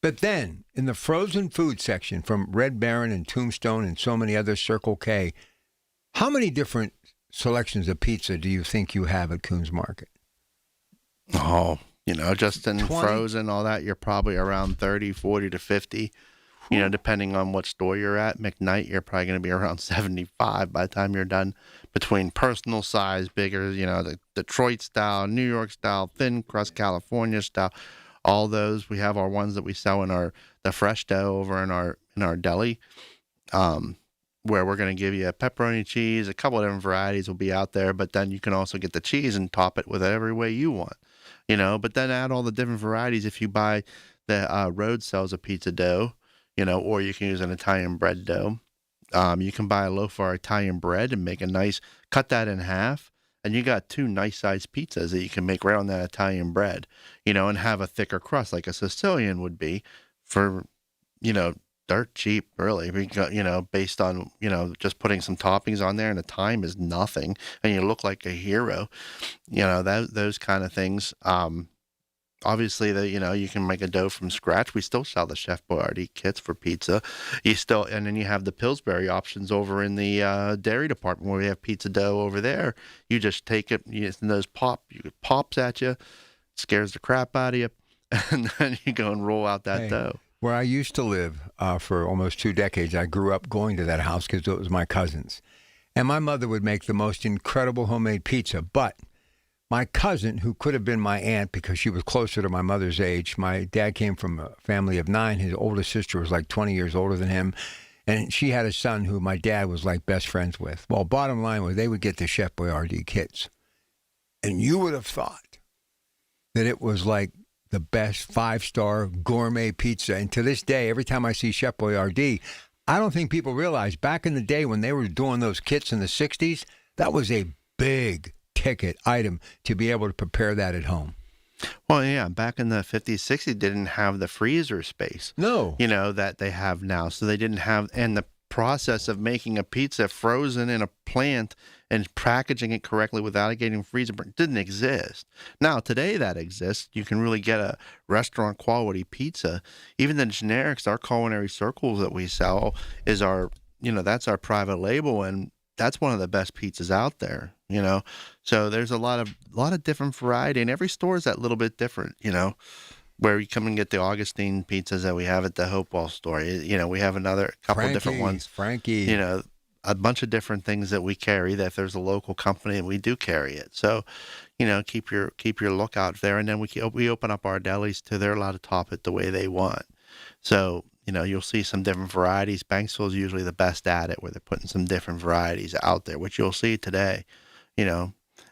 But then, in the frozen food section from Red Baron and Tombstone and so many others, Circle K, how many different selections of pizza do you think you have at Coons Market? Oh, just in 20? frozen, all that, you're probably around 30, 40 to 50. Depending on what store you're at. McKnight, you're probably going to be around 75 by the time you're done. Between personal size, bigger, the Detroit style, New York style, thin crust, California style, all those. We have our ones that we sell in the fresh dough over in our deli, where we're going to give you a pepperoni cheese. A couple of different varieties will be out there, but then you can also get the cheese and top it with it every way you want. But then add all the different varieties. If you buy the Rhodes sells a pizza dough, or you can use an Italian bread dough. You can buy a loaf of Italian bread and make cut that in half, and you got 2 nice sized pizzas that you can make right on that Italian bread, and have a thicker crust like a Sicilian would be for, dirt cheap, really, based on, just putting some toppings on there, and the time is nothing, and you look like a hero, those kind of things. Obviously, you can make a dough from scratch. We still sell the Chef Boyardee kits for pizza. And then you have the Pillsbury options over in the dairy department where we have pizza dough over there. You just take it, and those pops at you, scares the crap out of you, and then you go and roll out that dough. Where I used to live for almost 2 decades, I grew up going to that house because it was my cousin's. And my mother would make the most incredible homemade pizza, but my cousin, who could have been my aunt because she was closer to my mother's age, my dad came from a family of 9. His oldest sister was like 20 years older than him. And she had a son who my dad was like best friends with. Well, bottom line was they would get the Chef Boyardee kits. And you would have thought that it was like the best 5-star gourmet pizza. And to this day, every time I see Chef Boyardee, I don't think people realize back in the day when they were doing those kits in the 60s, that was a big ticket item to be able to prepare that at home. Well, yeah, back in the 50s, 60s, they didn't have the freezer space. No. That they have now. So they didn't have, and the process of making a pizza frozen in a plant and packaging it correctly without it getting freezer didn't exist. Now, today that exists. You can really get a restaurant quality pizza. Even the generics, our culinary circles that we sell is that's our private label, and that's one of the best pizzas out there, So there's a lot of different variety, and every store is that little bit different, where you come and get the Augustine pizzas that we have at the Hopewell store. We have another couple of different ones. Frankie. A bunch of different things that we carry, that if there's a local company, and we do carry it. So, keep your lookout there. And then we open up our delis to they're allowed to top it the way they want. So, you'll see some different varieties. Banksville is usually the best at it, where they're putting some different varieties out there, which you'll see today,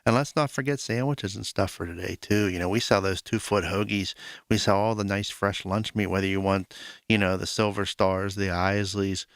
And let's not forget sandwiches and stuff for today, too. You know, we sell those 2-foot hoagies. We sell all the nice fresh lunch meat, whether you want, you know, the Silver Stars, the Isleys,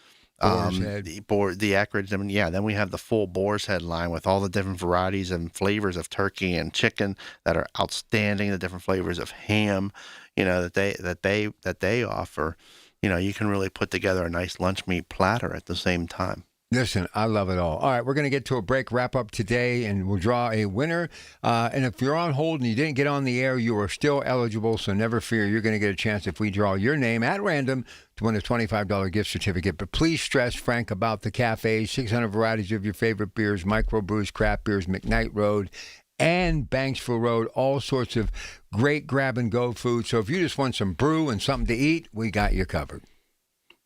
the Eckrich. I mean, yeah, then we have the full boar's head line with all the different varieties and flavors of turkey and chicken that are outstanding, the different flavors of ham, you know, that they offer. You know, you can really put together a nice lunch meat platter at the same time. Listen, I love it all. All right, we're going to get to a break, wrap up today, and we'll draw a winner. And if you're on hold and you didn't get on the air, you are still eligible, so never fear. You're going to get a chance if we draw your name at random to win a $25 gift certificate. But please stress Frank about the cafes, 600 varieties of your favorite beers, microbrews, craft beers, McKnight Road, and Banksville Road, all sorts of great grab-and-go food. So if you just want some brew and something to eat, we got you covered.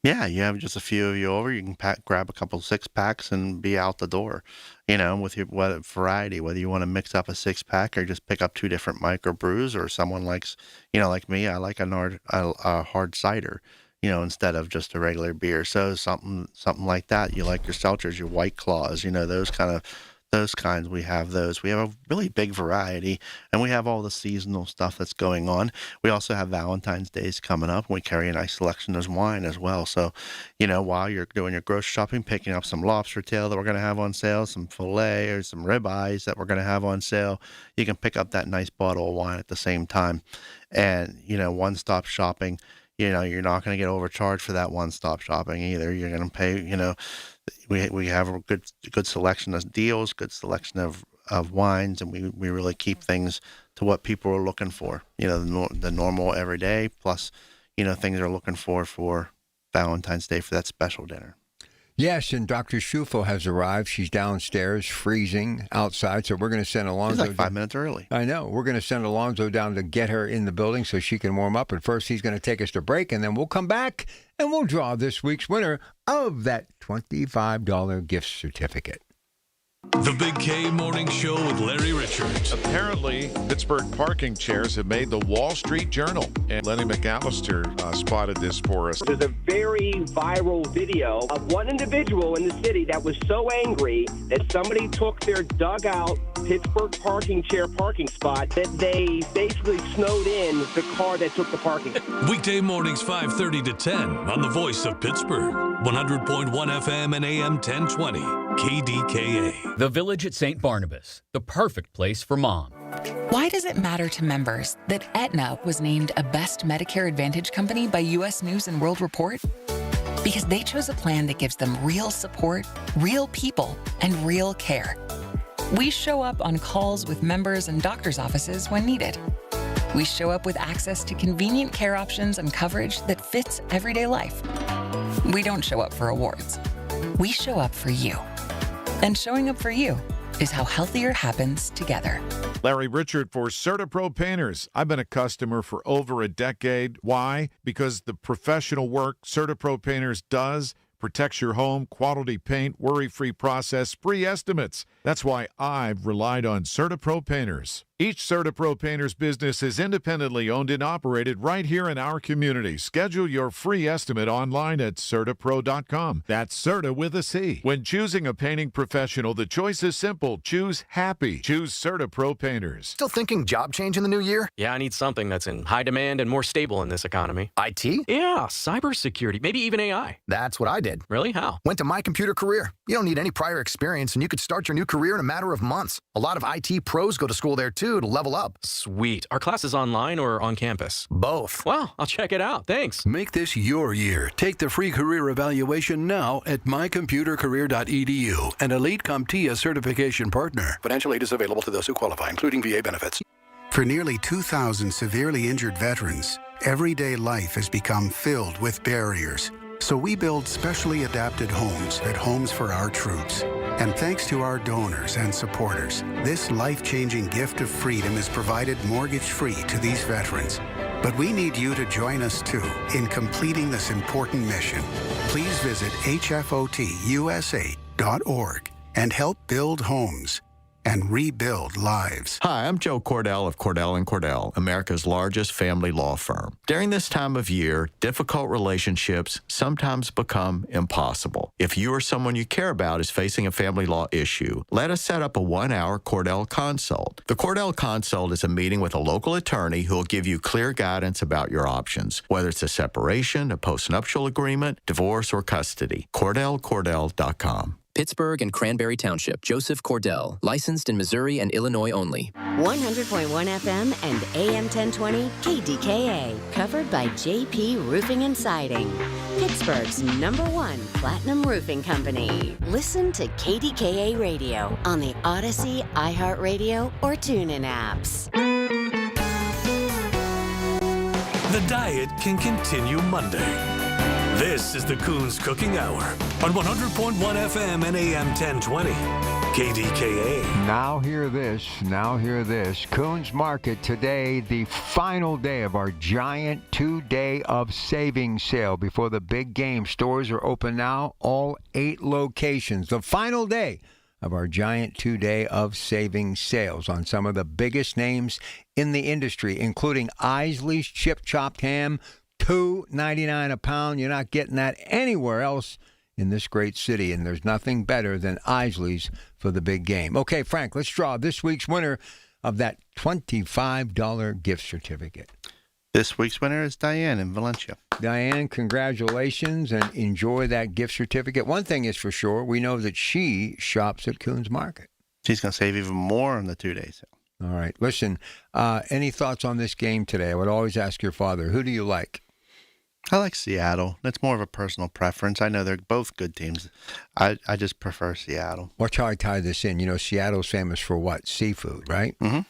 Yeah, you have just a few of you over. You can grab a couple 6-packs and be out the door, you know, with your variety, whether you want to mix up a 6-pack or just pick up 2 different microbrews, or someone likes, you know, like me, I like a hard cider, you know, instead of just a regular beer. So something like that. You like your seltzers, your White Claws, you know, those kinds. We have those. We have a really big variety, and we have all the seasonal stuff that's going on. We also have Valentine's Days coming up, and we carry a nice selection of wine as well. So, you know, while you're doing your grocery shopping, picking up some lobster tail that we're going to have on sale, some filet or some ribeyes that we're going to have on sale, you can pick up that nice bottle of wine at the same time. And, you know, one-stop shopping, you know, you're not going to get overcharged for that one-stop shopping either. You're going to pay, you know, we have a good selection of deals, good selection of wines, and we really keep things to what people are looking for. You know, the normal everyday, plus, you know, things they're looking for Valentine's Day for that special dinner. Yes, and Dr. Shufo has arrived. She's downstairs, freezing outside, so we're going to send Alonzo. He's like 5 minutes early. I know. We're going to send Alonzo down to get her in the building so she can warm up. But first, he's going to take us to break, and then we'll come back, and we'll draw this week's winner of that $25 gift certificate. The Big K Morning Show with Larry Richards. Apparently, Pittsburgh parking chairs have made the Wall Street Journal. And Lenny McAllister spotted this for us. There's a very viral video of one individual in the city that was so angry that somebody took their dugout Pittsburgh parking spot that they basically snowed in the car that took the parking. Weekday mornings 5:30 to 10 on the voice of Pittsburgh. 100.1 FM and AM 1020. KDKA. The Village at St. Barnabas, the perfect place for mom. Why does it matter to members that Aetna was named a Best Medicare Advantage company by U.S. News & World Report? Because they chose a plan that gives them real support, real people, and real care. We show up on calls with members and doctors' offices when needed. We show up with access to convenient care options and coverage that fits everyday life. We don't show up for awards. We show up for you. And showing up for you is how healthier happens together. Larry Richard for CertaPro Painters. I've been a customer for over a decade. Why? Because the professional work CertaPro Painters does protects your home, quality paint, worry-free process, free estimates. That's why I've relied on CertaPro Painters. Each CertaPro Painters business is independently owned and operated right here in our community. Schedule your free estimate online at CertaPro.com. That's Certa with a C. When choosing a painting professional, the choice is simple. Choose happy. Choose CertaPro Painters. Still thinking job change in the new year? Yeah, I need something that's in high demand and more stable in this economy. IT? Yeah, cybersecurity, maybe even AI. That's what I did. Really? How? Went to My Computer Career. You don't need any prior experience, and you could start your new career in a matter of months. A lot of IT pros go to school there, too, to level up. Sweet. Are classes online or on campus? Both. Well, I'll check it out. Thanks. Make this your year. Take the free career evaluation now at mycomputercareer.edu, an Elite CompTIA certification partner. Financial aid is available to those who qualify, including VA benefits. For nearly 2,000 severely injured veterans, everyday life has become filled with barriers. So we build specially adapted homes at Homes for Our Troops. And thanks to our donors and supporters, this life-changing gift of freedom is provided mortgage-free to these veterans. But we need you to join us, too, in completing this important mission. Please visit hfotusa.org and help build homes. and rebuild lives. Hi, I'm Joe Cordell of Cordell & Cordell, America's largest family law firm. During this time of year, difficult relationships sometimes become impossible. If you or someone you care about is facing a family law issue, let us set up a 1-hour Cordell Consult. The Cordell Consult is a meeting with a local attorney who will give you clear guidance about your options, whether it's a separation, a postnuptial agreement, divorce, or custody. CordellCordell.com. Pittsburgh and Cranberry Township. Joseph Cordell. Licensed in Missouri and Illinois only. 100.1 FM and AM 1020 KDKA. Covered by JP Roofing and Siding. Pittsburgh's #1 platinum roofing company. Listen to KDKA Radio on the Odyssey, iHeartRadio, or TuneIn apps. The diet can continue Monday. This is the Coons Cooking Hour on 100.1 FM and AM 1020. KDKA. Now hear this. Coons Market today, the final day of our giant 2-day of savings sale before the big game. Stores are open now, all 8 locations. The final day of our giant 2-day of savings sales on some of the biggest names in the industry, including Isley's Chip Chopped Ham, $2.99 a pound. You're not getting that anywhere else in this great city, and there's nothing better than Isley's for the big game. Okay, Frank, let's draw this week's winner of that $25 gift certificate. This week's winner is Diane in Valencia. Diane, congratulations, and enjoy that gift certificate. One thing is for sure, we know that she shops at Coons Market. She's going to save even more on the 2-day sale. All right. Listen, any thoughts on this game today? I would always ask your father, who do you like? I like Seattle. It's more of a personal preference. I know they're both good teams. I just prefer Seattle. Watch how I tie this in. You know, Seattle's famous for what? Seafood, right? Mm-hmm.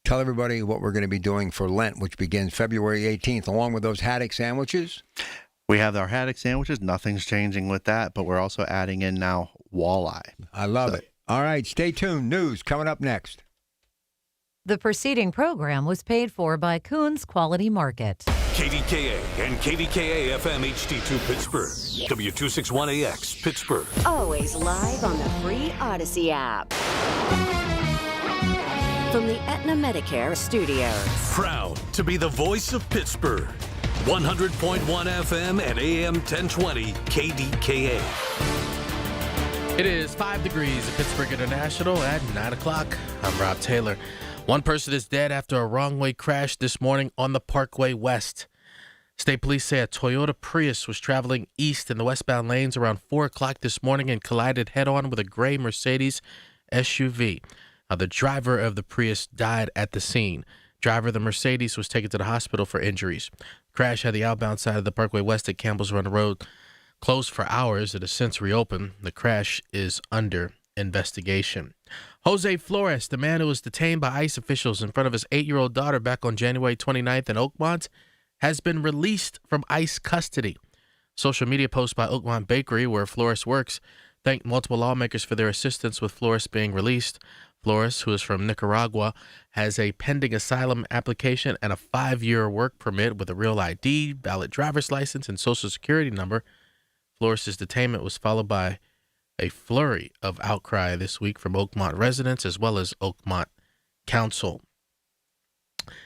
Tell everybody what we're going to be doing for Lent, which begins February 18th, along with those haddock sandwiches. We have our haddock sandwiches. Nothing's changing with that, but we're also adding in now walleye. I love it. All right, stay tuned. News coming up next. The preceding program was paid for by Coons Quality Market. KDKA and KDKA-FM HD2 Pittsburgh. W261AX Pittsburgh. Always live on the free Odyssey app. From the Aetna Medicare studios. Proud to be the voice of Pittsburgh. 100.1 FM and AM 1020 KDKA. It is 5 degrees at Pittsburgh International at 9 o'clock. I'm Rob Taylor. One person is dead after a wrong-way crash this morning on the Parkway West. State police say a Toyota Prius was traveling east in the westbound lanes around 4 o'clock this morning and collided head-on with a gray Mercedes SUV. The driver of the Prius died at the scene. Driver of the Mercedes was taken to the hospital for injuries. Crash had the outbound side of the Parkway West at Campbell's Run Road closed for hours. It has since reopened. The crash is under investigation. Jose Flores, the man who was detained by ICE officials in front of his 8-year-old daughter back on January 29th in Oakmont, has been released from ICE custody. Social media post by Oakmont Bakery, where Flores works, thanked multiple lawmakers for their assistance with Flores being released. Flores, who is from Nicaragua, has a pending asylum application and a 5-year work permit with a real ID, valid driver's license, and social security number. Flores' detainment was followed by a flurry of outcry this week from Oakmont residents as well as Oakmont Council.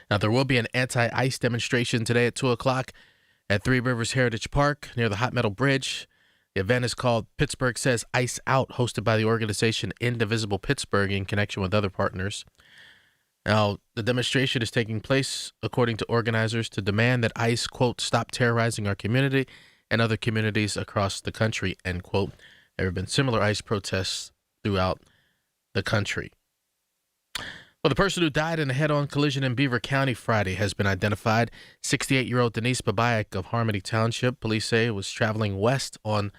Now, there will be an anti-ICE demonstration today at 2 o'clock at Three Rivers Heritage Park near the Hot Metal Bridge. The event is called Pittsburgh Says ICE Out, hosted by the organization Indivisible Pittsburgh in connection with other partners. Now, the demonstration is taking place, according to organizers, to demand that ICE, quote, stop terrorizing our community and other communities across the country, end quote. There have been similar ICE protests throughout the country. Well, the person who died in a head-on collision in Beaver County Friday has been identified. 68-year-old Denise Babayak of Harmony Township, police say, was traveling west on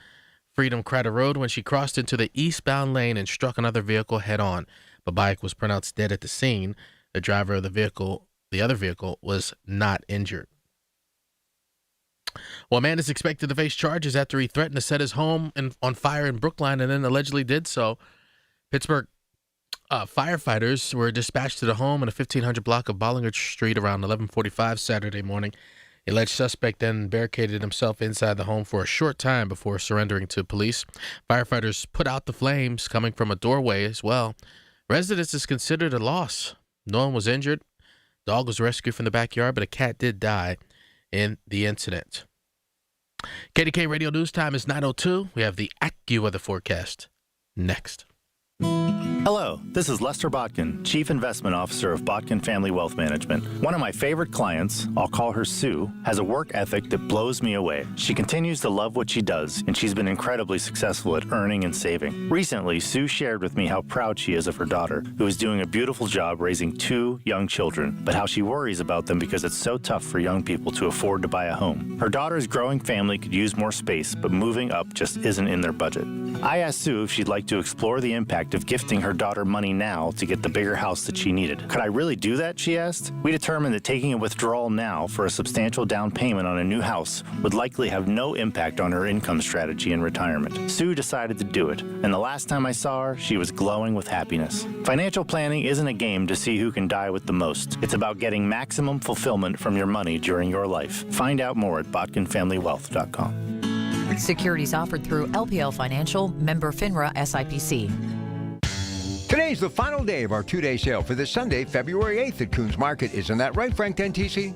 Freedom Crider Road when she crossed into the eastbound lane and struck another vehicle head-on. Babayak was pronounced dead at the scene. The driver of the other vehicle, was not injured. Well, a man is expected to face charges after he threatened to set his home on fire in Brookline and then allegedly did so. Pittsburgh firefighters were dispatched to the home in a 1500 block of Bollinger Street around 11:45 Saturday morning. The alleged suspect then barricaded himself inside the home for a short time before surrendering to police. Firefighters put out the flames coming from a doorway as well. Residents is considered a loss. No one was injured. Dog was rescued from the backyard, but a cat did die in the incident. KDK Radio News Time is 9:02. We have the AccuWeather forecast next. Hello, this is Lester Botkin, Chief Investment Officer of Botkin Family Wealth Management. One of my favorite clients, I'll call her Sue, has a work ethic that blows me away. She continues to love what she does, and she's been incredibly successful at earning and saving. Recently, Sue shared with me how proud she is of her daughter, who is doing a beautiful job raising 2 young children, but how she worries about them because it's so tough for young people to afford to buy a home. Her daughter's growing family could use more space, but moving up just isn't in their budget. I asked Sue if she'd like to explore the impact of gifting her daughter money now to get the bigger house that she needed. Could I really do that, she asked? We determined that taking a withdrawal now for a substantial down payment on a new house would likely have no impact on her income strategy in retirement. Sue decided to do it, and the last time I saw her, she was glowing with happiness. Financial planning isn't a game to see who can die with the most. It's about getting maximum fulfillment from your money during your life. Find out more at botkinfamilywealth.com. Securities offered through LPL Financial, member FINRA SIPC. Today's the final day of our 2-day sale for this Sunday, February 8th at Coons Market. Isn't that right, Frank Dentisi?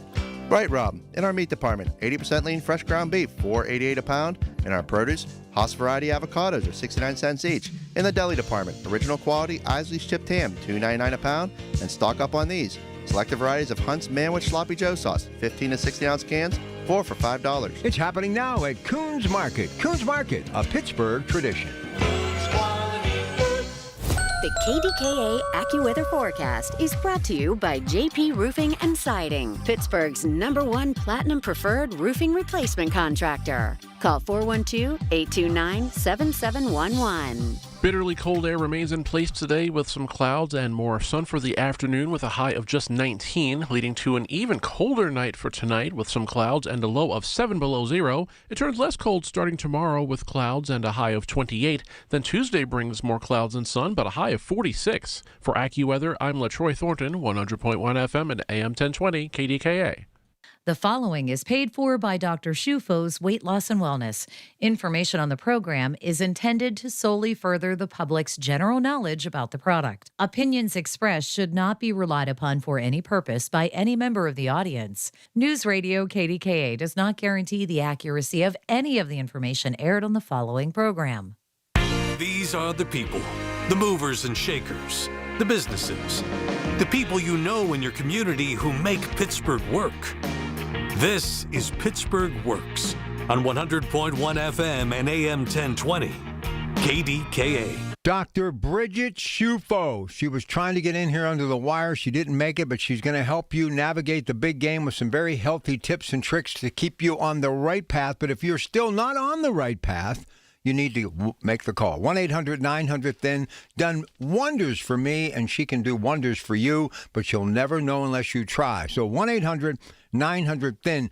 Right, Rob. In our meat department, 80% lean fresh ground beef, $4.88 a pound. In our produce, Haas variety avocados are 69 cents each. In the deli department, original quality Isley's chipped ham, $2.99 a pound. And stock up on these. Selected varieties of Hunt's Manwich Sloppy Joe sauce, 15 to 16-ounce cans, 4 for $5. It's happening now at Coons Market. Coons Market, a Pittsburgh tradition. The KDKA AccuWeather forecast is brought to you by JP Roofing and Siding, Pittsburgh's #1 Platinum Preferred Roofing Replacement Contractor. Call 412-829-7711. Bitterly cold air remains in place today with some clouds and more sun for the afternoon with a high of just 19, leading to an even colder night for tonight with some clouds and a low of 7 below zero. It turns less cold starting tomorrow with clouds and a high of 28. Then Tuesday brings more clouds and sun, but a high of 46. For AccuWeather, I'm LaTroy Thornton, 100.1 FM and AM 1020 KDKA. The following is paid for by Dr. Shufo's Weight Loss and Wellness. Information on the program is intended to solely further the public's general knowledge about the product. Opinions expressed should not be relied upon for any purpose by any member of the audience. News Radio KDKA does not guarantee the accuracy of any of the information aired on the following program. These are the people, the movers and shakers, the businesses, the people you know in your community who make Pittsburgh work. This is Pittsburgh Works on 100.1 FM and AM 1020, KDKA. Dr. Bridget Shufo. She was trying to get in here under the wire. She didn't make it, but she's going to help you navigate the big game with some very healthy tips and tricks to keep you on the right path. But if you're still not on the right path, you need to make the call. 1-800-900-THIN. Done wonders for me, and she can do wonders for you, but you'll never know unless you try. So 1-800-900-THIN.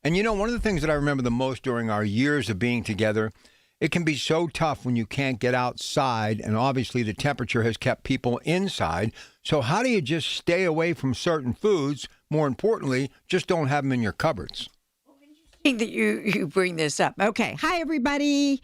And you know, one of the things that I remember the most during our years of being together, it can be so tough when you can't get outside, and obviously the temperature has kept people inside. So how do you just stay away from certain foods? More importantly, just don't have them in your cupboards. That you bring this up. Okay. Hi, everybody.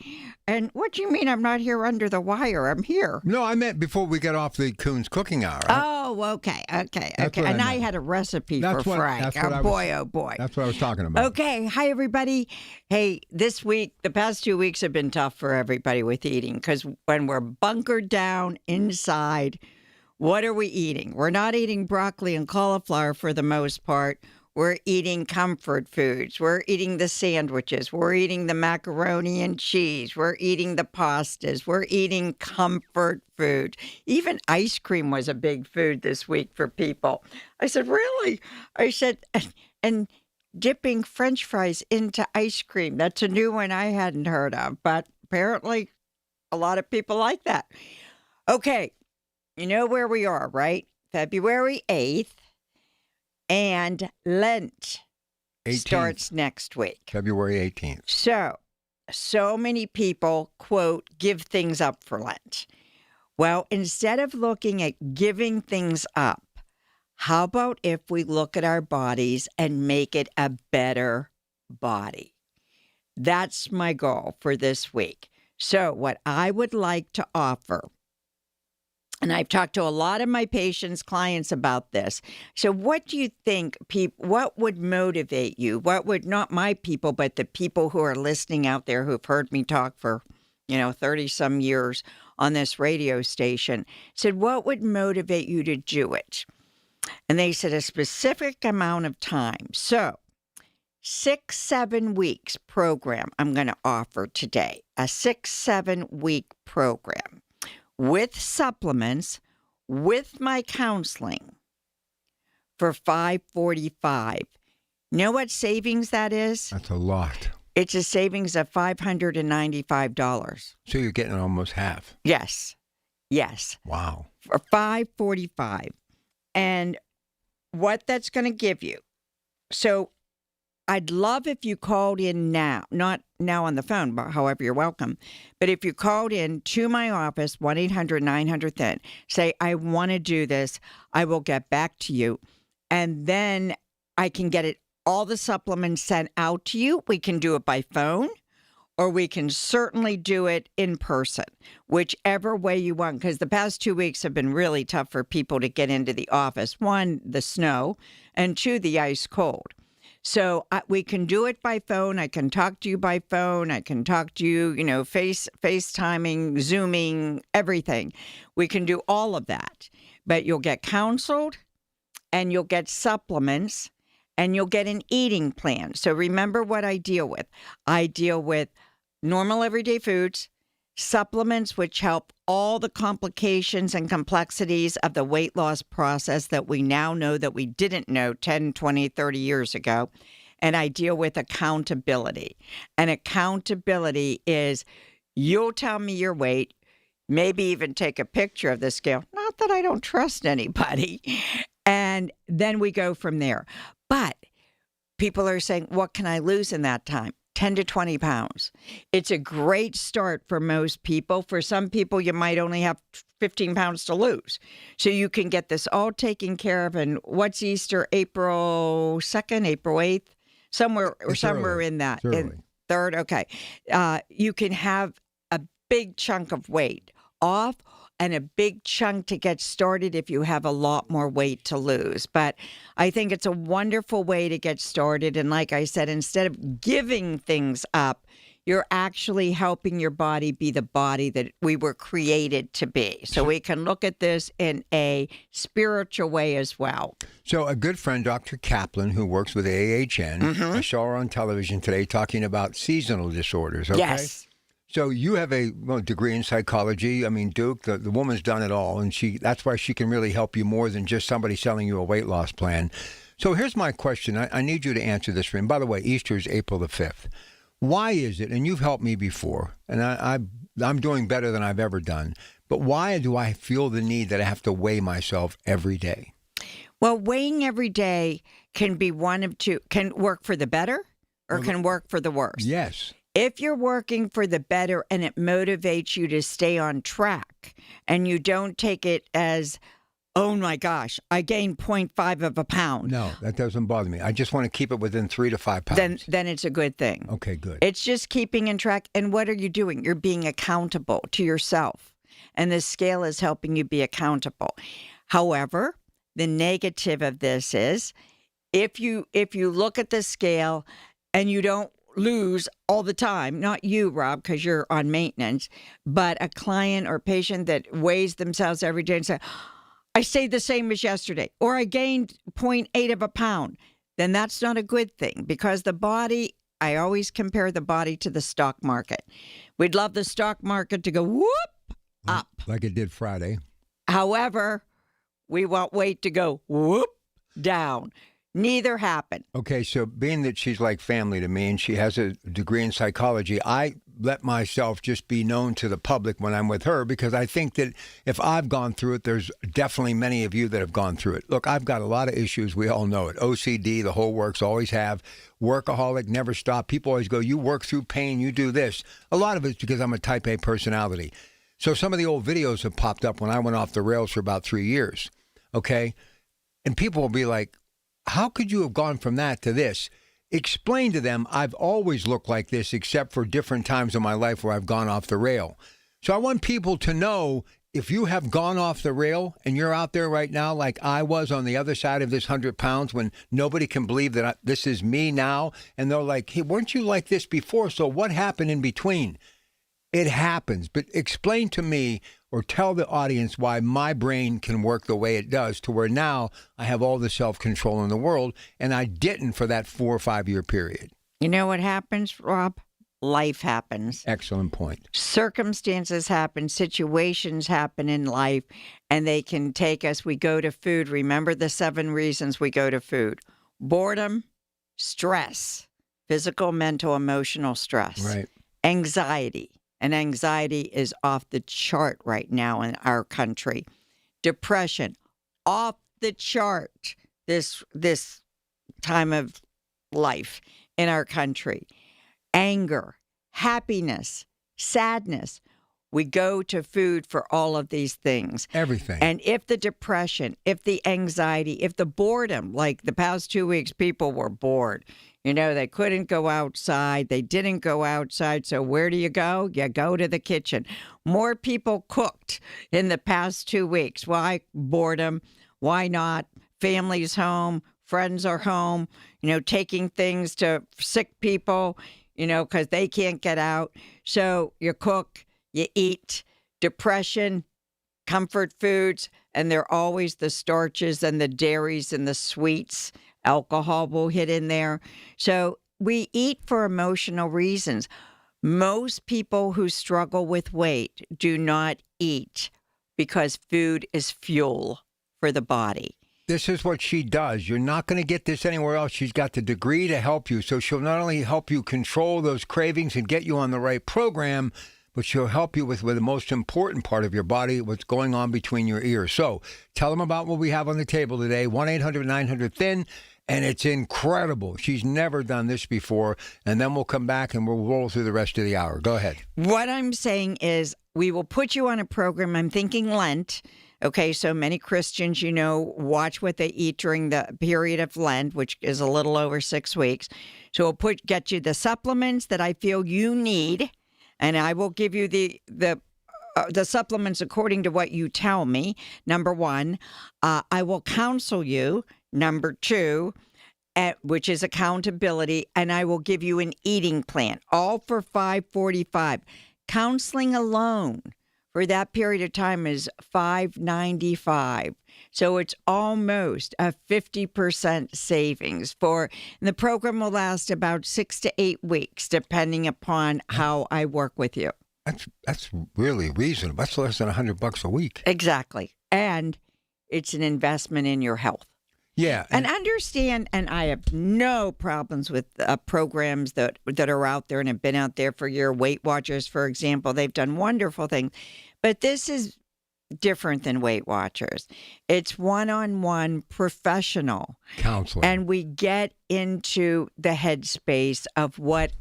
And what do you mean I'm not here under the wire? I'm here. No, I meant before we get off the Coons Cooking Hour. Oh, okay. And I had a recipe for Frank. Oh, boy. That's what I was talking about. Okay. Hi, everybody. Hey, this week, the past 2 weeks have been tough for everybody with eating because when we're bunkered down inside, what are we eating? We're not eating broccoli and cauliflower for the most part. We're eating comfort foods. We're eating the sandwiches. We're eating the macaroni and cheese. We're eating the pastas. We're eating comfort food. Even ice cream was a big food this week for people. I said, really? I said, and dipping French fries into ice cream. That's a new one I hadn't heard of, but apparently a lot of people like that. Okay, you know where we are, right? February 8th. And Lent 18th. Starts next week. February 18th. So many people, quote, give things up for Lent. Well, instead of looking at giving things up, how about if we look at our bodies and make it a better body? That's my goal for this week. So what I would like to offer And I've talked to a lot of my patients, clients about this. So what do you think, what would motivate you? What would, not my people, but the people who are listening out there who've heard me talk for, 30 some years on this radio station, said, what would motivate you to do it? And they said a specific amount of time. So 6-7 weeks program I'm going to offer today, a 6-7 week program with supplements, with my counseling for $545. Know what savings that is? That's a lot. It's a savings of $595. So you're getting almost half. Yes. Wow. For $545. And what that's going to give you. So I'd love if you called in now, not now on the phone, but however you're welcome. But if you called in to my office, 1-800-900-THIN, say, I want to do this, I will get back to you. And then I can get all the supplements sent out to you. We can do it by phone, or we can certainly do it in person, whichever way you want, because the past 2 weeks have been really tough for people to get into the office. 1, the snow, and 2, the ice cold. So we can do it by phone. I can talk to you by phone. I can talk to you, FaceTiming, Zooming, everything. We can do all of that. But you'll get counseled, and you'll get supplements, and you'll get an eating plan. So remember what I deal with. I deal with normal everyday foods, supplements which help all the complications and complexities of the weight loss process that we now know that we didn't know 10, 20, 30 years ago. And I deal with accountability. And accountability is you'll tell me your weight, maybe even take a picture of the scale. Not that I don't trust anybody. And then we go from there. But people are saying, what can I lose in that time? 10 to 20 pounds. It's a great start for most people. For some people, you might only have 15 pounds to lose. So you can get this all taken care of. And what's Easter? April 2nd, April 8th? Somewhere in that. In 3rd? Okay. You can have a big chunk of weight off and a big chunk to get started if you have a lot more weight to lose. But I think it's a wonderful way to get started. And like I said, instead of giving things up, you're actually helping your body be the body that we were created to be. So we can look at this in a spiritual way as well. So a good friend, Dr. Kaplan, who works with AHN, I saw her on television today talking about seasonal disorders. Okay? Yes. So you have a degree in psychology. I mean, Duke, the woman's done it all, and that's why she can really help you more than just somebody selling you a weight loss plan. So here's my question. I need you to answer this for me. By the way, Easter is April the 5th. Why is it, and you've helped me before, and I'm doing better than I've ever done, but why do I feel the need that I have to weigh myself every day? Well, weighing every day can be one of two, can work for the better or can work for the worse. Yes. If you're working for the better and it motivates you to stay on track and you don't take it as, oh my gosh, I gained 0.5 of a pound. No, that doesn't bother me. I just want to keep it within 3 to 5 pounds. Then it's a good thing. Okay, good. It's just keeping in track. And what are you doing? You're being accountable to yourself. And the scale is helping you be accountable. However, the negative of this is if you look at the scale and you don't lose all the time, not you, Rob, because you're on maintenance, but a client or patient that weighs themselves every day and say, I stayed the same as yesterday, or I gained 0.8 of a pound, then that's not a good thing because the body, I always compare the body to the stock market. We'd love the stock market to go whoop up. Like it did Friday. However, we want weight to go whoop down. Neither happened. Okay, so being that she's like family to me and she has a degree in psychology, I let myself just be known to the public when I'm with her because I think that if I've gone through it, there's definitely many of you that have gone through it. Look, I've got a lot of issues. We all know it. OCD, the whole works, always have. Workaholic, never stop. People always go, you work through pain, you do this. A lot of it's because I'm a type A personality. So some of the old videos have popped up when I went off the rails for about 3 years, okay? And people will be like, how could you have gone from that to this? Explain to them I've always looked like this except for different times in my life where I've gone off the rail. So I want people to know if you have gone off the rail and you're out there right now like I was on the other side of this 100 pounds when nobody can believe that this is me now, and they're like, hey, weren't you like this before? So what happened in between? It happens. But explain to me or tell the audience why my brain can work the way it does to where now I have all the self-control in the world, and I didn't for that 4 or 5 year period. You know what happens, Rob? Life happens. Excellent point. Circumstances happen, situations happen in life, and they can take us. We go to food. Remember the 7 reasons we go to food: boredom, stress, physical, mental, emotional stress, right? Anxiety. And anxiety is off the chart right now in our country. Depression, off the chart this time of life in our country. Anger, happiness, sadness. We go to food for all of these things. Everything. And if the depression, if the anxiety, if the boredom, like the past 2 weeks, people were bored. You know, they couldn't go outside. They didn't go outside. So where do you go? You go to the kitchen. More people cooked in the past 2 weeks. Why? Boredom. Why not? Families home. Friends are home. You know, taking things to sick people, you know, because they can't get out. So you cook, you eat. Depression, comfort foods, and they're always the starches and the dairies and the sweets. Alcohol will hit in there. So we eat for emotional reasons. Most people who struggle with weight do not eat because food is fuel for the body. This is what she does. You're not going to get this anywhere else. She's got the degree to help you. So she'll not only help you control those cravings and get you on the right program, but she'll help you with the most important part of your body, what's going on between your ears. So tell them about what we have on the table today, 1-800-900-THIN, and it's incredible. She's never done this before, and then we'll come back and we'll roll through the rest of the hour. Go ahead. What I'm saying is we will put you on a program. I'm thinking Lent. Okay, so many Christians, you know, watch what they eat during the period of Lent, which is a little over 6 weeks. So we'll get you the supplements that I feel you need, and I will give you the supplements according to what you tell me. Number 1, I will counsel you. Number 2, which is accountability, and I will give you an eating plan, all for $545. Counseling alone for that period of time is $595. So it's almost a 50% savings and the program will last about 6 to 8 weeks, depending upon how I work with you. That's really reasonable. That's less than $100 a week. Exactly. And it's an investment in your health. Yeah. And understand, and I have no problems with programs that are out there and have been out there for your Weight Watchers, for example. They've done wonderful things. But this is different than Weight Watchers. It's one-on-one professional counseling. And we get into the headspace of what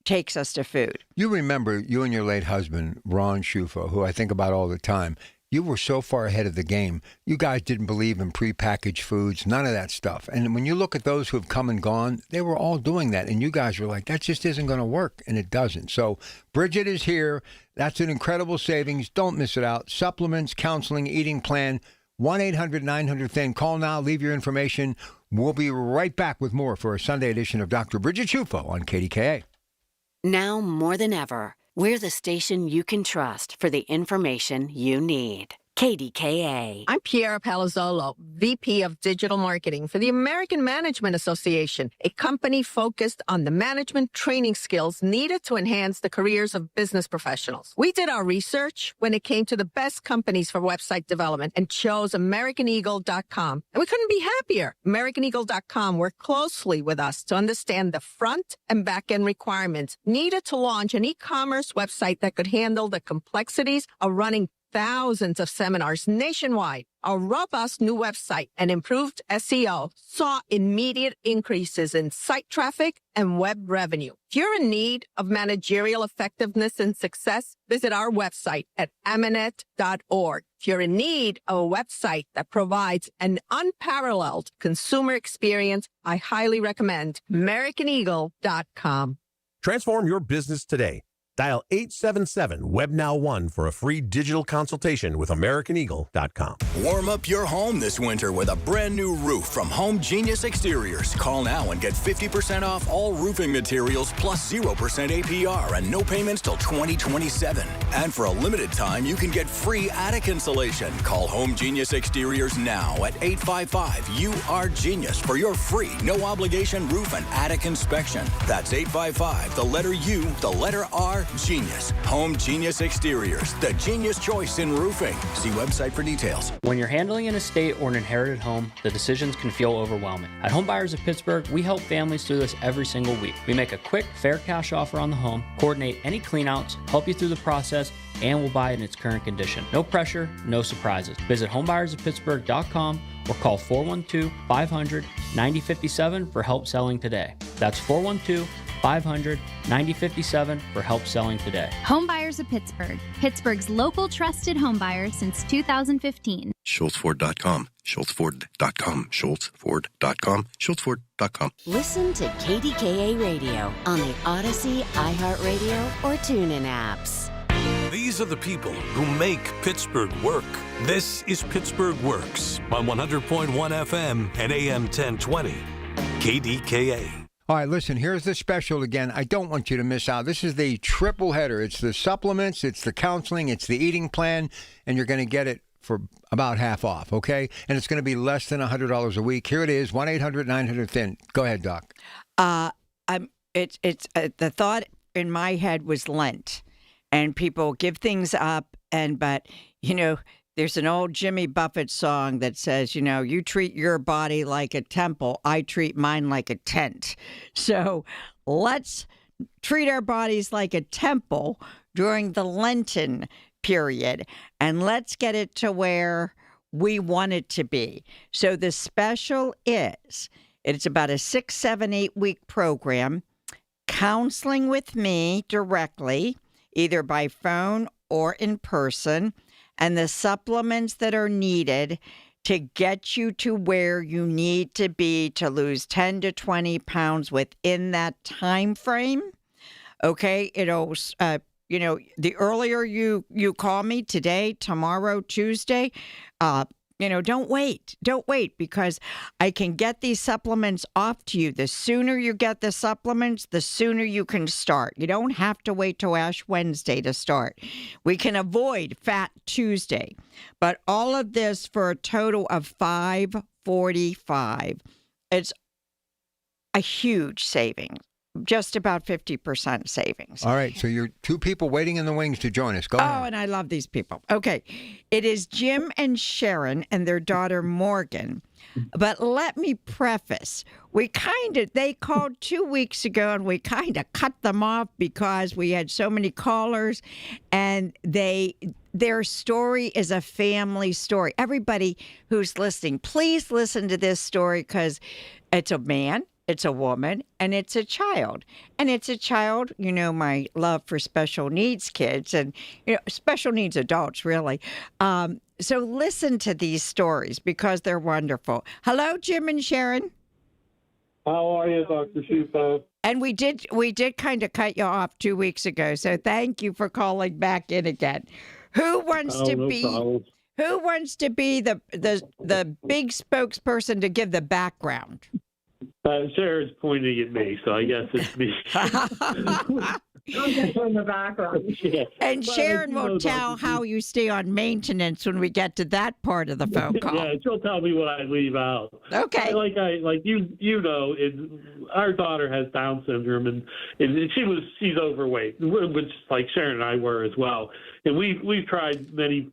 takes us to food. You remember you and your late husband, Ron Schufo, who I think about all the time. You were so far ahead of the game. You guys didn't believe in prepackaged foods, none of that stuff. And when you look at those who have come and gone, they were all doing that. And you guys were like, that just isn't going to work. And it doesn't. So Bridget is here. That's an incredible savings. Don't miss it out. Supplements, counseling, eating plan, 1-800-900-THIN. Call now. Leave your information. We'll be right back with more for a Sunday edition of Dr. Bridget Schufo on KDKA. Now more than ever, we're the station you can trust for the information you need. KDKA. I'm Piera Palazzolo, VP of Digital Marketing for the American Management Association, a company focused on the management training skills needed to enhance the careers of business professionals. We did our research when it came to the best companies for website development and chose AmericanEagle.com. And we couldn't be happier. AmericanEagle.com worked closely with us to understand the front and back end requirements needed to launch an e-commerce website that could handle the complexities of running thousands of seminars nationwide. Our robust new website and improved SEO saw immediate increases in site traffic and web revenue. If you're in need of managerial effectiveness and success, visit our website at amanet.org. If you're in need of a website that provides an unparalleled consumer experience, I highly recommend AmericanEagle.com. Transform your business today. Dial 877-WebNow1 for a free digital consultation with AmericanEagle.com. Warm up your home this winter with a brand new roof from Home Genius Exteriors. Call now and get 50% off all roofing materials plus 0% APR and no payments till 2027. And for a limited time, you can get free attic insulation. Call Home Genius Exteriors now at 855-UR-GENIUS for your free, no-obligation roof and attic inspection. That's 855, the letter U, the letter R, Genius. Home Genius Exteriors, the genius choice in roofing. See website for details. When you're handling an estate or an inherited home, the decisions can feel overwhelming. At Home Buyers of Pittsburgh, we help families through this every single week. We make a quick, fair cash offer on the home, coordinate any cleanouts, help you through the process, and we'll buy it in its current condition. No pressure, no surprises. Visit homebuyersoftpittsburgh.com or call 412-500-9057 for help selling today. That's 412-500-9057 for help selling today. Home Buyers of Pittsburgh, Pittsburgh's local trusted home buyer since 2015. SchultzFord.com, SchultzFord.com, SchultzFord.com, SchultzFord.com. Listen to KDKA Radio on the Odyssey, iHeartRadio, or TuneIn apps. These are the people who make Pittsburgh work. This is Pittsburgh Works on 100.1 FM and AM 1020. KDKA. All right, listen, here's the special again. I don't want you to miss out. This is the triple header. It's the supplements, it's the counseling, it's the eating plan, and you're going to get it for about half off, okay? And it's going to be less than $100 a week. Here it is, 1-800-900-THIN. Go ahead, Doc. The thought in my head was Lent. And people give things up, but there's an old Jimmy Buffett song that says, you treat your body like a temple, I treat mine like a tent. So let's treat our bodies like a temple during the Lenten period, and let's get it to where we want it to be. So the special it's about a 6, 7, 8 week program, counseling with me directly, either by phone or in person, and the supplements that are needed to get you to where you need to be to lose 10 to 20 pounds within that time frame. Okay, it'll, the earlier you call me today, tomorrow, Tuesday, don't wait, because I can get these supplements off to you. The sooner you get the supplements, the sooner you can start. You don't have to wait till Ash Wednesday to start. We can avoid Fat Tuesday, but all of this for a total of $545. It's a huge savings. Just about 50% savings. All right, so you're two people waiting in the wings to join us. Go ahead. Oh, and I love these people. Okay, it is Jim and Sharon and their daughter Morgan. But let me preface, they called 2 weeks ago and we kind of cut them off because we had so many callers, and their story is a family story. Everybody who's listening, please listen to this story, because it's a man, it's a woman, and it's a child. And it's a child, my love for special needs kids and, special needs adults, really. So listen to these stories because they're wonderful. Hello, Jim and Sharon. How are you, Dr. Shufo? And we did kind of cut you off 2 weeks ago, so thank you for calling back in again. Who wants to be the big spokesperson to give the background? Sharon's pointing at me, so I guess it's me. I'm just in the background. Yeah. And Sharon will tell how you stay on maintenance when we get to that part of the phone call. Yeah, she'll tell me what I leave out. Okay. Our daughter has Down syndrome, and she's overweight, which like Sharon and I were as well. And we've tried many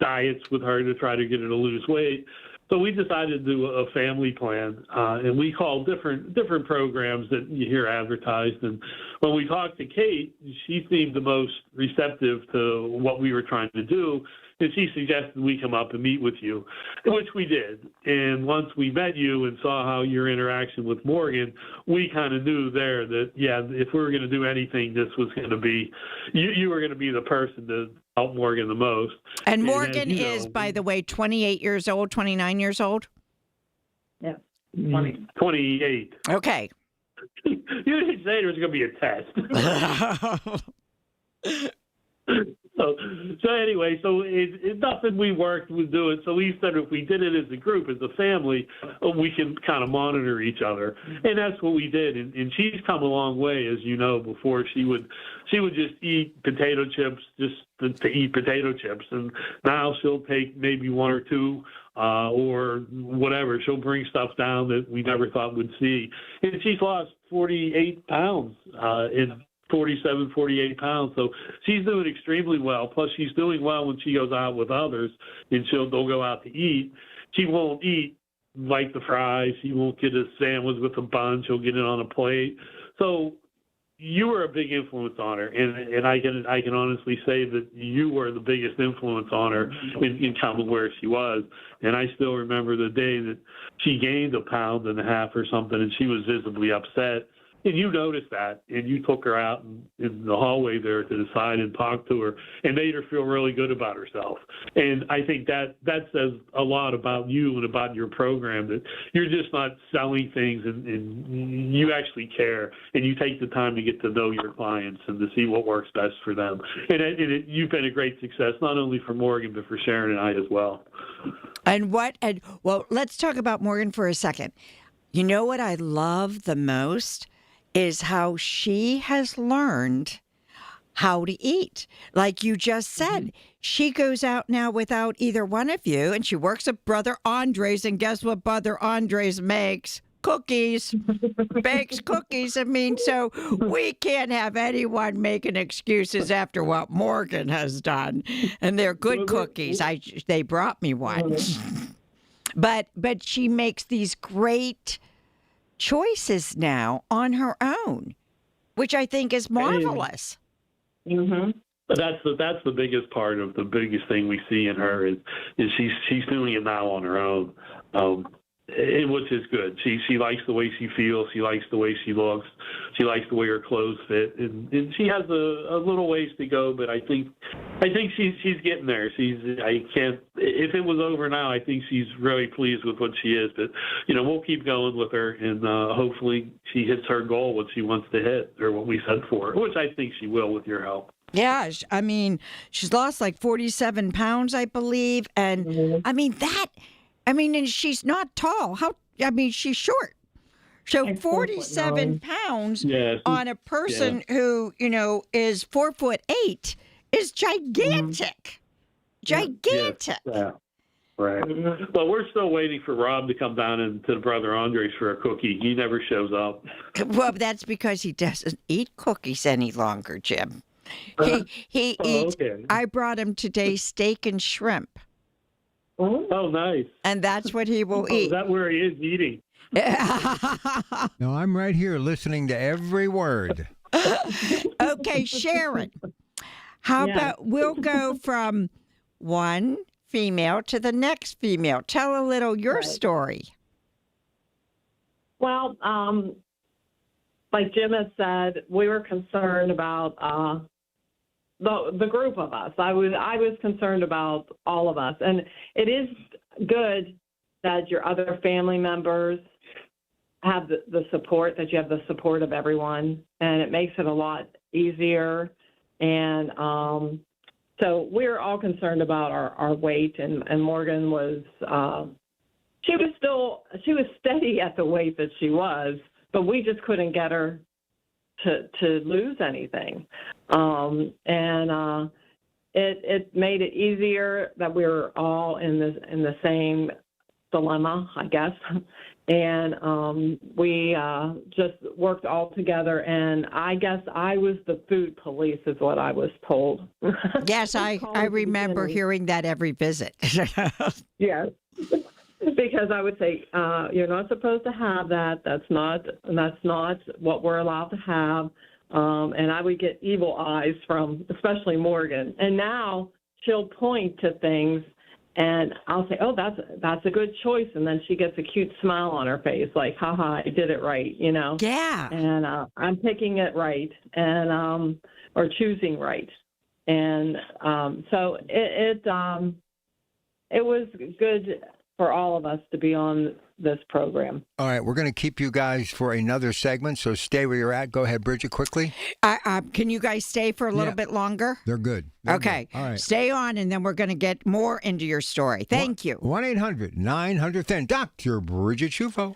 diets with her to try to get her to lose weight. So we decided to do a family plan, and we called different programs that you hear advertised. And when we talked to Kate, she seemed the most receptive to what we were trying to do, and she suggested we come up and meet with you, which we did. And once we met you and saw how your interaction with Morgan, we kind of knew there that, if we were going to do anything, this was going to be, you were going to be the person to help Morgan the most. And Morgan is, by the way, 28 years old, 29 years old? Yeah, 28. Okay. You didn't say there was going to be a test. So anyway, it's nothing we worked with doing. So we said if we did it as a group, as a family, we can kind of monitor each other, and that's what we did. And she's come a long way, as you know. Before she would just eat potato chips just to eat potato chips, and now she'll take maybe one or two. Or whatever. She'll bring stuff down that we never thought we'd see. And she's lost 48 pounds in 47, 48 pounds. So she's doing extremely well. Plus, she's doing well when she goes out with others, and they'll go out to eat. She won't eat like the fries. She won't get a sandwich with a bun. She'll get it on a plate. So you were a big influence on her, and I can honestly say that you were the biggest influence on her in coming where she was. And I still remember the day that she gained 1.5 pounds or something, and she was visibly upset. And you noticed that, and you took her out in the hallway there to the side and talked to her and made her feel really good about herself. And I think that says a lot about you and about your program, that you're just not selling things, and you actually care, and you take the time to get to know your clients and to see what works best for them. And you've been a great success, not only for Morgan, but for Sharon and I as well. Well, let's talk about Morgan for a second. You know what I love the most is how she has learned how to eat. Like you just said, she goes out now without either one of you, and she works at Brother Andre's, and guess what Brother Andre's makes? Cookies. Bakes cookies. I mean, so we can't have anyone making excuses after what Morgan has done. And they're good cookies. They brought me one. But she makes these great choices now on her own, which I think is marvelous. Mm-hmm. But that's the biggest part of the biggest thing we see in her is she's doing it now on her own, which is good. She likes the way she feels. She likes the way she looks. She likes the way her clothes fit, and she has a little ways to go. But I think she's getting there. If it was over now, I think she's really pleased with what she is. But we'll keep going with her, and hopefully she hits her goal, what she wants to hit, or what we set for her, which I think she will with your help. Yeah, I mean, she's lost like 47 pounds, I believe, and and she's not tall. She's short. So 47 pounds on a person who, is 4'8" is gigantic. Gigantic. Yeah. Right. Well, we're still waiting for Rob to come down into the Brother Andre's for a cookie. He never shows up. Well, that's because he doesn't eat cookies any longer, Jim. He eats. Okay. I brought him today steak and shrimp. Oh, nice. And that's what he will eat. Is that where he is eating? No, I'm right here listening to every word. Okay, Sharon, how about we'll go from one female to the next female. Tell a little your story. Well, like Jim has said, we were concerned about the group of us. I was concerned about all of us, and it is good that your other family members have the support, that you have the support of everyone, and it makes it a lot easier. And so we're all concerned about our weight, and Morgan was she was steady at the weight that she was, but we just couldn't get her to lose anything. It made it easier that we were all in the same dilemma, I guess. And we just worked all together, and I guess I was the food police is what I was told. Yes, I remember hearing that every visit. Yes. Because I would say, you're not supposed to have that. That's not what we're allowed to have. And I would get evil eyes from especially Morgan. And now she'll point to things, and I'll say, "Oh, that's a good choice." And then she gets a cute smile on her face, like, "Ha, I did it right," Yeah. And I'm picking it right, and or choosing right. And so it was good for all of us to be on this program. All right, we're going to keep you guys for another segment, so stay where you're at. Go ahead, Bridget, quickly. Can you guys stay for a little bit longer? They're good. Okay. All right. Stay on, and then we're going to get more into your story. Thank you. 1-800-900-10. Dr. Bridget Shufo.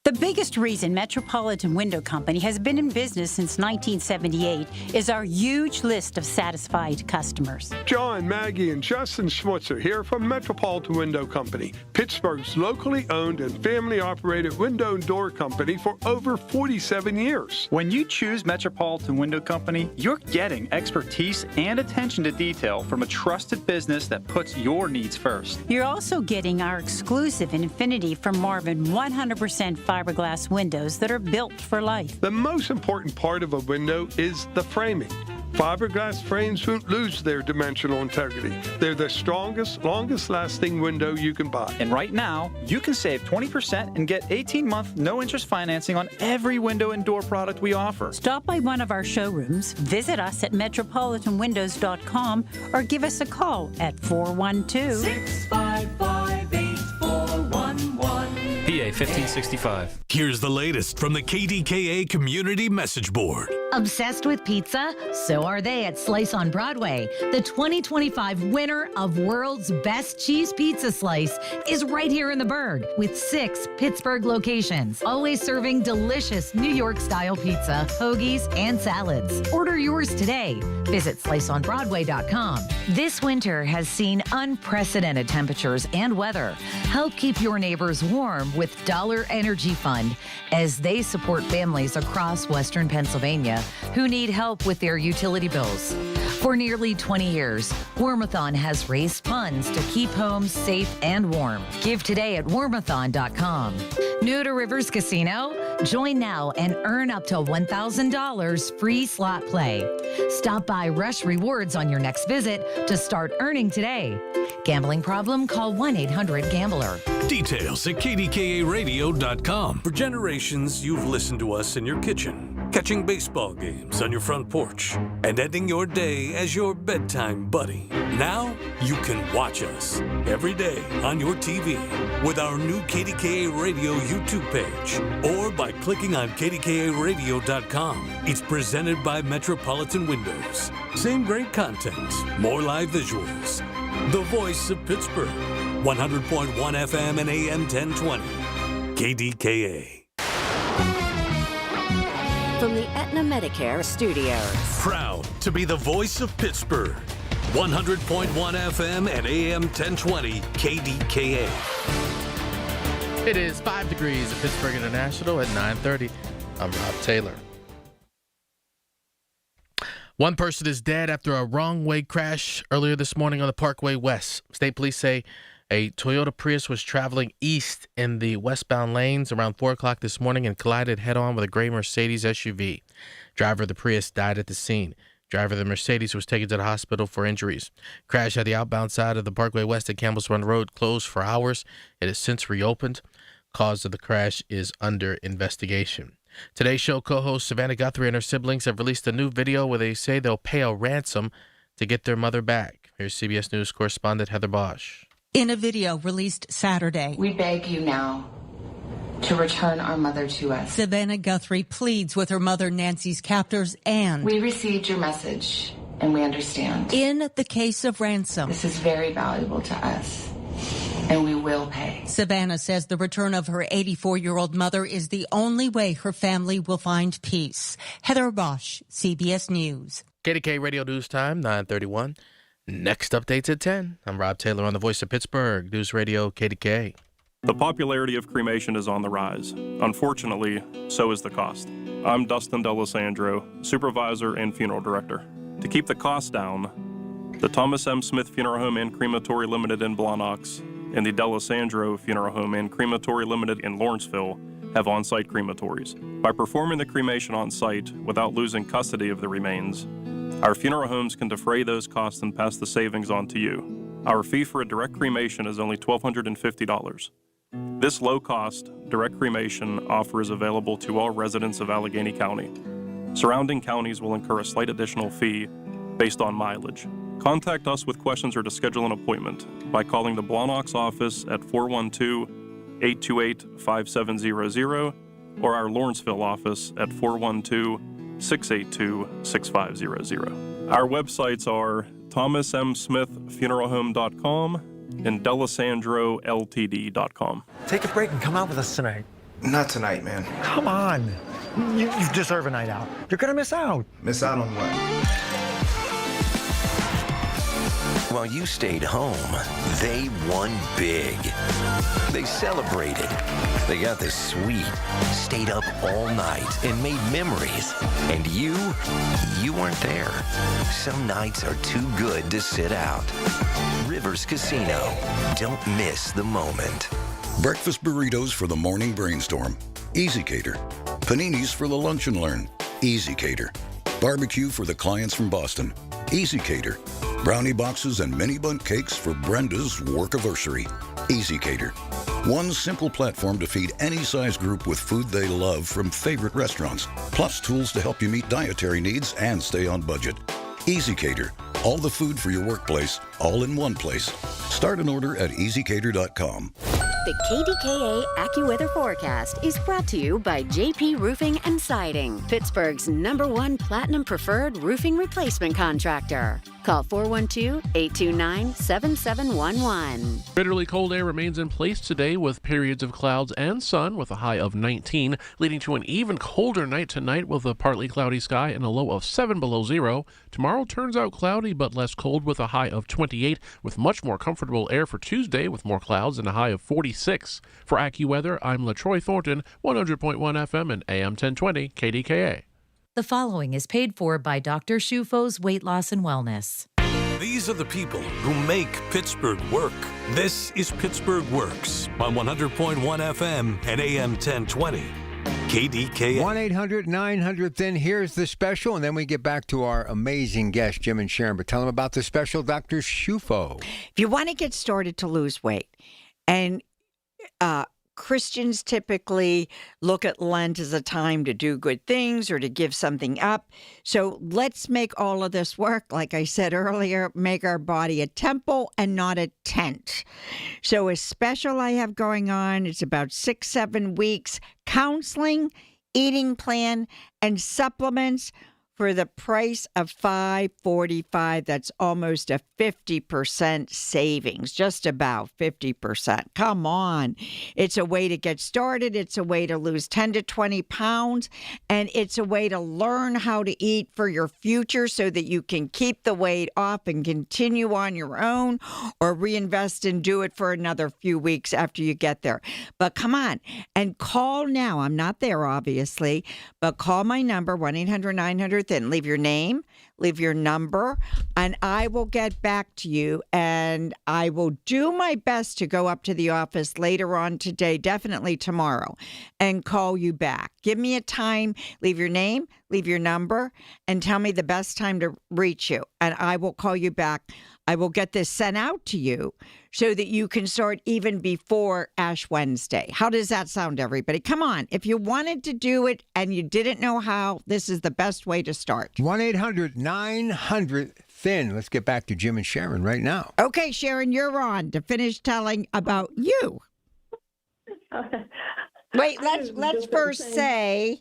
The biggest reason Metropolitan Window Company has been in business since 1978 is our huge list of satisfied customers. John, Maggie, and Justin Schmutzer here from Metropolitan Window Company, Pittsburgh's locally owned and family-operated window and door company for over 47 years. When you choose Metropolitan Window Company, you're getting expertise and attention to detail from a trusted business that puts your needs first. You're also getting our exclusive Infinity from Marvin 100% fiberglass windows that are built for life. The most important part of a window is the framing. Fiberglass frames won't lose their dimensional integrity. They're the strongest, longest-lasting window you can buy. And right now, you can save 20% and get 18-month no-interest financing on every window and door product we offer. Stop by one of our showrooms, visit us at metropolitanwindows.com, or give us a call at 412-655-8411. PA 1565. Here's the latest from the KDKA Community Message Board. Obsessed with pizza? So are they at Slice on Broadway. The 2025 winner of World's Best Cheese Pizza Slice is right here in the Burgh with 6 Pittsburgh locations, always serving delicious New York-style pizza, hoagies, and salads. Order yours today. Visit sliceonbroadway.com. This winter has seen unprecedented temperatures and weather. Help keep your neighbors warm with Dollar Energy Fund as they support families across Western Pennsylvania who need help with their utility bills. For nearly 20 years, Warmathon has raised funds to keep homes safe and warm. Give today at warmathon.com. New to Rivers Casino? Join now and earn up to $1,000 free slot play. Stop by Rush Rewards on your next visit to start earning today. Gambling problem? Call 1-800-GAMBLER. Details at KDKARadio.com. For generations, you've listened to us in your kitchen, catching baseball games on your front porch, and ending your day as your bedtime buddy. Now, you can watch us every day on your TV with our new KDKA Radio YouTube page or by clicking on KDKARadio.com. It's presented by Metropolitan Windows. Same great content, more live visuals. The voice of Pittsburgh. 100.1 FM and AM 1020. KDKA. From the Aetna Medicare Studios. Proud to be the voice of Pittsburgh. 100.1 FM and AM 1020 KDKA. It is 5 degrees at Pittsburgh International at 9:30. I'm Rob Taylor. One person is dead after a wrong-way crash earlier this morning on the Parkway West. State police say a Toyota Prius was traveling east in the westbound lanes around 4 o'clock this morning and collided head-on with a gray Mercedes SUV. Driver of the Prius died at the scene. Driver of the Mercedes was taken to the hospital for injuries. Crash at the outbound side of the Parkway West at Campbell's Run Road closed for hours. It has since reopened. Cause of the crash is under investigation. Today's show co-host Savannah Guthrie and her siblings have released a new video where they say they'll pay a ransom to get their mother back. Here's CBS News correspondent Heather Bosch. In a video released Saturday, we beg you now to return our mother to us. Savannah Guthrie pleads with her mother Nancy's captors and... We received your message and we understand. In the case of ransom. This is very valuable to us. And we will pay. Savannah says the return of her 84-year-old mother is the only way her family will find peace. Heather Bosch, CBS News. KDK Radio News Time, 9:31. Next updates at 10. I'm Rob Taylor on the Voice of Pittsburgh, News Radio KDK. The popularity of cremation is on the rise. Unfortunately, so is the cost. I'm Dustin D'Alessandro, Supervisor and Funeral Director. To keep the cost down, the Thomas M. Smith Funeral Home and Crematory Limited in Blawnox and the D'Alessandro Funeral Home and Crematory Limited in Lawrenceville have on-site crematories. By performing the cremation on-site without losing custody of the remains, our funeral homes can defray those costs and pass the savings on to you. Our fee for a direct cremation is only $1,250. This low-cost, direct cremation offer is available to all residents of Allegheny County. Surrounding counties will incur a slight additional fee based on mileage. Contact us with questions or to schedule an appointment by calling the Blawnox office at 828-5700 or our Lawrenceville office at 412-682-6500. Our websites are thomasmsmithfuneralhome.com and delisandroltd.com. Take a break and come out with us tonight. Not tonight, man. Come on. You deserve a night out. You're going to miss out. Miss out on what? While you stayed home, they won big. They celebrated. They got the suite, stayed up all night, and made memories. And you weren't there. Some nights are too good to sit out. Rivers Casino. Don't miss the moment. Breakfast burritos for the morning brainstorm. Easy Cater. Paninis for the lunch and learn. Easy Cater. Barbecue for the clients from Boston. Easy Cater. Brownie boxes and mini bundt cakes for Brenda's workiversary. Easy Cater. One simple platform to feed any size group with food they love from favorite restaurants, plus tools to help you meet dietary needs and stay on budget. Easy Cater. All the food for your workplace, all in one place. Start an order at easycater.com. The KDKA AccuWeather forecast is brought to you by JP Roofing and Siding, Pittsburgh's #1 Platinum Preferred Roofing Replacement Contractor. Call 412-829-7711. Bitterly cold air remains in place today with periods of clouds and sun with a high of 19, leading to an even colder night tonight with a partly cloudy sky and a low of 7 below zero. Tomorrow turns out cloudy but less cold with a high of 28, with much more comfortable air for Tuesday with more clouds and a high of 46. For AccuWeather, I'm LaTroy Thornton, 100.1 FM and AM 1020 KDKA. The following is paid for by Dr. Shufo's Weight Loss and Wellness. These are the people who make Pittsburgh work. This is Pittsburgh Works on 100.1 FM and AM 1020. KDKA. 1-800-900-THIN. Here's the special, and then we get back to our amazing guest, Jim and Sharon. But tell them about the special, Dr. Shufo. If you want to get started to lose weight, and Christians typically look at Lent as a time to do good things or to give something up. So let's make all of this work. Like I said earlier, make our body a temple and not a tent. So a special I have going on, it's about 6-7 weeks, counseling, eating plan, and supplements for the price of $545. That's almost a 50% savings, just about 50%. Come on. It's a way to get started. It's a way to lose 10 to 20 pounds. And it's a way to learn how to eat for your future so that you can keep the weight off and continue on your own, or reinvest and do it for another few weeks after you get there. But come on and call now. I'm not there, obviously, but call my number, 1-800-900-THIN. Leave your name, leave your number, and I will get back to you, and I will do my best to go up to the office later on today, definitely tomorrow, and call you back. Give me a time, leave your name, leave your number, and tell me the best time to reach you, and I will call you back. I will get this sent out to you so that you can start even before Ash Wednesday. How does that sound, everybody? Come on. If you wanted to do it and you didn't know how, this is the best way to start. 1-800-900-THIN. Let's get back to Jim and Sharon right now. Okay, Sharon, you're on to finish telling about you. Wait, let's first say,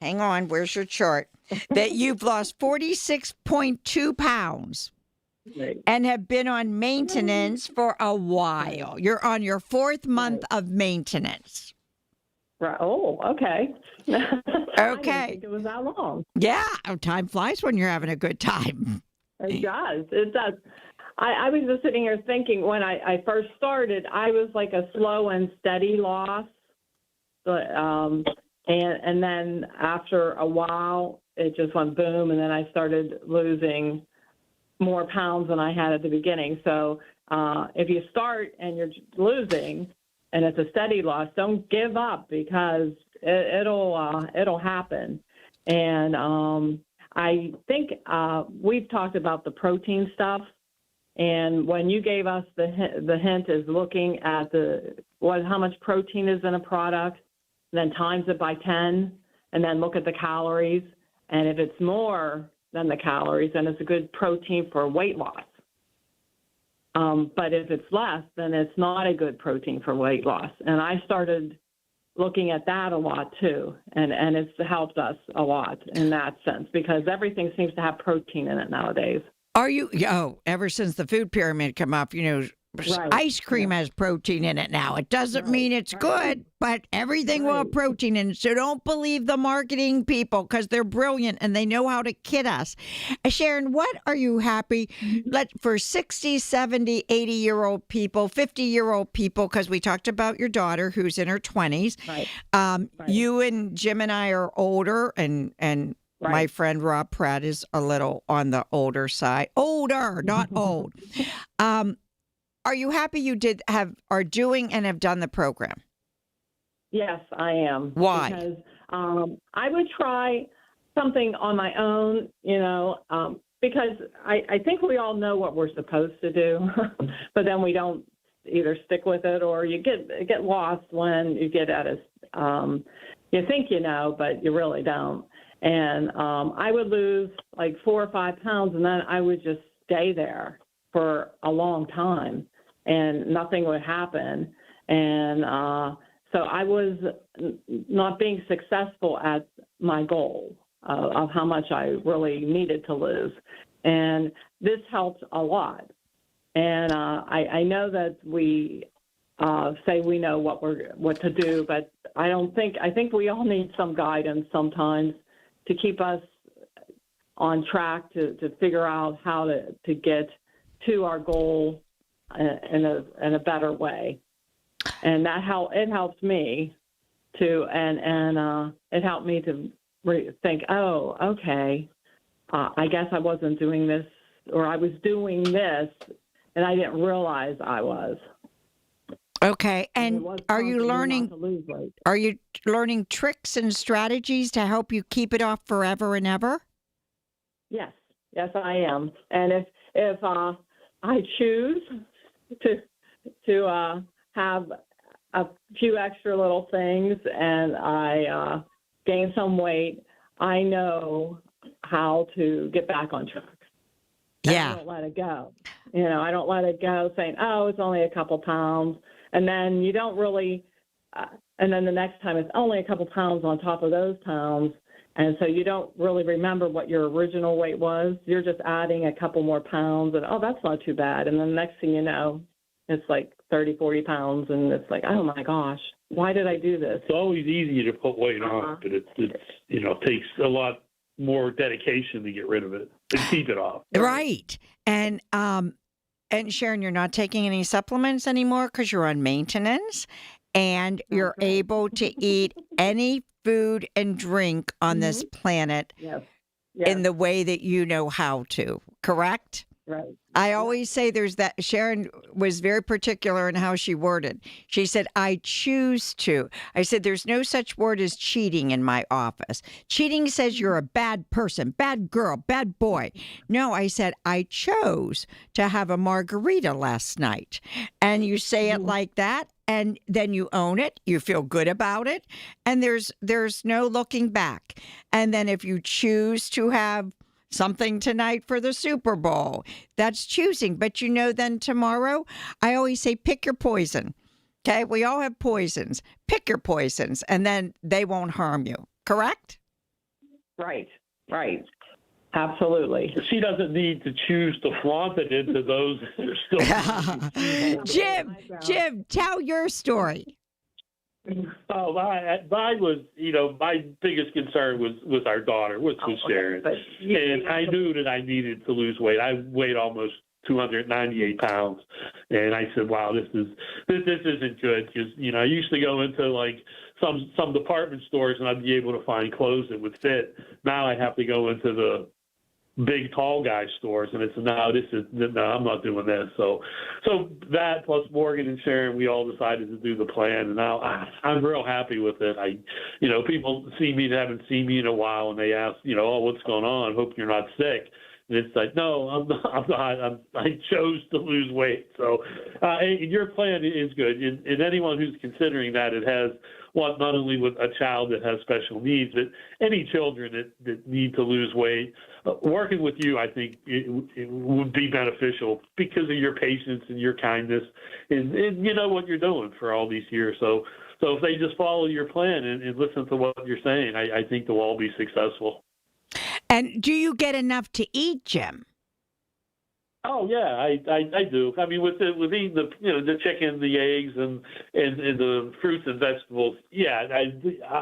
hang on, where's your chart? That you've lost 46.2 pounds. Right. And have been on maintenance for a while. You're on your 4th month of maintenance. Right. Oh, okay. Okay. I didn't think it was that long. Yeah, time flies when you're having a good time. It does. It does. I was just sitting here thinking when I first started, I was like a slow and steady loss. But, and then after a while, it just went boom, and then I started losing more pounds than I had at the beginning. So if you start and you're losing and it's a steady loss, don't give up, because it'll happen. And I think we've talked about the protein stuff. And when you gave us the hint is looking at how much protein is in a product, then times it by 10, and then look at the calories. And if it's more than the calories, and it's a good protein for weight loss. But if it's less, then it's not a good protein for weight loss. And I started looking at that a lot too, and it's helped us a lot in that sense because everything seems to have protein in it nowadays. Are you? Oh, ever since the food pyramid came up, Right. ice cream has protein in it now. It doesn't mean it's good, but everything will have protein in it. So don't believe the marketing people because they're brilliant and they know how to kid us. Sharon, what are you happy for 60, 70, 80-year-old people, 50-year-old people, because we talked about your daughter who's in her 20s. Right. You and Jim and I are older, and my friend Rob Pratt is a little on the older side. Older, not old. Are you happy you are doing and have done the program? Yes, I am. Why? Because I would try something on my own, because I think we all know what we're supposed to do, but then we don't either stick with it or you get lost when you get at you think you know, but you really don't. And I would lose like 4 or 5 pounds, and then I would just stay there for a long time. And nothing would happen. And so I was not being successful at my goal of how much I really needed to lose. And this helped a lot. And I know that we say we know what to do, but I think we all need some guidance sometimes to keep us on track to figure out how to get to our goal in a better way, and it helped me to, and it helped me to think, oh, okay, I guess I wasn't doing this, or I was doing this, and I didn't realize I was. Okay, and are you learning? Are you learning tricks and strategies to help you keep it off forever and ever? Yes, I am, and if I choose to have a few extra little things and I gain some weight, I know how to get back on track. Yeah. I don't let it go. I don't let it go saying, oh, it's only a couple pounds. And then you don't really, and then the next time it's only a couple pounds on top of those pounds. And so you don't really remember what your original weight was. You're just adding a couple more pounds and, oh, that's not too bad. And then the next thing you know, it's like 30, 40 pounds. And it's like, oh, my gosh, why did I do this? It's always easy to put weight on, but it takes a lot more dedication to get rid of it and keep it off. Right. And Sharon, you're not taking any supplements anymore because you're on maintenance and you're able to eat any food and drink on this planet in the way that you know how to, correct? Right. I always say Sharon was very particular in how she worded. She said, I choose to. I said, there's no such word as cheating in my office. Cheating says you're a bad person, bad girl, bad boy. No, I said, I chose to have a margarita last night. And you say it like that. And then you own it, you feel good about it, and there's no looking back. And then if you choose to have something tonight for the Super Bowl, that's choosing. But then tomorrow, I always say pick your poison. Okay, we all have poisons. Pick your poisons, and then they won't harm you. Correct? Right. Absolutely. She doesn't need to choose to flaunt it into those that are still. Jim, tell your story. Oh, mine was, my biggest concern was our daughter, which was Sharon. And I knew that I needed to lose weight. I weighed almost 298 pounds. And I said, wow, this isn't good. Because, I used to go into like some department stores and I'd be able to find clothes that would fit. Now I have to go into the big tall guy stores and it's I'm not doing this. So that plus Morgan and Sharon, we all decided to do the plan, and now I'm real happy with it. People see me that haven't seen me in a while and they ask, oh, what's going on? Hope you're not sick. And it's like, no, I'm not. I chose to lose weight. So your plan is good. And anyone who's considering that, it has want not only with a child that has special needs, but any children that need to lose weight. Working with you, I think it would be beneficial because of your patience and your kindness, and you know what you're doing for all these years. So if they just follow your plan and listen to what you're saying, I think they'll all be successful. And do you get enough to eat, Jim? Oh yeah, I do. I mean, with eating the chicken, the eggs, and the fruits and vegetables, yeah,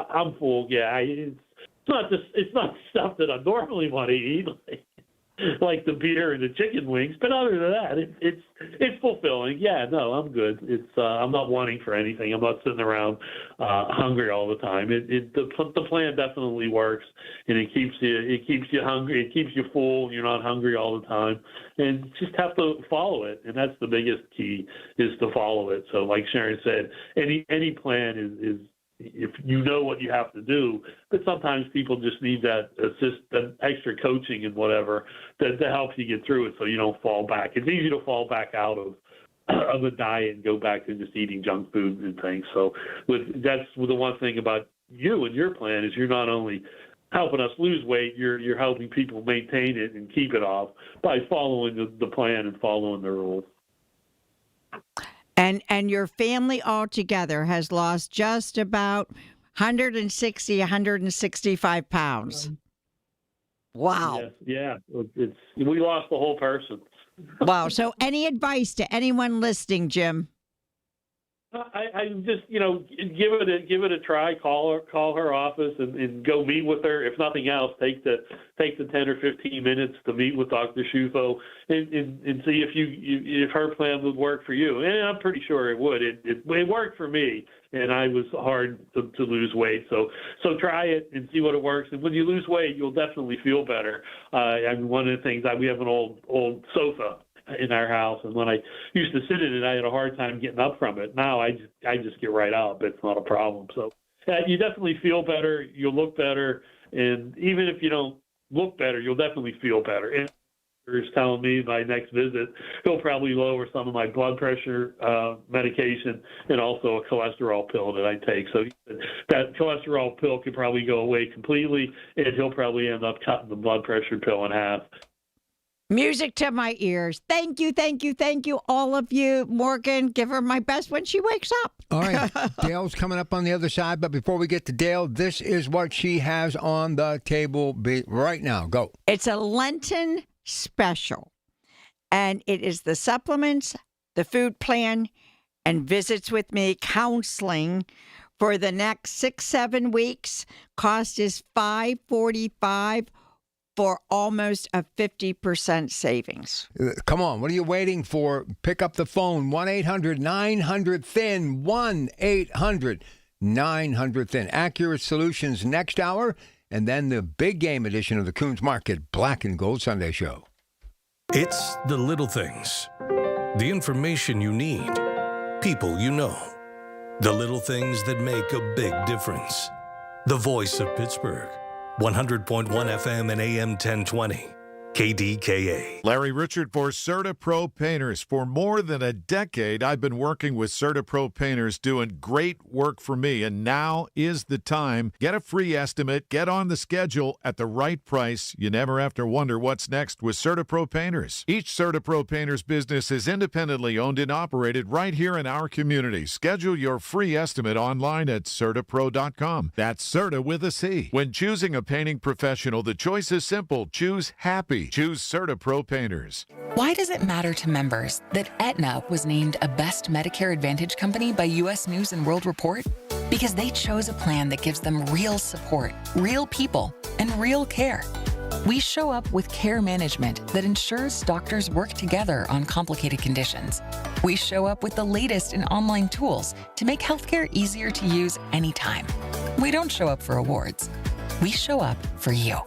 I'm full. Yeah, it's not stuff that I normally want to eat, like the beer and the chicken wings. But other than that, it's fulfilling. Yeah, no, I'm good. I'm not wanting for anything. I'm not sitting around hungry all the time. The plan definitely works, and it keeps you hungry. It keeps you full. You're not hungry all the time, and just have to follow it. And that's the biggest key, is to follow it. So, like Sharon said, any plan is if you know what you have to do, but sometimes people just need that extra coaching and whatever that helps you get through it, so you don't fall back. It's easy to fall back out of a diet and go back to just eating junk food and things. So that's the one thing about you and your plan, is you're not only helping us lose weight, you're helping people maintain it and keep it off by following the plan and following the rules. And your family altogether has lost just about 165 pounds. Wow. Yes, yeah. We lost the whole person. Wow. So any advice to anyone listening, Jim? I just, give it a try. Call her office and go meet with her. If nothing else, take the 10 or 15 minutes to meet with Dr. Schufo and see if her plan would work for you. And I'm pretty sure it would. It worked for me, and I was hard to lose weight. So try it and see what it works. And when you lose weight, you'll definitely feel better. One of the things, we have an old sofa in our house, and when I used to sit in it, I had a hard time getting up from it. Now I just get right up. It's not a problem. So you definitely feel better. You'll look better, and even if you don't look better, you'll definitely feel better. And he's telling me my next visit, he'll probably lower some of my blood pressure medication and also a cholesterol pill that I take. So that cholesterol pill could probably go away completely, and he'll probably end up cutting the blood pressure pill in half. Music to my ears. Thank you, all of you. Morgan, give her my best when she wakes up. All right. Dale's coming up on the other side, but before we get to Dale, this is what she has on the table right now. Go. It's a Lenten special, and it is the supplements, the food plan, and visits with me counseling for the next 6-7 weeks. Cost is $545 for almost a 50% savings. Come on, what are you waiting for? Pick up the phone, 1-800-900-THIN, 1-800-900-THIN. Accurate Solutions next hour, and then the big game edition of the Coons Market Black and Gold Sunday Show. It's the little things, the information you need, people you know, the little things that make a big difference. The voice of Pittsburgh. 100.1 FM and AM 1020, KDKA. Larry Richard for CertaPro Painters. For more than a decade, I've been working with CertaPro Painters, doing great work for me, and now is the time. Get a free estimate, get on the schedule at the right price. You never have to wonder what's next with CertaPro Painters. Each CertaPro Painters business is independently owned and operated right here in our community. Schedule your free estimate online at CertaPro.com. That's Certa with a C. When choosing a painting professional, the choice is simple. Choose happy. Choose CertaPro Painters. Why does it matter to members that Aetna was named a Best Medicare Advantage company by U.S. News & World Report? Because they chose a plan that gives them real support, real people, and real care. We show up with care management that ensures doctors work together on complicated conditions. We show up with the latest in online tools to make healthcare easier to use anytime. We don't show up for awards. We show up for you.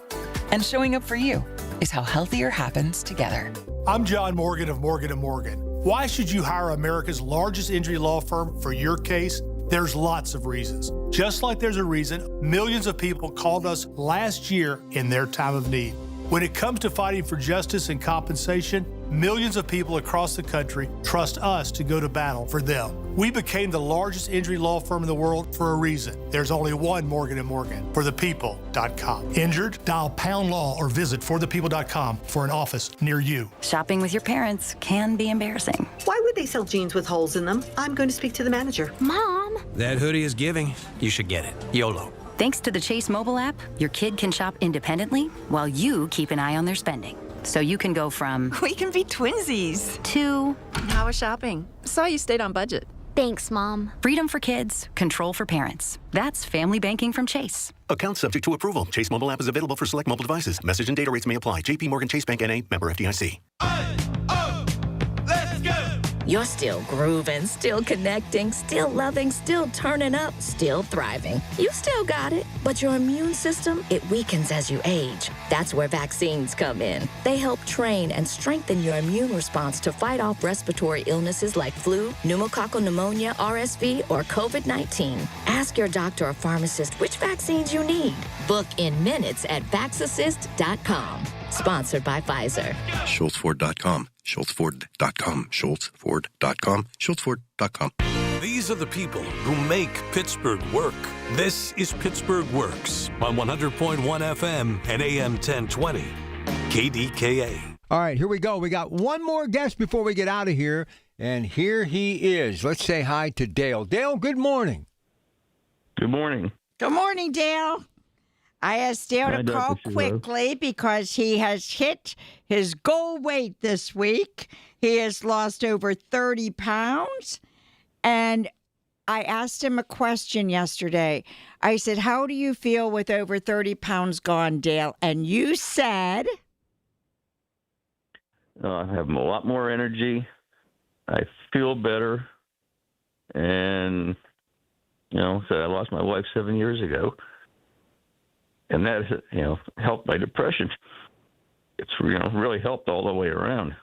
And showing up for you is how healthier happens together. I'm John Morgan of Morgan & Morgan. Why should you hire America's largest injury law firm for your case? There's lots of reasons. Just like there's a reason millions of people called us last year in their time of need. When it comes to fighting for justice and compensation, millions of people across the country trust us to go to battle for them. We became the largest injury law firm in the world for a reason. There's only one Morgan & Morgan, forthepeople.com. Injured? Dial pound law or visit forthepeople.com for an office near you. Shopping with your parents can be embarrassing. Why would they sell jeans with holes in them? I'm going to speak to the manager. Mom! That hoodie is giving. You should get it. YOLO. Thanks to the Chase mobile app, your kid can shop independently while you keep an eye on their spending. So you can go from We can be twinsies to How was shopping? Saw you stayed on budget. Thanks, Mom. Freedom for kids, control for parents. That's family banking from Chase. Account subject to approval. Chase mobile app is available for select mobile devices. Message and data rates may apply. JP Morgan Chase Bank N.A. member FDIC. You're still grooving, still connecting, still loving, still turning up, still thriving. You still got it, but your immune system, it weakens as you age. That's where vaccines come in. They help train and strengthen your immune response to fight off respiratory illnesses like flu, pneumococcal pneumonia, RSV, or COVID-19. Ask your doctor or pharmacist which vaccines you need. Book in minutes at vaxassist.com. Sponsored by Pfizer. SchultzFord.com. SchultzFord.com. SchultzFord.com. SchultzFord.com. These are the people who make Pittsburgh work. This is Pittsburgh Works on 100.1 FM and AM 1020. KDKA. All right, here we go. We got one more guest before we get out of here, and here he is. Let's say hi to Dale. Dale, good morning. Good morning. Good morning, Dale. I asked Dale to call quickly because he has hit his goal weight this week. He has lost over 30 pounds. And I asked him a question yesterday. I said, how do you feel with over 30 pounds gone, Dale? And you said? I have a lot more energy. I feel better. And, so I lost my wife 7 years ago. And that, helped my depression. It's, really helped all the way around.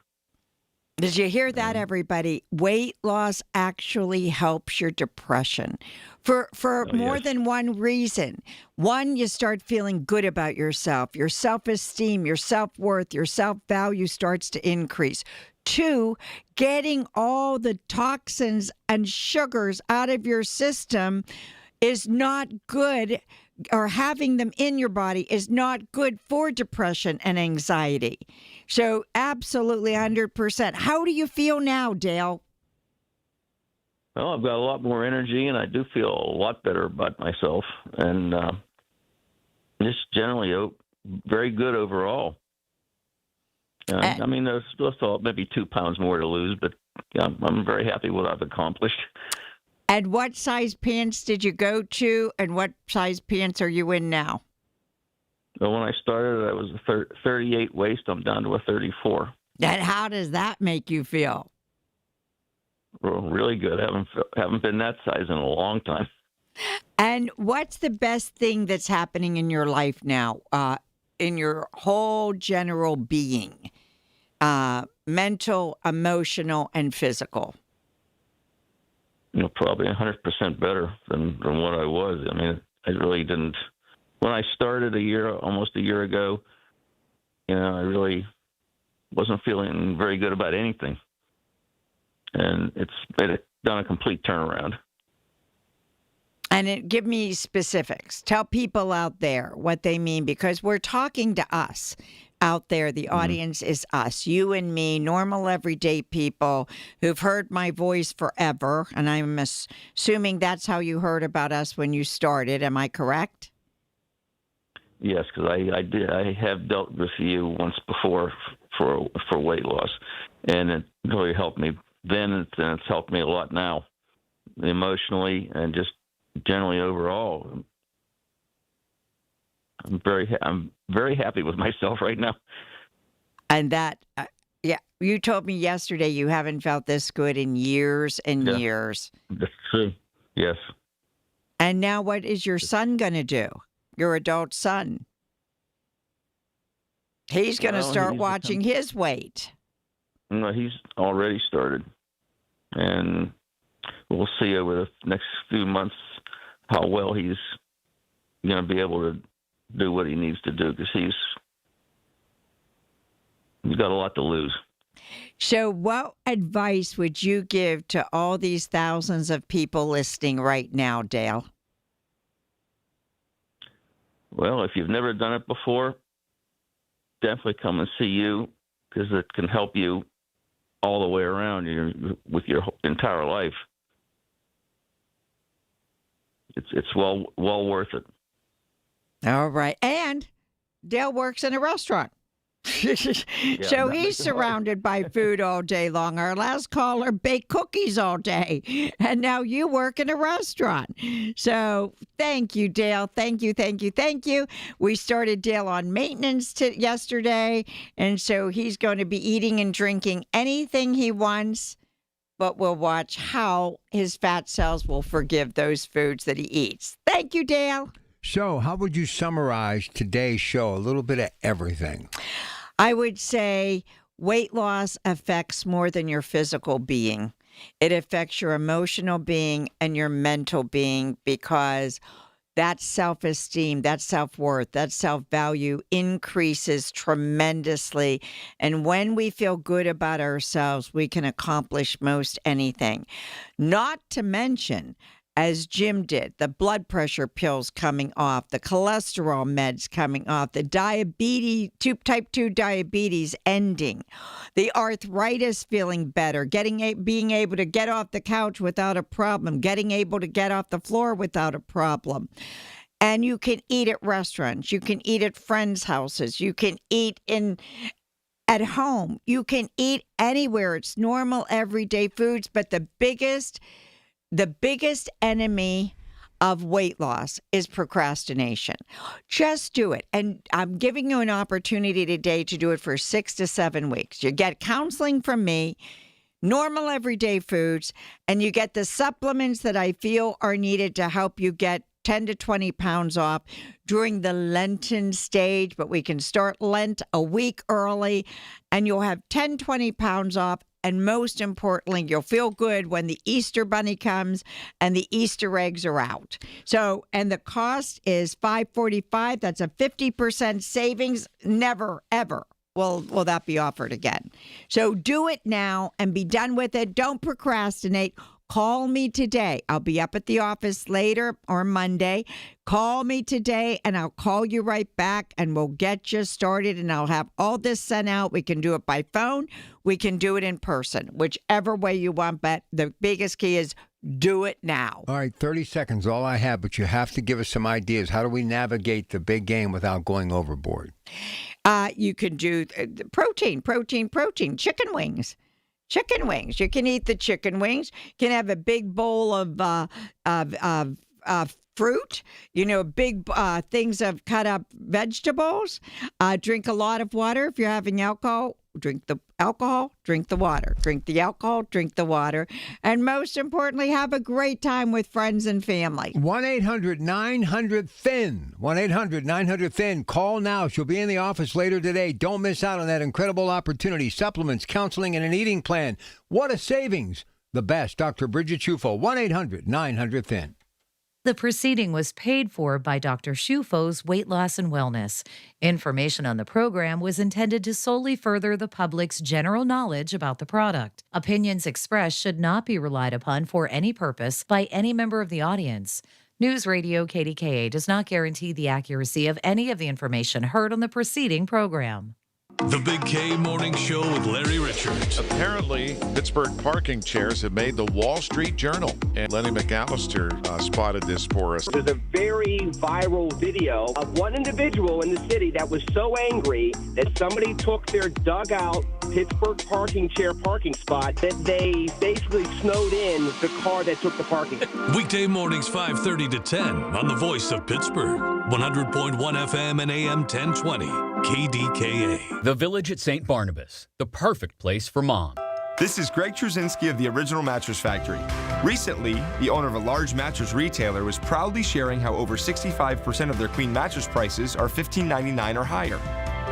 Did you hear that, everybody? Weight loss actually helps your depression for more than one reason. One, you start feeling good about yourself. Your self-esteem, your self-worth, your self-value starts to increase. Two, getting all the toxins and sugars out of your system is not good, or having them in your body is not good for depression and anxiety. So absolutely 100%. How do you feel now, Dale? Well, I've got a lot more energy, and I do feel a lot better about myself, and just generally very good overall. There's still maybe 2 pounds more to lose, but I'm very happy with what I've accomplished. And what size pants did you go to, and what size pants are you in now? Well, when I started, I was a 38 waist. I'm down to a 34. And how does that make you feel? Well, really good. Haven't been that size in a long time. And what's the best thing that's happening in your life now, in your whole general being, mental, emotional, and physical? Probably 100% better than what I was. I really didn't. When I started almost a year ago, I really wasn't feeling very good about anything. And it's done a complete turnaround. And give me specifics. Tell people out there what they mean, because we're talking to us out there. The audience is us, you and me, normal, everyday people who've heard my voice forever. And I'm assuming that's how you heard about us when you started. Am I correct? Yes, because I have dealt with you once before for weight loss, and it really helped me then, and it's helped me a lot now, emotionally and just generally overall. I'm very happy with myself right now. And that, you told me yesterday you haven't felt this good in years and years. That's true. Yes. And now, what is your son going to do? Your adult son. He's going to start watching his weight. No, he's already started. And we'll see over the next few months how well he's going to be able to do what he needs to do, because he's got a lot to lose. So what advice would you give to all these thousands of people listening right now, Dale? Well, if you've never done it before, definitely come and see you because it can help you all the way around with your entire life. It's well worth it. All right. And Dale works in a restaurant. So he's surrounded by food all day long. Our last caller baked cookies all day. And now you work in a restaurant. So thank you, Dale. Thank you. We started Dale on maintenance yesterday. And so he's going to be eating and drinking anything he wants. But we'll watch how his fat cells will forgive those foods that he eats. Thank you, Dale. So how would you summarize today's show? A little bit of everything. I would say weight loss affects more than your physical being. It affects your emotional being and your mental being because that self-esteem, that self-worth, that self-value increases tremendously. And when we feel good about ourselves, we can accomplish most anything. Not to mention, as Jim did, the blood pressure pills coming off, the cholesterol meds coming off, the diabetes, type 2 diabetes ending, the arthritis feeling better, being able to get off the couch without a problem, getting able to get off the floor without a problem. And you can eat at restaurants, you can eat at friends' houses, you can eat at home, you can eat anywhere. It's normal everyday foods, but the biggest enemy of weight loss is procrastination. Just do it. And I'm giving you an opportunity today to do it for 6 to 7 weeks. You get counseling from me, normal everyday foods, and you get the supplements that I feel are needed to help you get 10 to 20 pounds off during the Lenten stage. But we can start Lent a week early, and you'll have 10, 20 pounds off. And most importantly, you'll feel good when the Easter bunny comes and the Easter eggs are out. So, and the cost is $545. That's a 50% savings. Never, ever will that be offered again. So do it now and be done with it. Don't procrastinate. Call me today. I'll be up at the office later or Monday. Call me today and I'll call you right back and we'll get you started and I'll have all this sent out. We can do it by phone. We can do it in person, whichever way you want. But the biggest key is do it now. All right, 30 seconds, all I have, but you have to give us some ideas. How do we navigate the big game without going overboard? You can do protein, chicken wings. Chicken wings. You can eat the chicken wings. You can have a big bowl of fruit, big things of cut up vegetables. Drink a lot of water. If you're having alcohol, drink the alcohol, drink the water. Drink the alcohol, drink the water. And most importantly, have a great time with friends and family. 1-800-900-THIN. 1-800-900-THIN. Call now. She'll be in the office later today. Don't miss out on that incredible opportunity. Supplements, counseling, and an eating plan. What a savings. The best. Dr. Bridget Schufo. 1-800-900-THIN. The proceeding was paid for by Dr. Shufo's Weight Loss and Wellness. Information on the program was intended to solely further the public's general knowledge about the product. Opinions expressed should not be relied upon for any purpose by any member of the audience. News Radio KDKA does not guarantee the accuracy of any of the information heard on the preceding program. The Big K Morning Show with Larry Richards. Apparently, Pittsburgh parking chairs have made the Wall Street Journal. And Lenny McAllister spotted this for us. There's a very viral video of one individual in the city that was so angry that somebody took their dugout Pittsburgh parking chair parking spot that they basically snowed in the car that took the parking. Weekday mornings 5:30 to 10 on the Voice of Pittsburgh. 100.1 FM and AM 1020. KDKA. The Village at St. Barnabas, the perfect place for mom. This is Greg Trzynski of the Original Mattress Factory. Recently, the owner of a large mattress retailer was proudly sharing how over 65% of their queen mattress prices are $15.99 or higher.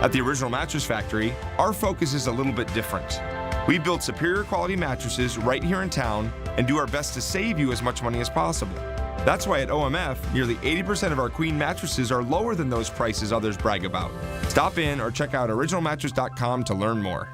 At the Original Mattress Factory, our focus is a little bit different. We build superior quality mattresses right here in town and do our best to save you as much money as possible. That's why at OMF, nearly 80% of our queen mattresses are lower than those prices others brag about. Stop in or check out originalmattress.com to learn more.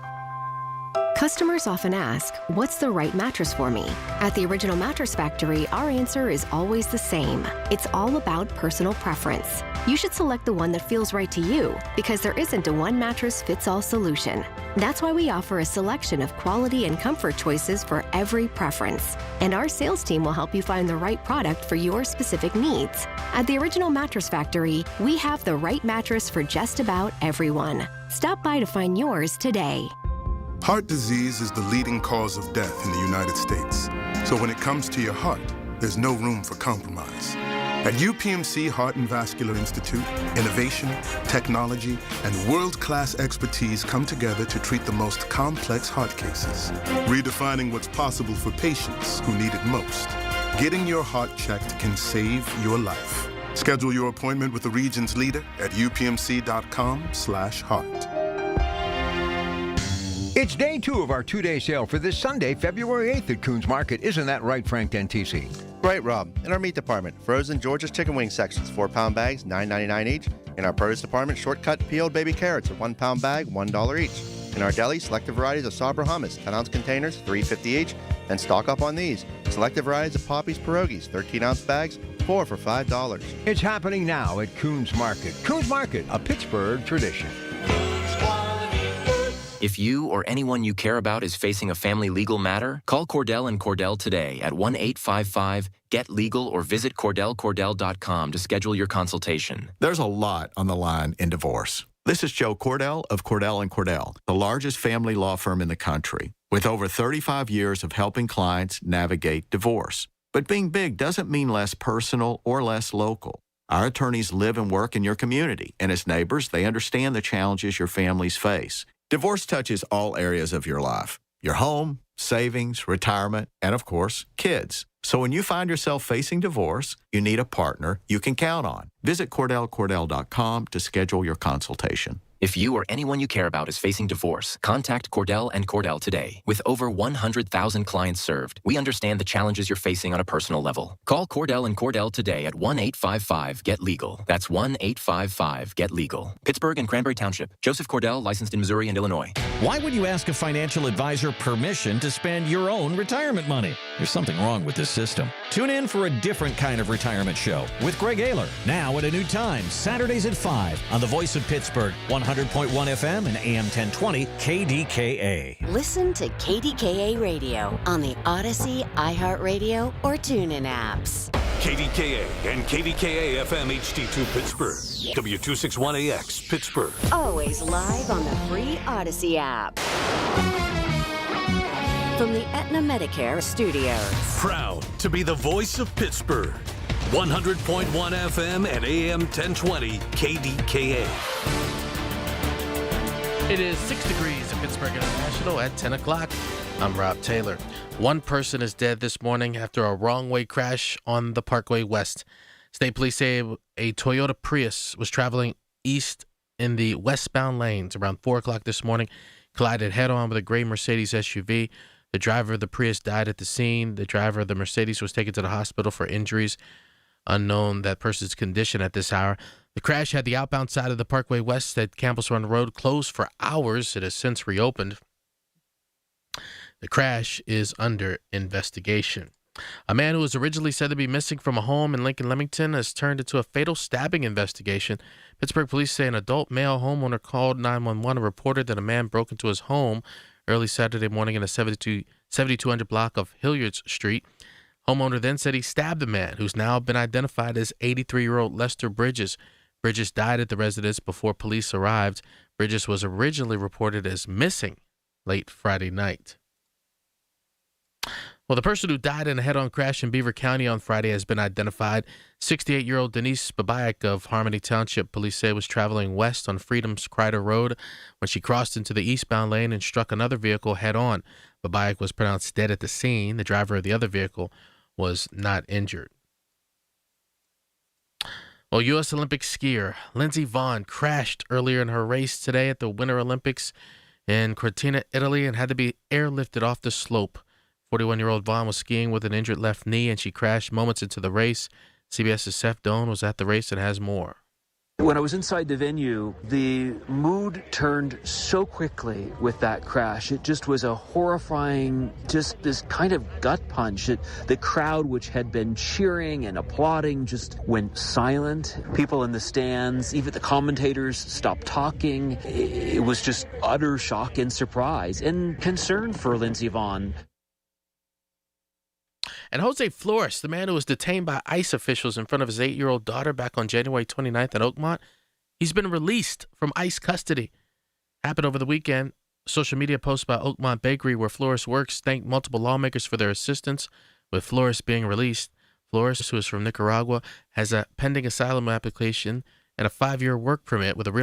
Customers often ask, what's the right mattress for me? At the Original Mattress Factory, our answer is always the same. It's all about personal preference. You should select the one that feels right to you because there isn't a one-mattress-fits-all solution. That's why we offer a selection of quality and comfort choices for every preference. And our sales team will help you find the right product for your specific needs. At the Original Mattress Factory, we have the right mattress for just about everyone. Stop by to find yours today. Heart disease is the leading cause of death in the United States. So when it comes to your heart, there's no room for compromise. At UPMC Heart and Vascular Institute, innovation, technology, and world-class expertise come together to treat the most complex heart cases, redefining what's possible for patients who need it most. Getting your heart checked can save your life. Schedule your appointment with the region's leader at upmc.com/heart. It's day 2 of our 2-day sale for this Sunday, February 8th at Coons Market. Isn't that right, Frank Dentisi? Right, Rob. In our meat department, frozen Georgia's chicken wing sections, 4-pound bags, $9.99 each. In our produce department, short-cut peeled baby carrots, a 1-pound bag, $1 each. In our deli, selective varieties of Sabra hummus, 10-ounce containers, $3.50 each. And stock up on these. Selective varieties of Poppy's pierogies, 13-ounce bags, 4 for $5. It's happening now at Coons Market. Coons Market, a Pittsburgh tradition. If you or anyone you care about is facing a family legal matter, call Cordell & Cordell today at 1-855-GET-LEGAL or visit CordellCordell.com to schedule your consultation. There's a lot on the line in divorce. This is Joe Cordell of Cordell & Cordell, the largest family law firm in the country, with over 35 years of helping clients navigate divorce. But being big doesn't mean less personal or less local. Our attorneys live and work in your community, and as neighbors, they understand the challenges your families face. Divorce touches all areas of your life, your home, savings, retirement, and of course, kids. So when you find yourself facing divorce, you need a partner you can count on. Visit CordellCordell.com to schedule your consultation. If you or anyone you care about is facing divorce, contact Cordell & Cordell today. With over 100,000 clients served, we understand the challenges you're facing on a personal level. Call Cordell & Cordell today at 1-855-GET-LEGAL. That's 1-855-GET-LEGAL. Pittsburgh and Cranberry Township. Joseph Cordell, licensed in Missouri and Illinois. Why would you ask a financial advisor permission to spend your own retirement money? There's something wrong with this system. Tune in for a different kind of retirement show with Greg Ayler. Now at a new time, Saturdays at 5 on the Voice of Pittsburgh, 100.1 FM and AM 1020 KDKA. Listen to KDKA Radio on the Odyssey, iHeartRadio, or TuneIn apps. KDKA and KDKA-FM HD2 Pittsburgh. W261AX Pittsburgh. Always live on the free Odyssey app. From the Aetna Medicare studios. Proud to be the voice of Pittsburgh. 100.1 FM and AM 1020 KDKA. It is 6 degrees in Pittsburgh International at 10 o'clock. I'm Rob Taylor. One person is dead this morning after a wrong-way crash on the Parkway West. State police say a Toyota Prius was traveling east in the westbound lanes around 4 o'clock this morning, collided head-on with a gray Mercedes SUV. The driver of the Prius died at the scene. The driver of the Mercedes was taken to the hospital for injuries. Unknown that person's condition at this hour. The crash had the outbound side of the Parkway West at Campbell's Run Road closed for hours. It has since reopened. The crash is under investigation. A man who was originally said to be missing from a home in Lincoln Leamington has turned into a fatal stabbing investigation. Pittsburgh police say an adult male homeowner called 911 and reported that a man broke into his home early Saturday morning in a 7200 block of Hilliard Street. Homeowner then said he stabbed the man, who's now been identified as 83-year-old Lester Bridges. Bridges died at the residence before police arrived. Bridges was originally reported as missing late Friday night. Well, the person who died in a head-on crash in Beaver County on Friday has been identified. 68-year-old Denise Babayak of Harmony Township, police say, was traveling west on Freedom's Crider Road when she crossed into the eastbound lane and struck another vehicle head-on. Babayak was pronounced dead at the scene. The driver of the other vehicle was not injured. Well, U.S. Olympic skier Lindsey Vonn crashed earlier in her race today at the Winter Olympics in Cortina, Italy, and had to be airlifted off the slope. 41-year-old Vonn was skiing with an injured left knee, and she crashed moments into the race. CBS's Seth Doan was at the race and has more. When I was inside the venue, the mood turned so quickly with that crash. It just was a horrifying, just this kind of gut punch. The crowd, which had been cheering and applauding, just went silent. People in the stands, even the commentators, stopped talking. It was just utter shock and surprise and concern for Lindsey Vonn. And Jose Flores, the man who was detained by ICE officials in front of his 8-year-old daughter back on January 29th in Oakmont, he's been released from ICE custody. Happened over the weekend. Social media post by Oakmont Bakery, where Flores works, thanked multiple lawmakers for their assistance with Flores being released. Flores, who is from Nicaragua, has a pending asylum application and a 5-year work permit with a real